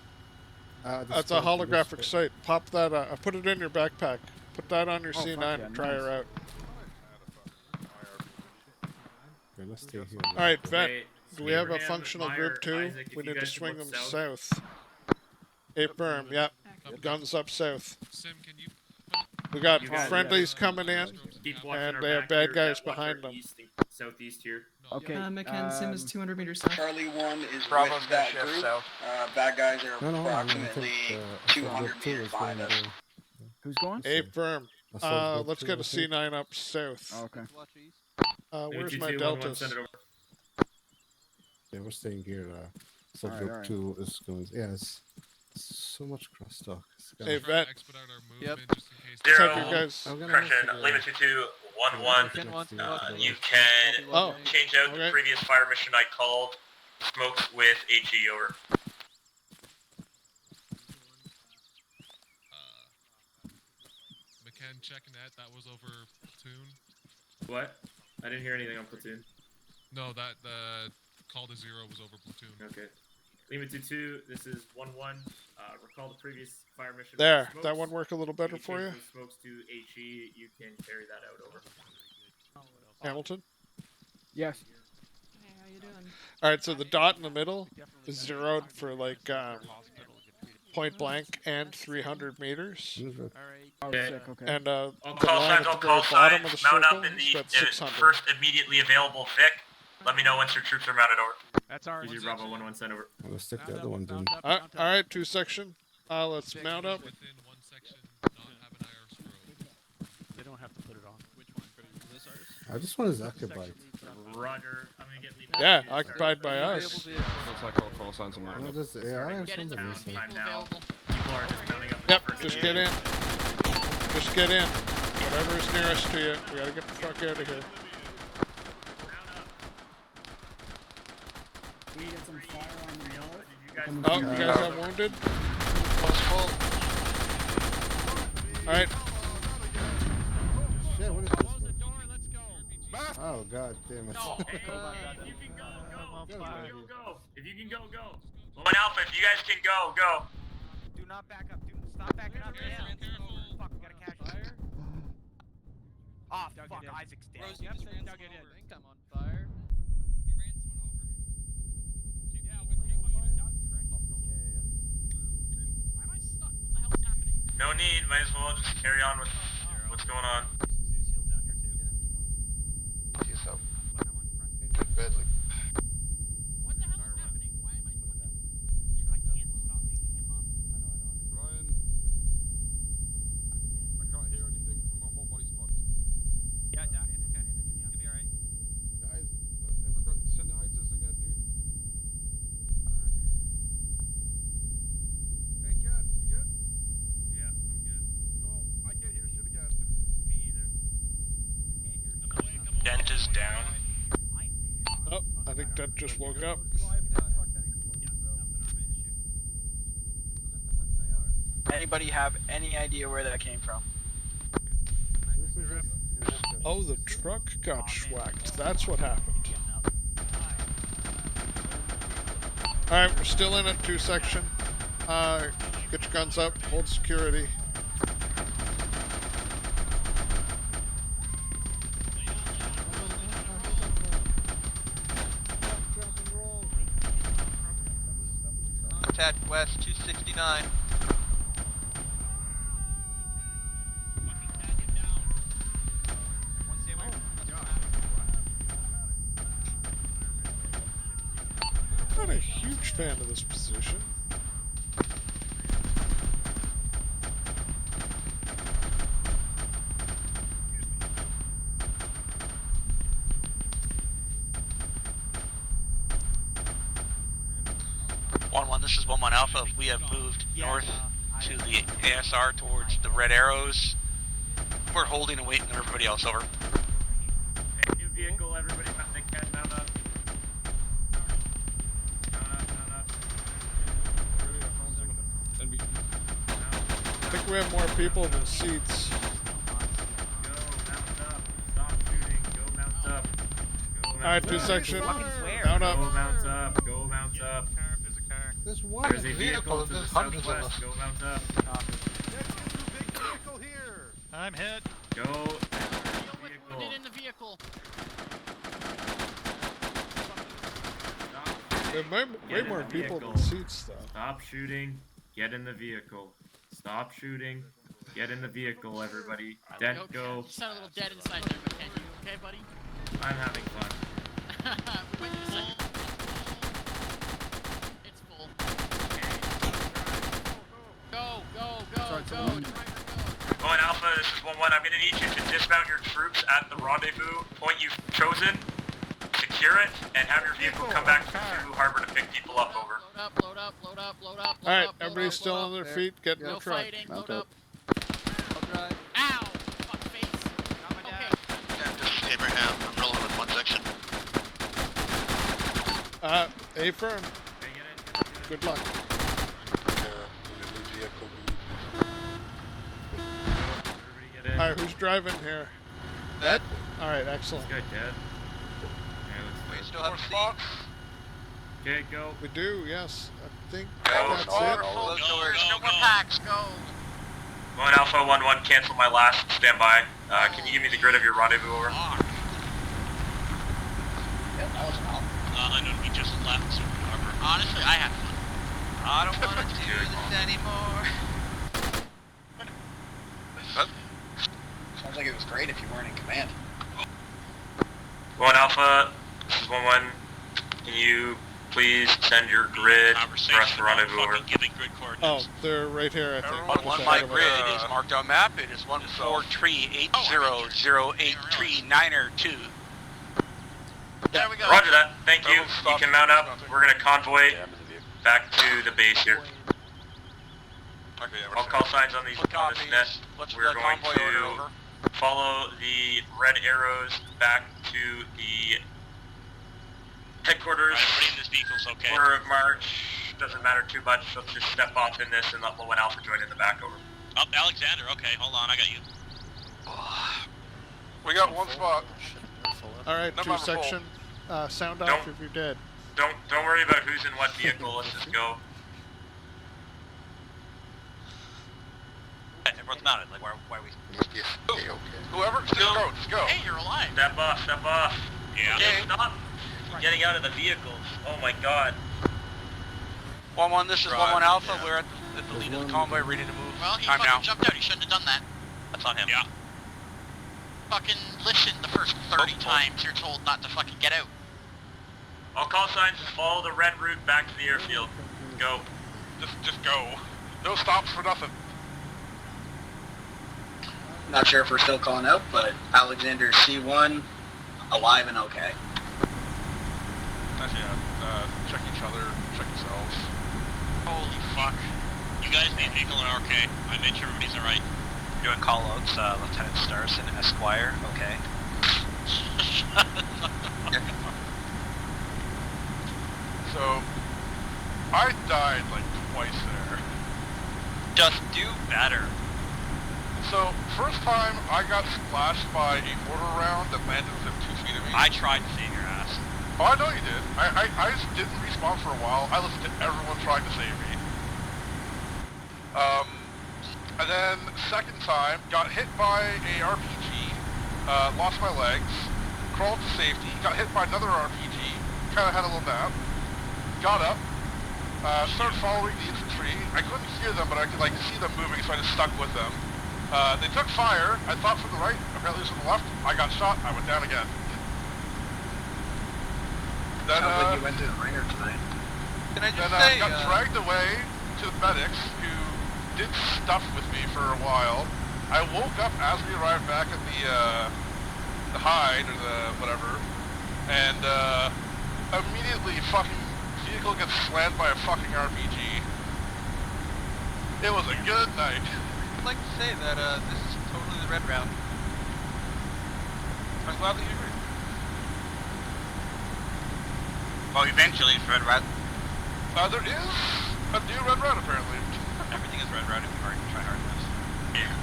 [SPEAKER 3] That's a holographic sight. Pop that. Put it in your backpack. Put that on your
[SPEAKER 16] Oh,
[SPEAKER 3] C9
[SPEAKER 16] fuck yeah,
[SPEAKER 3] and try
[SPEAKER 16] nice.
[SPEAKER 3] her out.
[SPEAKER 9] Okay, let's stay here.
[SPEAKER 3] All right, Vet.
[SPEAKER 1] Okay,
[SPEAKER 3] Do we have a
[SPEAKER 1] Abraham,
[SPEAKER 3] functional
[SPEAKER 1] Meyer,
[SPEAKER 3] group 2?
[SPEAKER 1] Isaac, if
[SPEAKER 3] We
[SPEAKER 1] you
[SPEAKER 3] need to
[SPEAKER 1] guys
[SPEAKER 3] swing
[SPEAKER 1] can
[SPEAKER 3] them
[SPEAKER 1] look
[SPEAKER 3] south. Hey, Berm. Yep. Guns up south.
[SPEAKER 7] Sim, can you
[SPEAKER 3] We got
[SPEAKER 1] You guys-
[SPEAKER 3] friendlies coming in,
[SPEAKER 1] Keep watching
[SPEAKER 3] and
[SPEAKER 1] our
[SPEAKER 3] they have
[SPEAKER 1] back
[SPEAKER 3] bad
[SPEAKER 1] here,
[SPEAKER 3] guys
[SPEAKER 1] Vet, watch
[SPEAKER 3] behind
[SPEAKER 1] our
[SPEAKER 3] them.
[SPEAKER 1] east and southeast here.
[SPEAKER 16] Okay.
[SPEAKER 14] McKen, Sim is 200 meters south.
[SPEAKER 15] Charlie 1 is
[SPEAKER 4] Bravo's
[SPEAKER 15] with
[SPEAKER 4] gonna
[SPEAKER 15] that
[SPEAKER 4] shift
[SPEAKER 15] group.
[SPEAKER 4] south.
[SPEAKER 15] Bad guys are
[SPEAKER 9] No, I think
[SPEAKER 15] approximately
[SPEAKER 9] I thought
[SPEAKER 15] 200
[SPEAKER 9] group 2
[SPEAKER 15] meters
[SPEAKER 9] was
[SPEAKER 15] behind
[SPEAKER 9] going
[SPEAKER 15] us.
[SPEAKER 9] to.
[SPEAKER 16] Who's going?
[SPEAKER 3] Hey, Berm.
[SPEAKER 9] Assault group
[SPEAKER 3] Let's
[SPEAKER 9] 2,
[SPEAKER 3] get a
[SPEAKER 9] I think.
[SPEAKER 3] C9 up south.
[SPEAKER 16] Oh, okay.
[SPEAKER 3] Where's my
[SPEAKER 1] 2-2-2-1-1,
[SPEAKER 3] deltas?
[SPEAKER 1] send it over.
[SPEAKER 9] Yeah, we're staying here. Assault
[SPEAKER 16] Alright,
[SPEAKER 9] group
[SPEAKER 16] alright.
[SPEAKER 9] 2 is going. Yeah, it's so much crosstalk. It's
[SPEAKER 3] Hey,
[SPEAKER 9] gonna-
[SPEAKER 3] Vet.
[SPEAKER 7] expedite our movement
[SPEAKER 20] Yep.
[SPEAKER 7] just in case?
[SPEAKER 3] What's
[SPEAKER 19] Zero,
[SPEAKER 3] up, you guys?
[SPEAKER 9] I'm gonna
[SPEAKER 19] correction,
[SPEAKER 9] have to
[SPEAKER 19] Lima 2211.
[SPEAKER 20] Ken wants to
[SPEAKER 19] You can
[SPEAKER 3] Oh,
[SPEAKER 19] change out the
[SPEAKER 3] okay.
[SPEAKER 19] previous fire mission I called. Smokes with HE over.
[SPEAKER 7] McKen checking that was over Platoon.
[SPEAKER 1] What? I didn't hear anything on Platoon.
[SPEAKER 7] No, that the call to 0 was over Platoon.
[SPEAKER 1] Okay. Lima 2-2, this is 1-1. Recall the previous fire mission.
[SPEAKER 3] There.
[SPEAKER 1] Smokes.
[SPEAKER 3] That one work a little better for you?
[SPEAKER 1] Change from Smokes to HE, you can carry that out over.
[SPEAKER 3] Hamilton?
[SPEAKER 16] Yes.
[SPEAKER 14] Hey, how you doing?
[SPEAKER 3] Alright, so the dot in the middle is zeroed for like point blank and 300 meters.
[SPEAKER 16] Oh,
[SPEAKER 1] Okay.
[SPEAKER 16] sick, okay.
[SPEAKER 3] And
[SPEAKER 19] All
[SPEAKER 3] the
[SPEAKER 19] call
[SPEAKER 3] line
[SPEAKER 19] signs,
[SPEAKER 3] at
[SPEAKER 19] all
[SPEAKER 3] the
[SPEAKER 19] call
[SPEAKER 3] very bottom
[SPEAKER 19] signs.
[SPEAKER 3] of the
[SPEAKER 19] Mount
[SPEAKER 3] circle
[SPEAKER 19] up in
[SPEAKER 3] is
[SPEAKER 19] the
[SPEAKER 3] got 600.
[SPEAKER 19] first immediately available Vic. Let me know once your troops are mounted over.
[SPEAKER 20] That's ours.
[SPEAKER 1] Easy Bravo 1-1, send over.
[SPEAKER 9] Let's stick the other one then.
[SPEAKER 3] Alright, 2 section. Let's mount up.
[SPEAKER 7] Within one section, not have an IR scroll.
[SPEAKER 2] They don't have to put it on.
[SPEAKER 13] Which one? This ours?
[SPEAKER 9] I just want his occupied.
[SPEAKER 1] Roger. I'm gonna get Lima.
[SPEAKER 3] Yeah,
[SPEAKER 1] 2-2
[SPEAKER 3] occupied by
[SPEAKER 1] started.
[SPEAKER 3] us.
[SPEAKER 17] Looks like all call signs are
[SPEAKER 9] No, just, yeah, I have
[SPEAKER 14] Get
[SPEAKER 9] something
[SPEAKER 14] into
[SPEAKER 9] to say.
[SPEAKER 1] Time now. People are just mounting up.
[SPEAKER 3] Yep,
[SPEAKER 1] for
[SPEAKER 3] just
[SPEAKER 1] the-
[SPEAKER 3] get in. Just get in. Whatever is nearest to you. We gotta get the fuck out of here.
[SPEAKER 16] We get some fire on the north.
[SPEAKER 3] Oh, you guys have wounded? Alright.
[SPEAKER 9] Shit, what is this one? Oh, god damn it.
[SPEAKER 1] No, hey, if you can go, go. If you can go, go. If you can go, go.
[SPEAKER 19] One Alpha, if you guys can go, go.
[SPEAKER 21] Do not back up. Stop backing up. Fuck, we got a casualty. Oh, fuck, Isaac's dead.
[SPEAKER 20] Yep, Doug it in. I think I'm on fire.
[SPEAKER 14] You ran someone over.
[SPEAKER 20] Yeah, we keep fucking dug trenches.
[SPEAKER 14] Why am I stuck? What the hell is happening?
[SPEAKER 19] No need, might as well just carry on with what's going on.
[SPEAKER 8] Yourself. Injured badly.
[SPEAKER 14] What the hell is happening? Why am I fucking...
[SPEAKER 21] I can't stop picking him up.
[SPEAKER 17] Ryan, I can't hear anything. My whole body's fucked.
[SPEAKER 21] Yeah, Doc, it's okay. You'll be alright.
[SPEAKER 17] Guys, I've got tinnitus again, dude. Hey, Ken, you good?
[SPEAKER 1] Yeah, I'm good.
[SPEAKER 17] Cool. I can't hear shit again.
[SPEAKER 1] Me either.
[SPEAKER 10] I'm awake, I'm awake.
[SPEAKER 19] Dent is down.
[SPEAKER 3] Oh, I think Dent just woke up.
[SPEAKER 24] Anybody have any idea where that came from?
[SPEAKER 3] Oh, the truck got schwacked. That's what happened. Alright, we're still in at 2 section. Get your guns up, hold security.
[SPEAKER 4] Contact west 269.
[SPEAKER 3] I'm not a huge fan of this position.
[SPEAKER 11] This is 1-1 Alpha. We have moved north to the ASR towards the red arrows. We're holding and waiting for everybody else, over.
[SPEAKER 1] Hey, new vehicle, everybody, they can mount up. Mount up.
[SPEAKER 3] I think we have more people than seats.
[SPEAKER 1] Go, mount up. Stop shooting. Go mount up.
[SPEAKER 3] Alright, 2 section.
[SPEAKER 1] Mount up. Go mount up. Go mount up.
[SPEAKER 9] There's one
[SPEAKER 1] There's a vehicle to the southwest. Go mount up.
[SPEAKER 5] I'm hit.
[SPEAKER 1] Go.
[SPEAKER 2] Put it in the vehicle.
[SPEAKER 3] We have way more people than seats, though.
[SPEAKER 1] Stop shooting. Get in the vehicle. Stop shooting. Get in the vehicle, everybody. Dent, go.
[SPEAKER 2] You sound a little dead inside there, McKenna. You okay, buddy?
[SPEAKER 1] I'm having fun.
[SPEAKER 2] Wait a second. It's full. Go, go, go, go.
[SPEAKER 19] Going Alpha, this is 1-1. I'm going to need you to dismount your troops at the rendezvous point you've chosen, secure it, and have your vehicle come back to Zulu Harbor to pick people up, over.
[SPEAKER 2] Load up, load up, load up, load up.
[SPEAKER 3] Alright, everybody's still on their feet. Get in the
[SPEAKER 2] No
[SPEAKER 3] truck.
[SPEAKER 2] fighting, load up. Ow! Fuck face. Okay.
[SPEAKER 10] This is Abraham. I'm rolling with 1 section.
[SPEAKER 3] A-firm. Good luck. Alright, who's driving here?
[SPEAKER 4] That.
[SPEAKER 3] Alright, excellent.
[SPEAKER 1] Good, Dad.
[SPEAKER 4] We still have seats.
[SPEAKER 1] Okay, go.
[SPEAKER 3] We do, yes. I think
[SPEAKER 19] Go.
[SPEAKER 3] that's
[SPEAKER 19] Go.
[SPEAKER 3] it.
[SPEAKER 4] Close doors.
[SPEAKER 11] No more packs, go.
[SPEAKER 19] Going Alpha 1-1, cancel my last standby. Can you give me the grid of your rendezvous, over?
[SPEAKER 24] Yeah, that was an all.
[SPEAKER 11] I know we just left Zulu Harbor. Honestly, I had fun. I don't want to do this anymore.
[SPEAKER 24] Sounds like it was great if you weren't in command.
[SPEAKER 19] Going Alpha, this is 1-1. Can you please send your grid for us to rendezvous, over?
[SPEAKER 11] Giving grid coordinates.
[SPEAKER 3] Oh, they're right here, I think.
[SPEAKER 11] On my grid, it is marked on map. It is 143800839er2. There we go.
[SPEAKER 19] Roger that. Thank you. You can mount up. We're going to convoy back to the base here. All call signs on these on this net. We're going to follow the red arrows back to the headquarters.
[SPEAKER 11] Everybody in this vehicle's okay.
[SPEAKER 19] Order of march doesn't matter too much. Let's just step off in this and let Lowen Alpha join in the back, over.
[SPEAKER 11] Oh, Alexander. Okay, hold on. I got you.
[SPEAKER 10] We got 1 spot.
[SPEAKER 3] Alright, 2 section. Sound off if you're dead.
[SPEAKER 19] Don't worry about who's in what vehicle. Let's just go.
[SPEAKER 11] Everyone's mounted. Like, why are we?
[SPEAKER 10] Okay. Whoever, just go, just go.
[SPEAKER 11] Hey, you're alive.
[SPEAKER 19] Step off, step off.
[SPEAKER 11] Yeah.
[SPEAKER 19] Okay, stop getting out of the vehicles. Oh my god.
[SPEAKER 11] 1-1, this is 1-1 Alpha. We're at the lead of the convoy, ready to move. Well, he fucking jumped out. He shouldn't have done that. That's on him. Yeah. Fucking listen the first 30 times you're told not to fucking get out.
[SPEAKER 19] All call signs, just follow the red route back to the airfield. Go.
[SPEAKER 10] Just go. No stops for nothing.
[SPEAKER 24] Not sure if we're still calling out, but Alexander C1, alive and okay.
[SPEAKER 10] Actually, check each other, check yourselves.
[SPEAKER 11] Holy fuck. You guys need vehicle and RK. I made sure everybody's alright.
[SPEAKER 6] Doing callouts, Lieutenant Starson, Esquire, okay.
[SPEAKER 10] I died like twice there.
[SPEAKER 6] Just do better.
[SPEAKER 10] So, first time I got splashed by a mortar round that landed within 2 feet of me.
[SPEAKER 6] I tried to save your ass.
[SPEAKER 10] Oh, I know you did. I just didn't respawn for a while. I listened to everyone trying to save me. And then second time, got hit by a RPG, lost my legs, crawled to safety, got hit by another RPG, kind of had a little nap, got up, started following the infantry. I couldn't hear them, but I could like see them moving, so I just stuck with them. They took fire. I thought from the right, apparently it was from the left. I got shot. I went down again. Then,
[SPEAKER 15] sounds like you went to the ringer tonight.
[SPEAKER 4] Can I just
[SPEAKER 10] then
[SPEAKER 4] say,
[SPEAKER 10] got dragged away to the medics, who did stuff with me for a while. I woke up as we arrived back at the hide, or the whatever, and immediately fucking vehicle gets slammed by a fucking RPG. It was a good night.
[SPEAKER 4] I'd like to say that this is totally the red route.
[SPEAKER 10] I'm glad that you agree.
[SPEAKER 11] Well, eventually it's red route.
[SPEAKER 10] There is a new red route apparently.
[SPEAKER 6] Everything is red route if you try hard enough.
[SPEAKER 11] Yeah.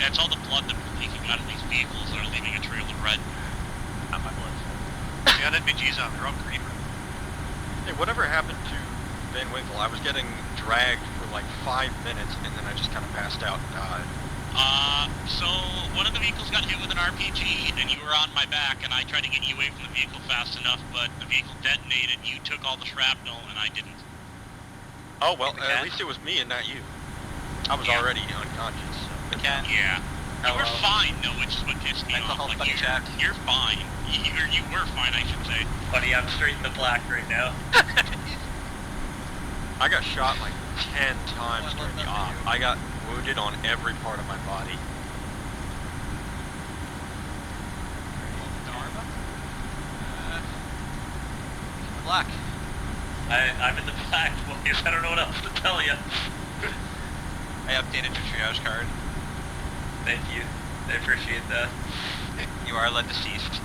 [SPEAKER 6] And it's all the blood that we're leaking out of these vehicles that are leaving a trail of red. Not my blood. The NPG's on their own green.
[SPEAKER 12] Hey, whatever happened to Van Winkle? I was getting dragged for like 5 minutes and then I just kind of passed out and died.
[SPEAKER 6] So one of the vehicles got hit with an RPG and you were on my back and I tried to get you away from the vehicle fast enough, but the vehicle detonated, you took all the shrapnel and I didn't.
[SPEAKER 12] Oh well, at least it was me and not you. I was already unconscious. So
[SPEAKER 6] yeah. You were fine though, which is what pissed me off. Like, you're fine. You were fine, I should say.
[SPEAKER 11] Buddy, I'm straight in the black right now.
[SPEAKER 12] I got shot like 10 times during the op. I got wounded on every part of my body.
[SPEAKER 4] Black.
[SPEAKER 11] I'm in the black, boys. I don't know what else to tell you.
[SPEAKER 6] I updated your triage card.
[SPEAKER 11] Thank you. I appreciate that.
[SPEAKER 6] You are lead deceased.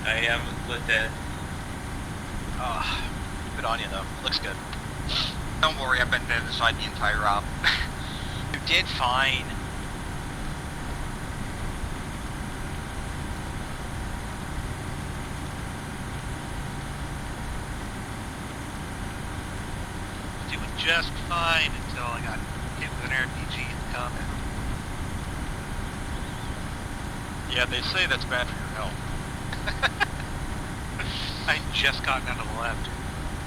[SPEAKER 11] I am lit dead.
[SPEAKER 6] Good on you though. Looks good.
[SPEAKER 11] Don't worry, I've been dead inside the entire op.
[SPEAKER 6] You did fine. Doing just fine until I got hit with an RPG in the combat.
[SPEAKER 12] Yeah, they say that's bad for your health.
[SPEAKER 6] I just got down to the left.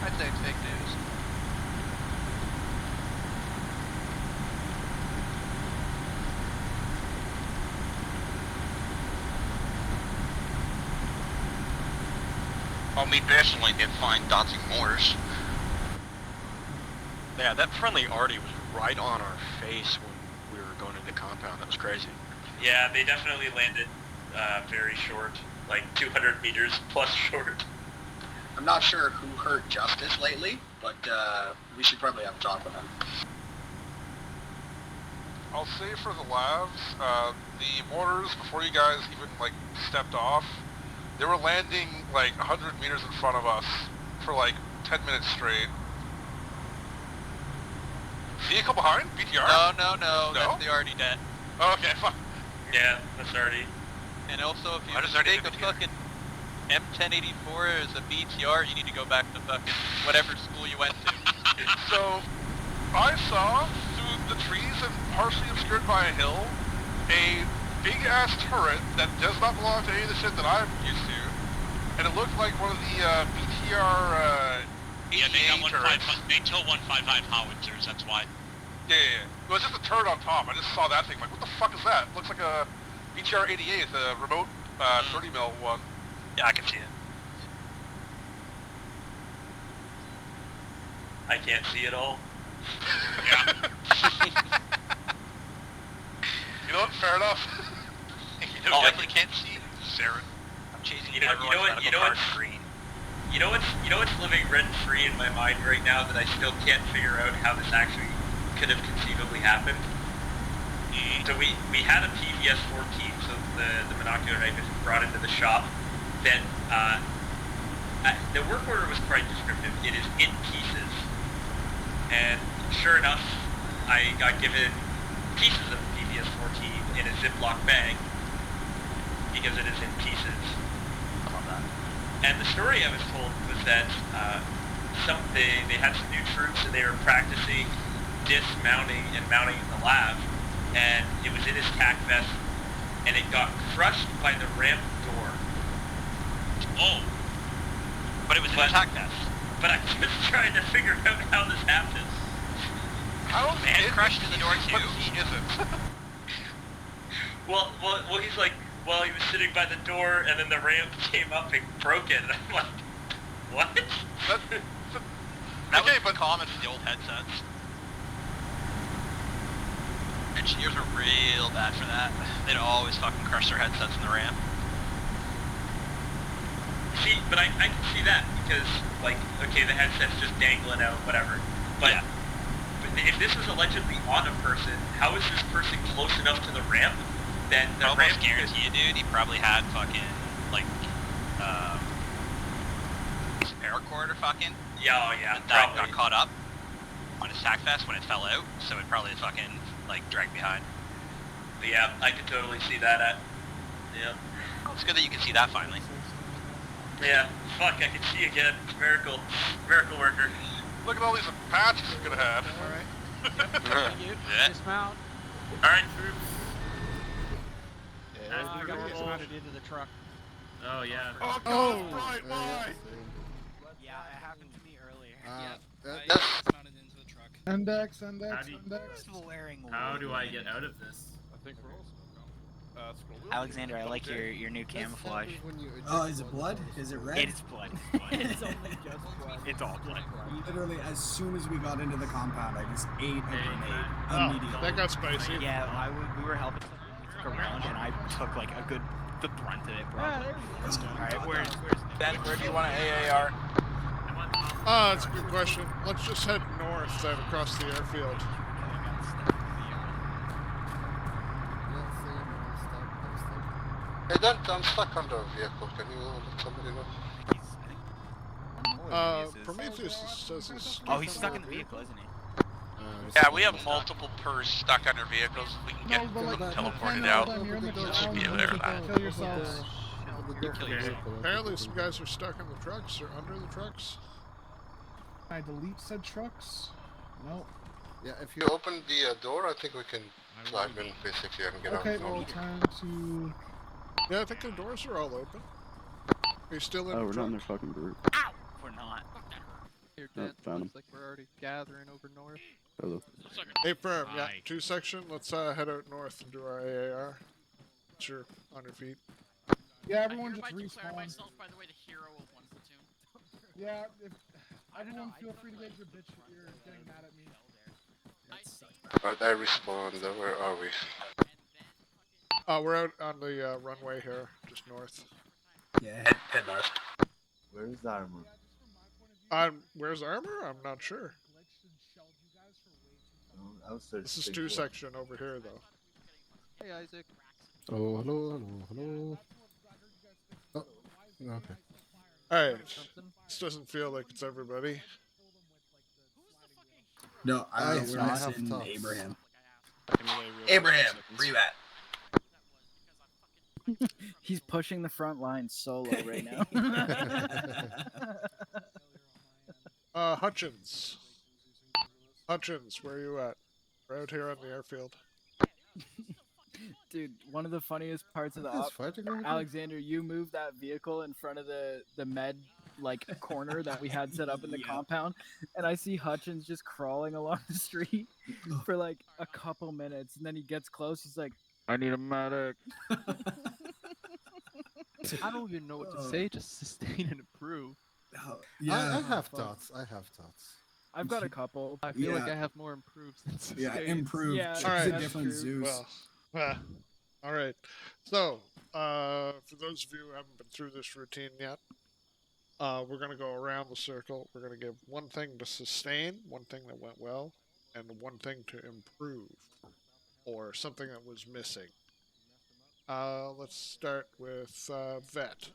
[SPEAKER 4] I'd say it's fake news.
[SPEAKER 11] Well, me personally did find dodging mortars.
[SPEAKER 12] Yeah, that friendly arty was right on our face when we were going into the compound. That was crazy.
[SPEAKER 11] Yeah, they definitely landed very short, like 200 meters plus short.
[SPEAKER 15] I'm not sure who hurt Justice lately, but we should probably have a talk with him.
[SPEAKER 10] I'll say for the labs, the mortars, before you guys even like stepped off, they were landing like 100 meters in front of us for like 10 minutes straight. Vehicle behind? BTR?
[SPEAKER 4] No, that's the already dead.
[SPEAKER 10] Oh, okay, fuck.
[SPEAKER 11] Yeah, that's already.
[SPEAKER 4] And also, if you mistake a fucking M1084 as a BTR, you need to go back to fucking whatever school you went to.
[SPEAKER 10] So, I saw through the trees and partially obscured by a hill, a big-ass turret that does not belong to any of the shit that I'm used to. And it looked like one of the BTR
[SPEAKER 6] Yeah, they got 155. They kill 155 howitzers. That's why.
[SPEAKER 10] Yeah. It was just a turret on top. I just saw that thing. Like, what the fuck is that? It looks like a BTR 88, the remote 30 mil one.
[SPEAKER 6] Yeah, I can see it.
[SPEAKER 11] I can't see it all.
[SPEAKER 6] Yeah.
[SPEAKER 10] You know what? Fair enough.
[SPEAKER 6] You definitely can't see Sarah. I'm chasing you.
[SPEAKER 11] You know what's living rent free in my mind right now that I still can't figure out how this actually could have conceivably happened. So we had a PVS-14, so the monocular knife is brought into the shop that
[SPEAKER 19] The work order was quite descriptive. It is in pieces. And sure enough, I got given pieces of the PPS-14 in a Ziploc bag because it is in pieces.
[SPEAKER 4] I love that.
[SPEAKER 19] And the story I was told was that they had some new troops and they were practicing dismounting and mounting in the lab, and it was in his tac vest, and it got crushed by the ramp door.
[SPEAKER 6] Oh. But it was in his tac vest.
[SPEAKER 19] But I was trying to figure out how this happened.
[SPEAKER 10] How is
[SPEAKER 6] And crushed in the door too?
[SPEAKER 10] He isn't.
[SPEAKER 19] Well, he's like, well, he was sitting by the door, and then the ramp came up and broke it, and I'm like, what?
[SPEAKER 6] That was common for the old headsets. Engineers were real bad for that. They'd always fucking crush their headsets in the ramp.
[SPEAKER 19] See, but I can see that, because, like, okay, the headset's just dangling out, whatever. But, but if this was allegedly on a person, how is this person close enough to the ramp that the ramp...
[SPEAKER 6] I guarantee you, dude, he probably had fucking, like, paracord or fucking...
[SPEAKER 19] Yeah, oh yeah,
[SPEAKER 6] and that got caught up on his tac vest when it fell out, so it probably fucking, like, dragged behind.
[SPEAKER 19] But yeah, I could totally see that yeah.
[SPEAKER 6] It's good that you can see that finally.
[SPEAKER 19] Yeah, fuck, I can see again. Miracle worker.
[SPEAKER 10] Look at all these Apaches he's gonna have.
[SPEAKER 21] Alright. Dismount.
[SPEAKER 19] Alright, troops.
[SPEAKER 21] I got dismounted into the truck.
[SPEAKER 1] Oh, yeah.
[SPEAKER 10] Oh, God, right, why?
[SPEAKER 21] Yeah, it happened to me earlier.
[SPEAKER 9] Dismounted into the truck. Index.
[SPEAKER 1] How do I get out of this?
[SPEAKER 10] I think we're all
[SPEAKER 21] Alexander, I like your new camouflage.
[SPEAKER 9] Oh, is it blood? Is it red?
[SPEAKER 21] It is blood. It's only just blood. It's all blood.
[SPEAKER 9] Literally, as soon as we got into the compound, I just ate a grenade immediately.
[SPEAKER 3] That got spicy.
[SPEAKER 21] Yeah, we were helping someone. We took a round, and I took like the brunt of it, probably. Alright, where's
[SPEAKER 24] Ben, where do you want an AAR?
[SPEAKER 3] That's a good question. Let's just head north then across the airfield.
[SPEAKER 8] Hey, Dent, I'm stuck under a vehicle. Can you let somebody know?
[SPEAKER 3] Prometheus says he's stuck.
[SPEAKER 21] Oh, he's stuck in the vehicle, isn't he?
[SPEAKER 11] Yeah, we have multiple pers stuck under vehicles. We can get them teleported out. This should be there.
[SPEAKER 9] Kill yourselves.
[SPEAKER 3] Apparently some guys are stuck in the trucks or under the trucks.
[SPEAKER 9] I delete said trucks? No.
[SPEAKER 8] Yeah, if you open the door, I think we can climb in basically and get
[SPEAKER 9] Okay,
[SPEAKER 8] out.
[SPEAKER 9] well, time to...
[SPEAKER 3] Yeah, I think the doors are all open. Are you still in the
[SPEAKER 17] we're
[SPEAKER 3] truck?
[SPEAKER 17] not in their fucking group.
[SPEAKER 21] Ow! We're not.
[SPEAKER 20] Here,
[SPEAKER 17] Oh,
[SPEAKER 20] Dan,
[SPEAKER 17] found
[SPEAKER 20] looks like we're already gathering over north.
[SPEAKER 17] Hello.
[SPEAKER 3] Hey, firm, yeah, 2 section. Let's head out north and do our AAR. Sure, on your feet.
[SPEAKER 9] Yeah, everyone just respawn.
[SPEAKER 14] myself, by the way, the hero of one platoon.
[SPEAKER 9] Yeah, if everyone feel free to get your bitch you're getting mad at me.
[SPEAKER 8] Alright, I respawned. Where are we?
[SPEAKER 3] We're out on the runway here, just north.
[SPEAKER 9] Yeah.
[SPEAKER 8] Head north.
[SPEAKER 17] Where's the armor?
[SPEAKER 3] Where's armor? I'm not sure. This is 2 section over here, though.
[SPEAKER 20] Hey, Isaac.
[SPEAKER 9] Oh, hello. Oh, okay.
[SPEAKER 3] Alright, this doesn't feel like it's everybody.
[SPEAKER 9] No, we're
[SPEAKER 8] have
[SPEAKER 9] missing
[SPEAKER 8] tops.
[SPEAKER 9] Abraham.
[SPEAKER 24] Abraham, where you at?
[SPEAKER 16] He's pushing the front line solo right now.
[SPEAKER 3] Hutchins. Hutchins, where are you at? We're out here on the airfield.
[SPEAKER 16] Dude, one of the funniest parts of the
[SPEAKER 9] Is
[SPEAKER 16] op,
[SPEAKER 9] fighting over here?
[SPEAKER 16] Alexander, you moved that vehicle in front of the med corner that we had set up in the compound, and I see Hutchins just crawling along the street for like a couple minutes, and then he gets close. He's like,
[SPEAKER 20] I need a medic. I don't even know what to say. Just sustain and improve.
[SPEAKER 9] Yeah, I have thoughts.
[SPEAKER 16] I've got a couple.
[SPEAKER 20] I feel like I have more improves than sustain.
[SPEAKER 9] Yeah, improved.
[SPEAKER 16] Yeah,
[SPEAKER 9] It's
[SPEAKER 3] Alright,
[SPEAKER 9] a different Zeus.
[SPEAKER 3] Well, alright. So, for those of you who haven't been through this routine yet, we're going to go around the circle. We're going to give one thing to sustain, one thing that went well, and one thing to improve, or something that was missing. Let's start with Vet.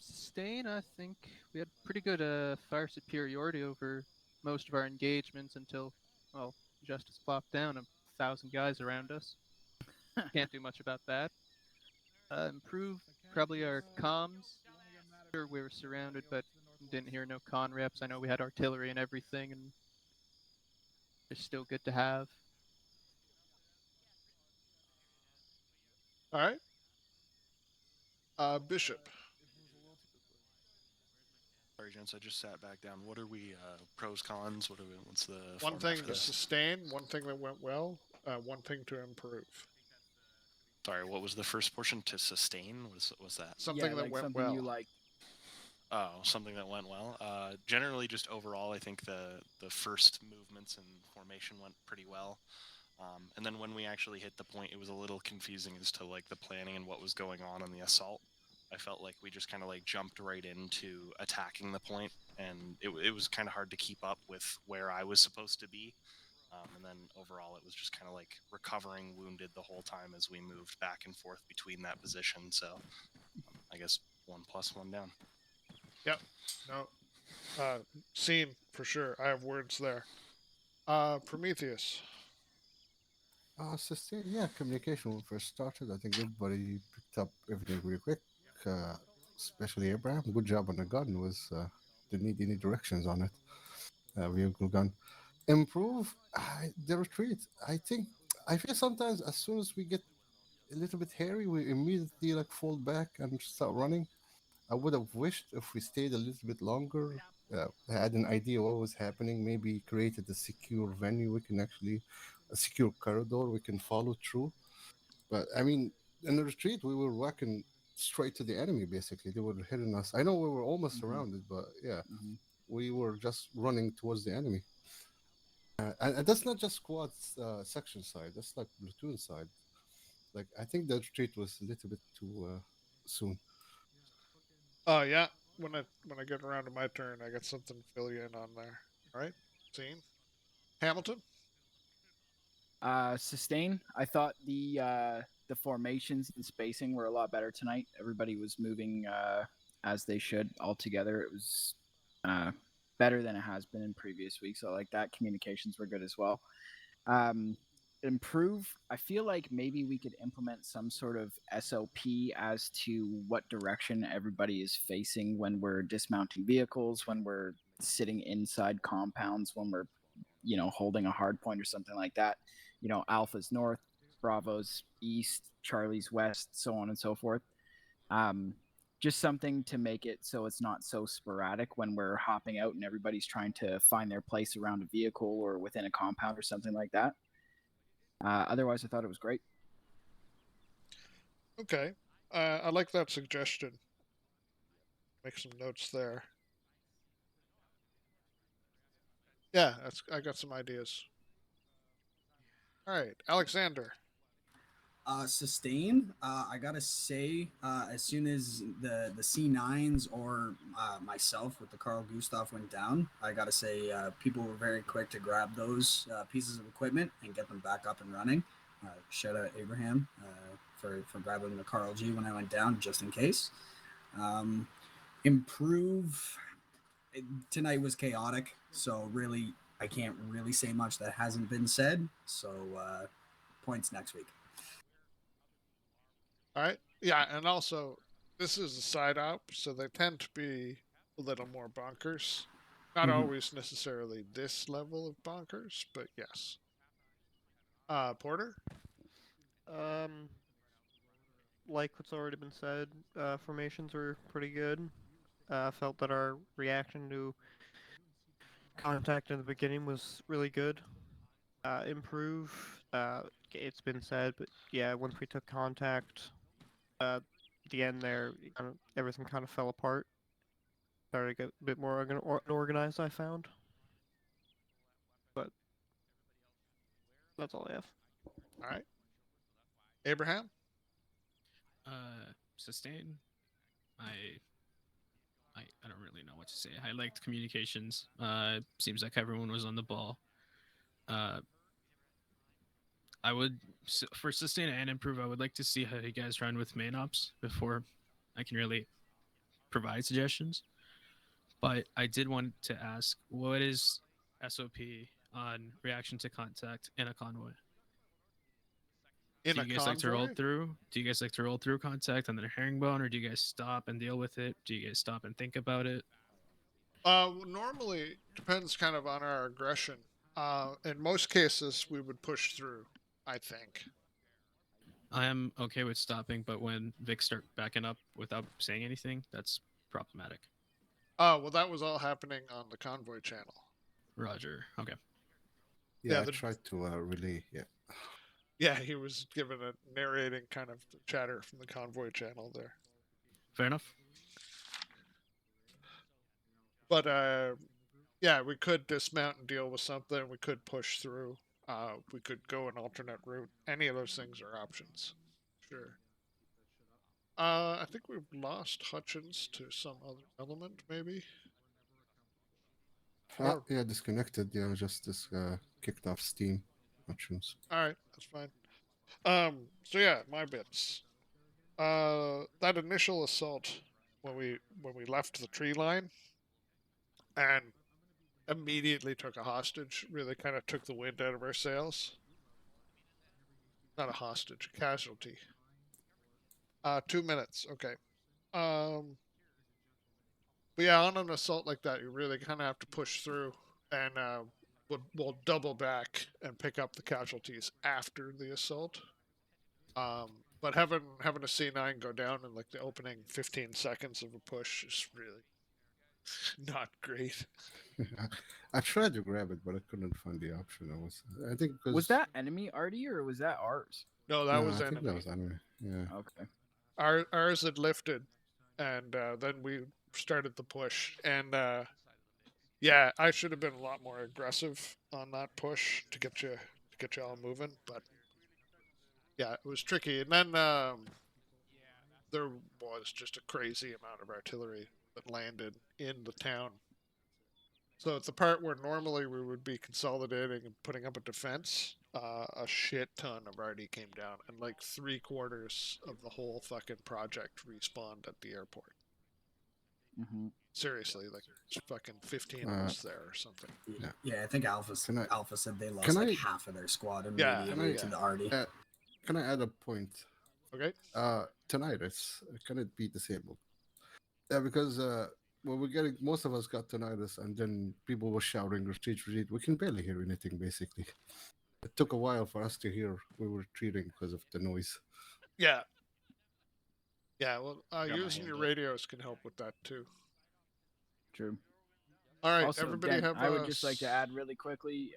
[SPEAKER 20] Sustain, I think we had pretty good fire superiority over most of our engagements until, well, Justice plopped down 1,000 guys around us. Can't do much about that. Improve probably our comms. Sure, we were surrounded, but didn't hear no con reps. I know we had artillery and everything, and they're still good to have.
[SPEAKER 3] All right. Bishop.
[SPEAKER 7] Sorry, gents, I just sat back down. What are we, pros, cons? What's the
[SPEAKER 3] One
[SPEAKER 7] format
[SPEAKER 3] thing
[SPEAKER 7] for
[SPEAKER 3] to
[SPEAKER 7] this?
[SPEAKER 3] sustain, one thing that went well, one thing to improve.
[SPEAKER 7] Sorry, what was the first portion? To sustain? Was that?
[SPEAKER 3] Something that went
[SPEAKER 16] something
[SPEAKER 3] well.
[SPEAKER 16] you like.
[SPEAKER 7] Oh, something that went well. Generally, just overall, I think the first movements and formation went pretty well. And then when we actually hit the point, it was a little confusing as to like the planning and what was going on in the assault. I felt like we just kind of like jumped right into attacking the point, and it was kind of hard to keep up with where I was supposed to be. And then overall, it was just kind of like recovering wounded the whole time as we moved back and forth between that position. So I guess 1 plus 1 down.
[SPEAKER 3] Yep. No. Scene for sure. I have words there. Prometheus.
[SPEAKER 9] Sustain, yeah, communication when we first started. I think everybody picked up everything really quick, especially Abraham. Good job on the gun. Didn't need any directions on it. Vehicle gun. Improve the retreat. I feel sometimes as soon as we get a little bit hairy, we immediately like fall back and start running. I would have wished if we stayed a little bit longer, had an idea what was happening, maybe created a secure venue we can actually, a secure corridor we can follow through. But I mean, in the retreat, we were walking straight to the enemy, basically. They were hitting us. I know we were almost surrounded, but yeah, we were just running towards the enemy. And that's not just squad section side, that's like platoon side. Like, I think the retreat was a little bit too soon.
[SPEAKER 3] Oh yeah. When I get around to my turn, I got something to fill you in on there. All right. Scene. Hamilton.
[SPEAKER 16] Sustain. I thought the formations and spacing were a lot better tonight. Everybody was moving as they should all together. It was better than it has been in previous weeks. So like that. Communications were good as well. Improve. I feel like maybe we could implement some sort of SOP as to what direction everybody is facing when we're dismounting vehicles, when we're sitting inside compounds, when we're holding a hard point or something like that. Alpha's north, Bravo's east, Charlie's west, so on and so forth. Just something to make it so it's not so sporadic when we're hopping out and everybody's trying to find their place around a vehicle or within a compound or something like that. Otherwise, I thought it was great.
[SPEAKER 3] Okay. I like that suggestion. Make some notes there. Yeah, I got some ideas. All right, Alexander.
[SPEAKER 18] Sustain. I gotta say, as soon as the C9s or myself with the Carl Gustav went down, I gotta say people were very quick to grab those pieces of equipment and get them back up and running. Shout out Abraham for grabbing the Carl G when I went down, just in case. Improve. Tonight was chaotic, so really I can't really say much that hasn't been said. So points next week.
[SPEAKER 3] All right. Yeah, and also this is a side op, so they tend to be a little more bonkers. Not always necessarily this level of bonkers, but yes. Porter.
[SPEAKER 22] Like what's already been said, formations were pretty good. Felt that our reaction to contact in the beginning was really good. Improve. It's been said, but yeah, once we took contact, the end there, everything kind of fell apart. Started to get a bit more unorganized, I found. But that's all I have.
[SPEAKER 3] All right. Abraham.
[SPEAKER 13] Sustain. I don't really know what to say. I liked communications. Seems like everyone was on the ball. I would, for sustain and improve, I would like to see how you guys run with main ops before I can really provide suggestions. But I did want to ask, what is SOP on reaction to contact in a convoy?
[SPEAKER 3] In
[SPEAKER 13] Do
[SPEAKER 3] a
[SPEAKER 13] you guys like to roll
[SPEAKER 3] convoy?
[SPEAKER 13] through? Do you guys like to roll through contact and then a herringbone, or do you guys stop and deal with it? Do you guys stop and think about it?
[SPEAKER 3] Normally, depends kind of on our aggression. In most cases, we would push through, I think.
[SPEAKER 13] I am okay with stopping, but when Vic start backing up without saying anything, that's problematic.
[SPEAKER 3] Oh, well, that was all happening on the convoy channel.
[SPEAKER 13] Roger. Okay.
[SPEAKER 9] Yeah, I tried to relay. Yeah.
[SPEAKER 3] Yeah, he was given a narrating kind of chatter from the convoy channel there.
[SPEAKER 13] Fair enough.
[SPEAKER 3] But yeah, we could dismount and deal with something. We could push through. We could go an alternate route. Any of those things are options. Sure. I think we've lost Hutchins to some other element, maybe.
[SPEAKER 9] Yeah, disconnected. Yeah, just this kicked off Steam. Hutchins.
[SPEAKER 3] All right, that's fine. So yeah, my bits. That initial assault when we left the tree line and immediately took a hostage, really kind of took the wind out of our sails. Not a hostage, a casualty. 2 minutes, okay. But yeah, on an assault like that, you really kind of have to push through, and we'll double back and pick up the casualties after the assault. But having a C9 go down in like the opening 15 seconds of a push is really not great.
[SPEAKER 9] I tried to grab it, but I couldn't find the option. I think because
[SPEAKER 16] Was that enemy Artie or was that ours?
[SPEAKER 3] No, that was
[SPEAKER 9] I
[SPEAKER 3] enemy.
[SPEAKER 9] think that was enemy. Yeah.
[SPEAKER 16] Okay.
[SPEAKER 3] Ours had lifted, and then we started the push. And yeah, I should have been a lot more aggressive on that push to get you all moving. But yeah, it was tricky. And then there was just a crazy amount of artillery that landed in the town. So at the part where normally we would be consolidating and putting up a defense, a shit ton of RD came down, and like 3/4 of the whole fucking project respawned at the airport.
[SPEAKER 16] Mm-hmm.
[SPEAKER 3] Seriously, like fucking 15 of us there or something.
[SPEAKER 18] Yeah, I think Alpha said they lost like half of their squad immediately to the RD.
[SPEAKER 9] Can I add a point?
[SPEAKER 3] Okay.
[SPEAKER 9] Tonight can it be disabled? Yeah, because we're getting, most of us got tinnitus, and then people were shouting retreat. We can barely hear anything basically. It took a while for us to hear we were retreating because of the noise.
[SPEAKER 3] Yeah. Yeah, well, using your radios can help with that too.
[SPEAKER 16] True.
[SPEAKER 3] All right,
[SPEAKER 16] also,
[SPEAKER 3] everybody
[SPEAKER 16] Dan, I would just like to add really quickly,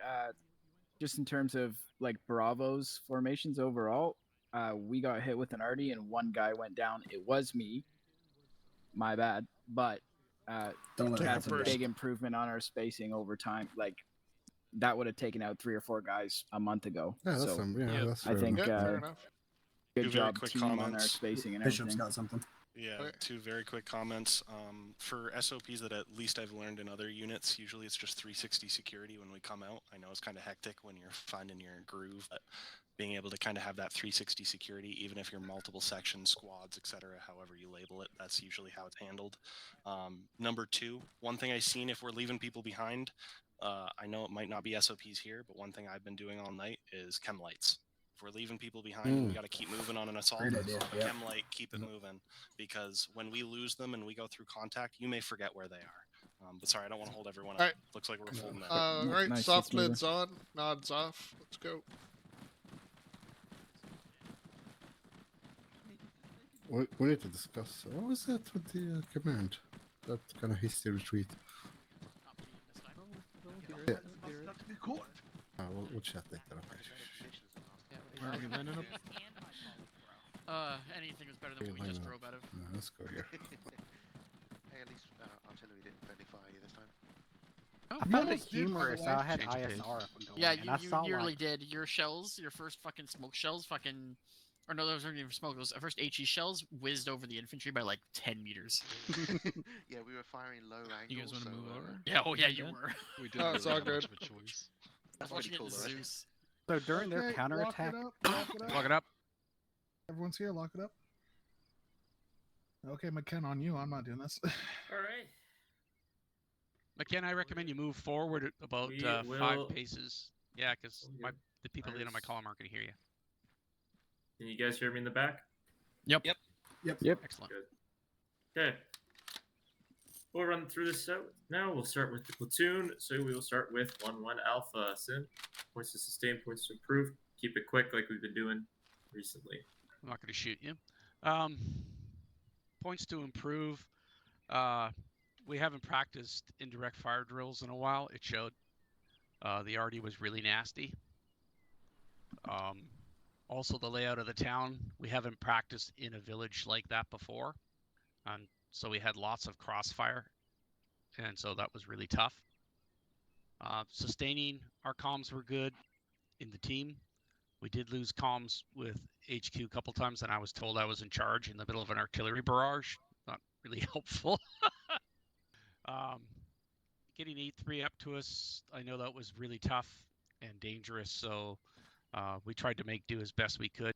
[SPEAKER 16] just in terms of like Bravo's formations overall, we got hit with an Artie and one guy went down. It was me. My bad. But that's a big improvement on our spacing over time. Like that would have taken out 3 or 4 guys a month ago.
[SPEAKER 9] Yeah, that's
[SPEAKER 16] so
[SPEAKER 9] that's
[SPEAKER 16] I think
[SPEAKER 3] fair enough.
[SPEAKER 16] Good job team on our spacing and
[SPEAKER 18] Bishop's
[SPEAKER 16] everything.
[SPEAKER 18] got something.
[SPEAKER 7] Yeah, 2 very quick comments. For SOPs that at least I've learned in other units, usually it's just 360 security when we come out. I know it's kind of hectic when you're finding your groove, but being able to kind of have that 360 security, even if you're multiple sections, squads, etc., however you label it, that's usually how it's handled. Number 2, one thing I've seen if we're leaving people behind, I know it might not be SOPs here, but one thing I've been doing all night is chem lights. If we're leaving people behind, we got to keep moving on an assault.
[SPEAKER 18] Great idea, yeah.
[SPEAKER 7] Chem light, keep it moving, because when we lose them and we go through contact, you may forget where they are. But sorry, I don't want to hold everyone up.
[SPEAKER 3] All right.
[SPEAKER 7] Looks like we're holding that.
[SPEAKER 3] All right,
[SPEAKER 16] Nice,
[SPEAKER 3] soft
[SPEAKER 16] smoother.
[SPEAKER 3] lids on, nods off. Let's go.
[SPEAKER 9] We need to discuss. What was that with the command? That kind of hasty retreat. Yeah. We'll chat later.
[SPEAKER 13] Where are we landing up?
[SPEAKER 2] Anything is better than what we just drove out of.
[SPEAKER 9] No, let's go here.
[SPEAKER 8] Hey, at least artillery didn't friendly fire you this time.
[SPEAKER 21] I found it humorous. I had ISR up and going.
[SPEAKER 2] Yeah,
[SPEAKER 21] and I
[SPEAKER 2] you nearly did. Your shells, your first fucking smoke shells, or no, those weren't even smoke. Those first HE shells whizzed over the infantry by like 10 meters.
[SPEAKER 8] Yeah, we were firing low angles.
[SPEAKER 13] You guys want to move over?
[SPEAKER 2] Yeah, oh yeah, you were.
[SPEAKER 3] We did. Oh, it's all good.
[SPEAKER 2] That's pretty cool, Zeus.
[SPEAKER 21] So during their counterattack, Lock it up. Everyone's here. Lock it up.
[SPEAKER 3] Okay, McKenna, on you. I'm not doing this.
[SPEAKER 1] All right.
[SPEAKER 5] McKenna, I recommend you move forward about
[SPEAKER 1] We
[SPEAKER 5] 5
[SPEAKER 1] will-
[SPEAKER 5] paces. Yeah, because the people in on my column aren't going to hear you.
[SPEAKER 1] Can you guys hear me in the back?
[SPEAKER 2] Yep.
[SPEAKER 5] Excellent.
[SPEAKER 1] Good. Okay. We'll run through this out now. We'll start with the platoon. So we will start with 1-1 Alpha. Sim. Points to sustain, points to improve. Keep it quick like we've been doing recently.
[SPEAKER 5] I'm not going to shoot you. Points to improve. We haven't practiced indirect fire drills in a while. It showed. The RD was really nasty. Also, the layout of the town. We haven't practiced in a village like that before. And so we had lots of crossfire. And so that was really tough. Sustaining, our comms were good in the team. We did lose comms with HQ a couple times, and I was told I was in charge in the middle of an artillery barrage. Not really helpful. Getting 8-3 up to us, I know that was really tough and dangerous, so we tried to make do as best we could.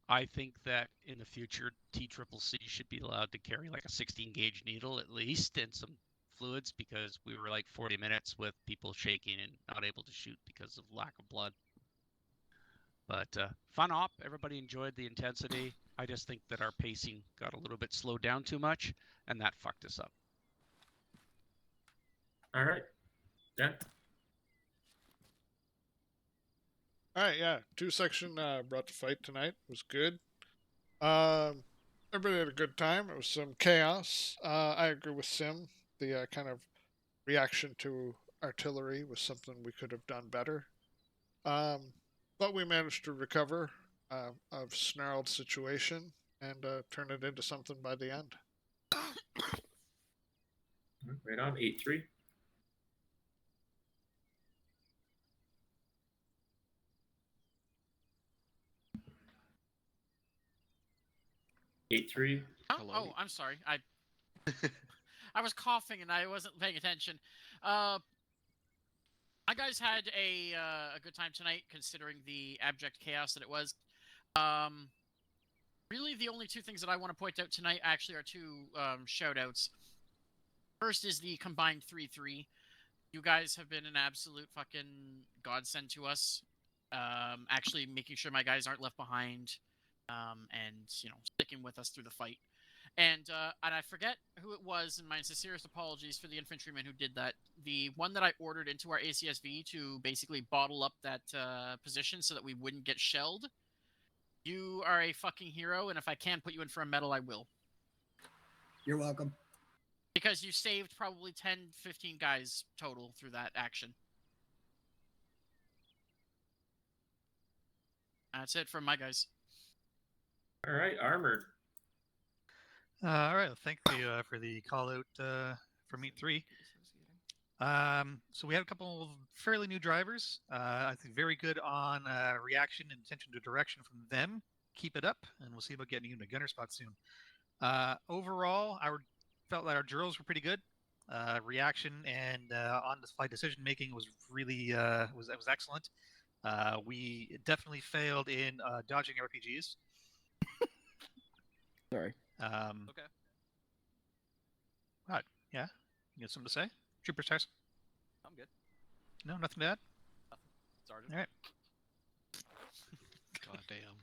[SPEAKER 5] I think that in the future, TCCC should be allowed to carry like a 16-gauge needle at least and some fluids, because we were like 40 minutes with people shaking and not able to shoot because of lack of blood. But fun op, everybody enjoyed the intensity. I just think that our pacing got a little bit slowed down too much, and that fucked us up.
[SPEAKER 1] All right. Dan?
[SPEAKER 3] All right, yeah. 2-section brought to fight tonight. It was good. Everybody had a good time. It was some chaos. I agree with Sim. The kind of reaction to artillery was something we could have done better. But we managed to recover a snarled situation and turn it into something by the end.
[SPEAKER 1] Right on. 8-3.
[SPEAKER 2] Oh, I'm sorry. I was coughing and I wasn't paying attention. My guys had a good time tonight, considering the abject chaos that it was. Really, the only 2 things that I want to point out tonight actually are 2 shout-outs. First is the combined 3-3. You guys have been an absolute fucking godsend to us. Actually making sure my guys aren't left behind, and sticking with us through the fight. And I forget who it was, and my sincerest apologies for the infantryman who did that. The one that I ordered into our ACSV to basically bottle up that position so that we wouldn't get shelled. You are a fucking hero, and if I can put you in for a medal, I will.
[SPEAKER 18] You're welcome.
[SPEAKER 2] Because you saved probably 10, 15 guys total through that action. That's it from my guys.
[SPEAKER 1] All right, Armored.
[SPEAKER 12] All right, well, thank you for the call out for Meet 3. So we had a couple of fairly new drivers. I think very good on reaction and attention to direction from them. Keep it up, and we'll see about getting you in a gunner spot soon. Overall, I felt that our drills were pretty good. Reaction and on-the-fly decision making was really was excellent. We definitely failed in dodging RPGs.
[SPEAKER 16] Sorry.
[SPEAKER 12] Okay. What? Yeah? You got something to say? Trooper Stars?
[SPEAKER 15] I'm good.
[SPEAKER 12] No, nothing to add?
[SPEAKER 15] Sergeant.
[SPEAKER 12] All right.
[SPEAKER 5] God damn.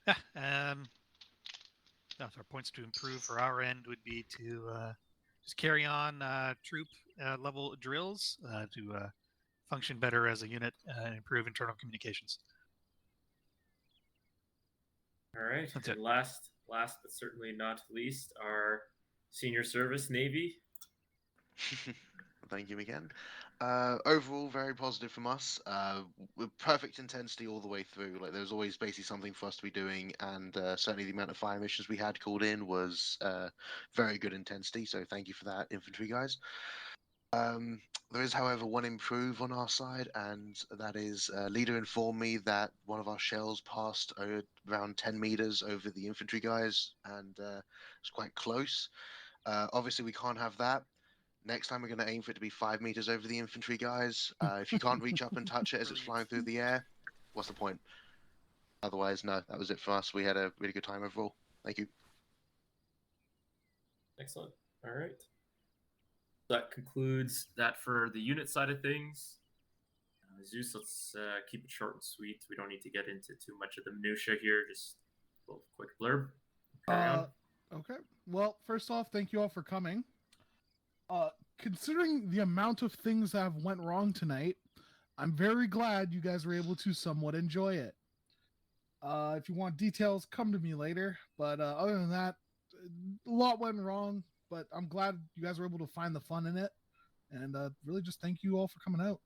[SPEAKER 12] Yeah. That's our points to improve for our end would be to just carry on troop level drills to function better as a unit and improve internal communications.
[SPEAKER 1] All right.
[SPEAKER 12] That's
[SPEAKER 1] and
[SPEAKER 12] it.
[SPEAKER 1] Last but certainly not least, our senior service Navy.
[SPEAKER 23] Thank you again. Overall, very positive from us. With perfect intensity all the way through. Like there was always basically something for us to be doing, and certainly the amount of fire missions we had called in was very good intensity. So thank you for that, infantry guys. There is, however, one improve on our side, and that is leader informed me that one of our shells passed around 10 meters over the infantry guys, and it's quite close. Obviously, we can't have that. Next time, we're going to aim for it to be 5 meters over the infantry guys. If you can't reach up and touch it as it's flying through the air, what's the point? Otherwise, no, that was it for us. We had a really good time overall. Thank you.
[SPEAKER 1] Excellent. All right. That concludes that for the unit side of things. Zeus, let's keep it short and sweet. We don't need to get into too much of the minutia here. Just a little quick blurb. Carry on.
[SPEAKER 4] Okay. Well, first off, thank you all for coming. Considering the amount of things that have went wrong tonight, I'm very glad you guys were able to somewhat enjoy it. If you want details, come to me later. But other than that, a lot went wrong. But I'm glad you guys were able to find the fun in it. And really just thank you all for coming out.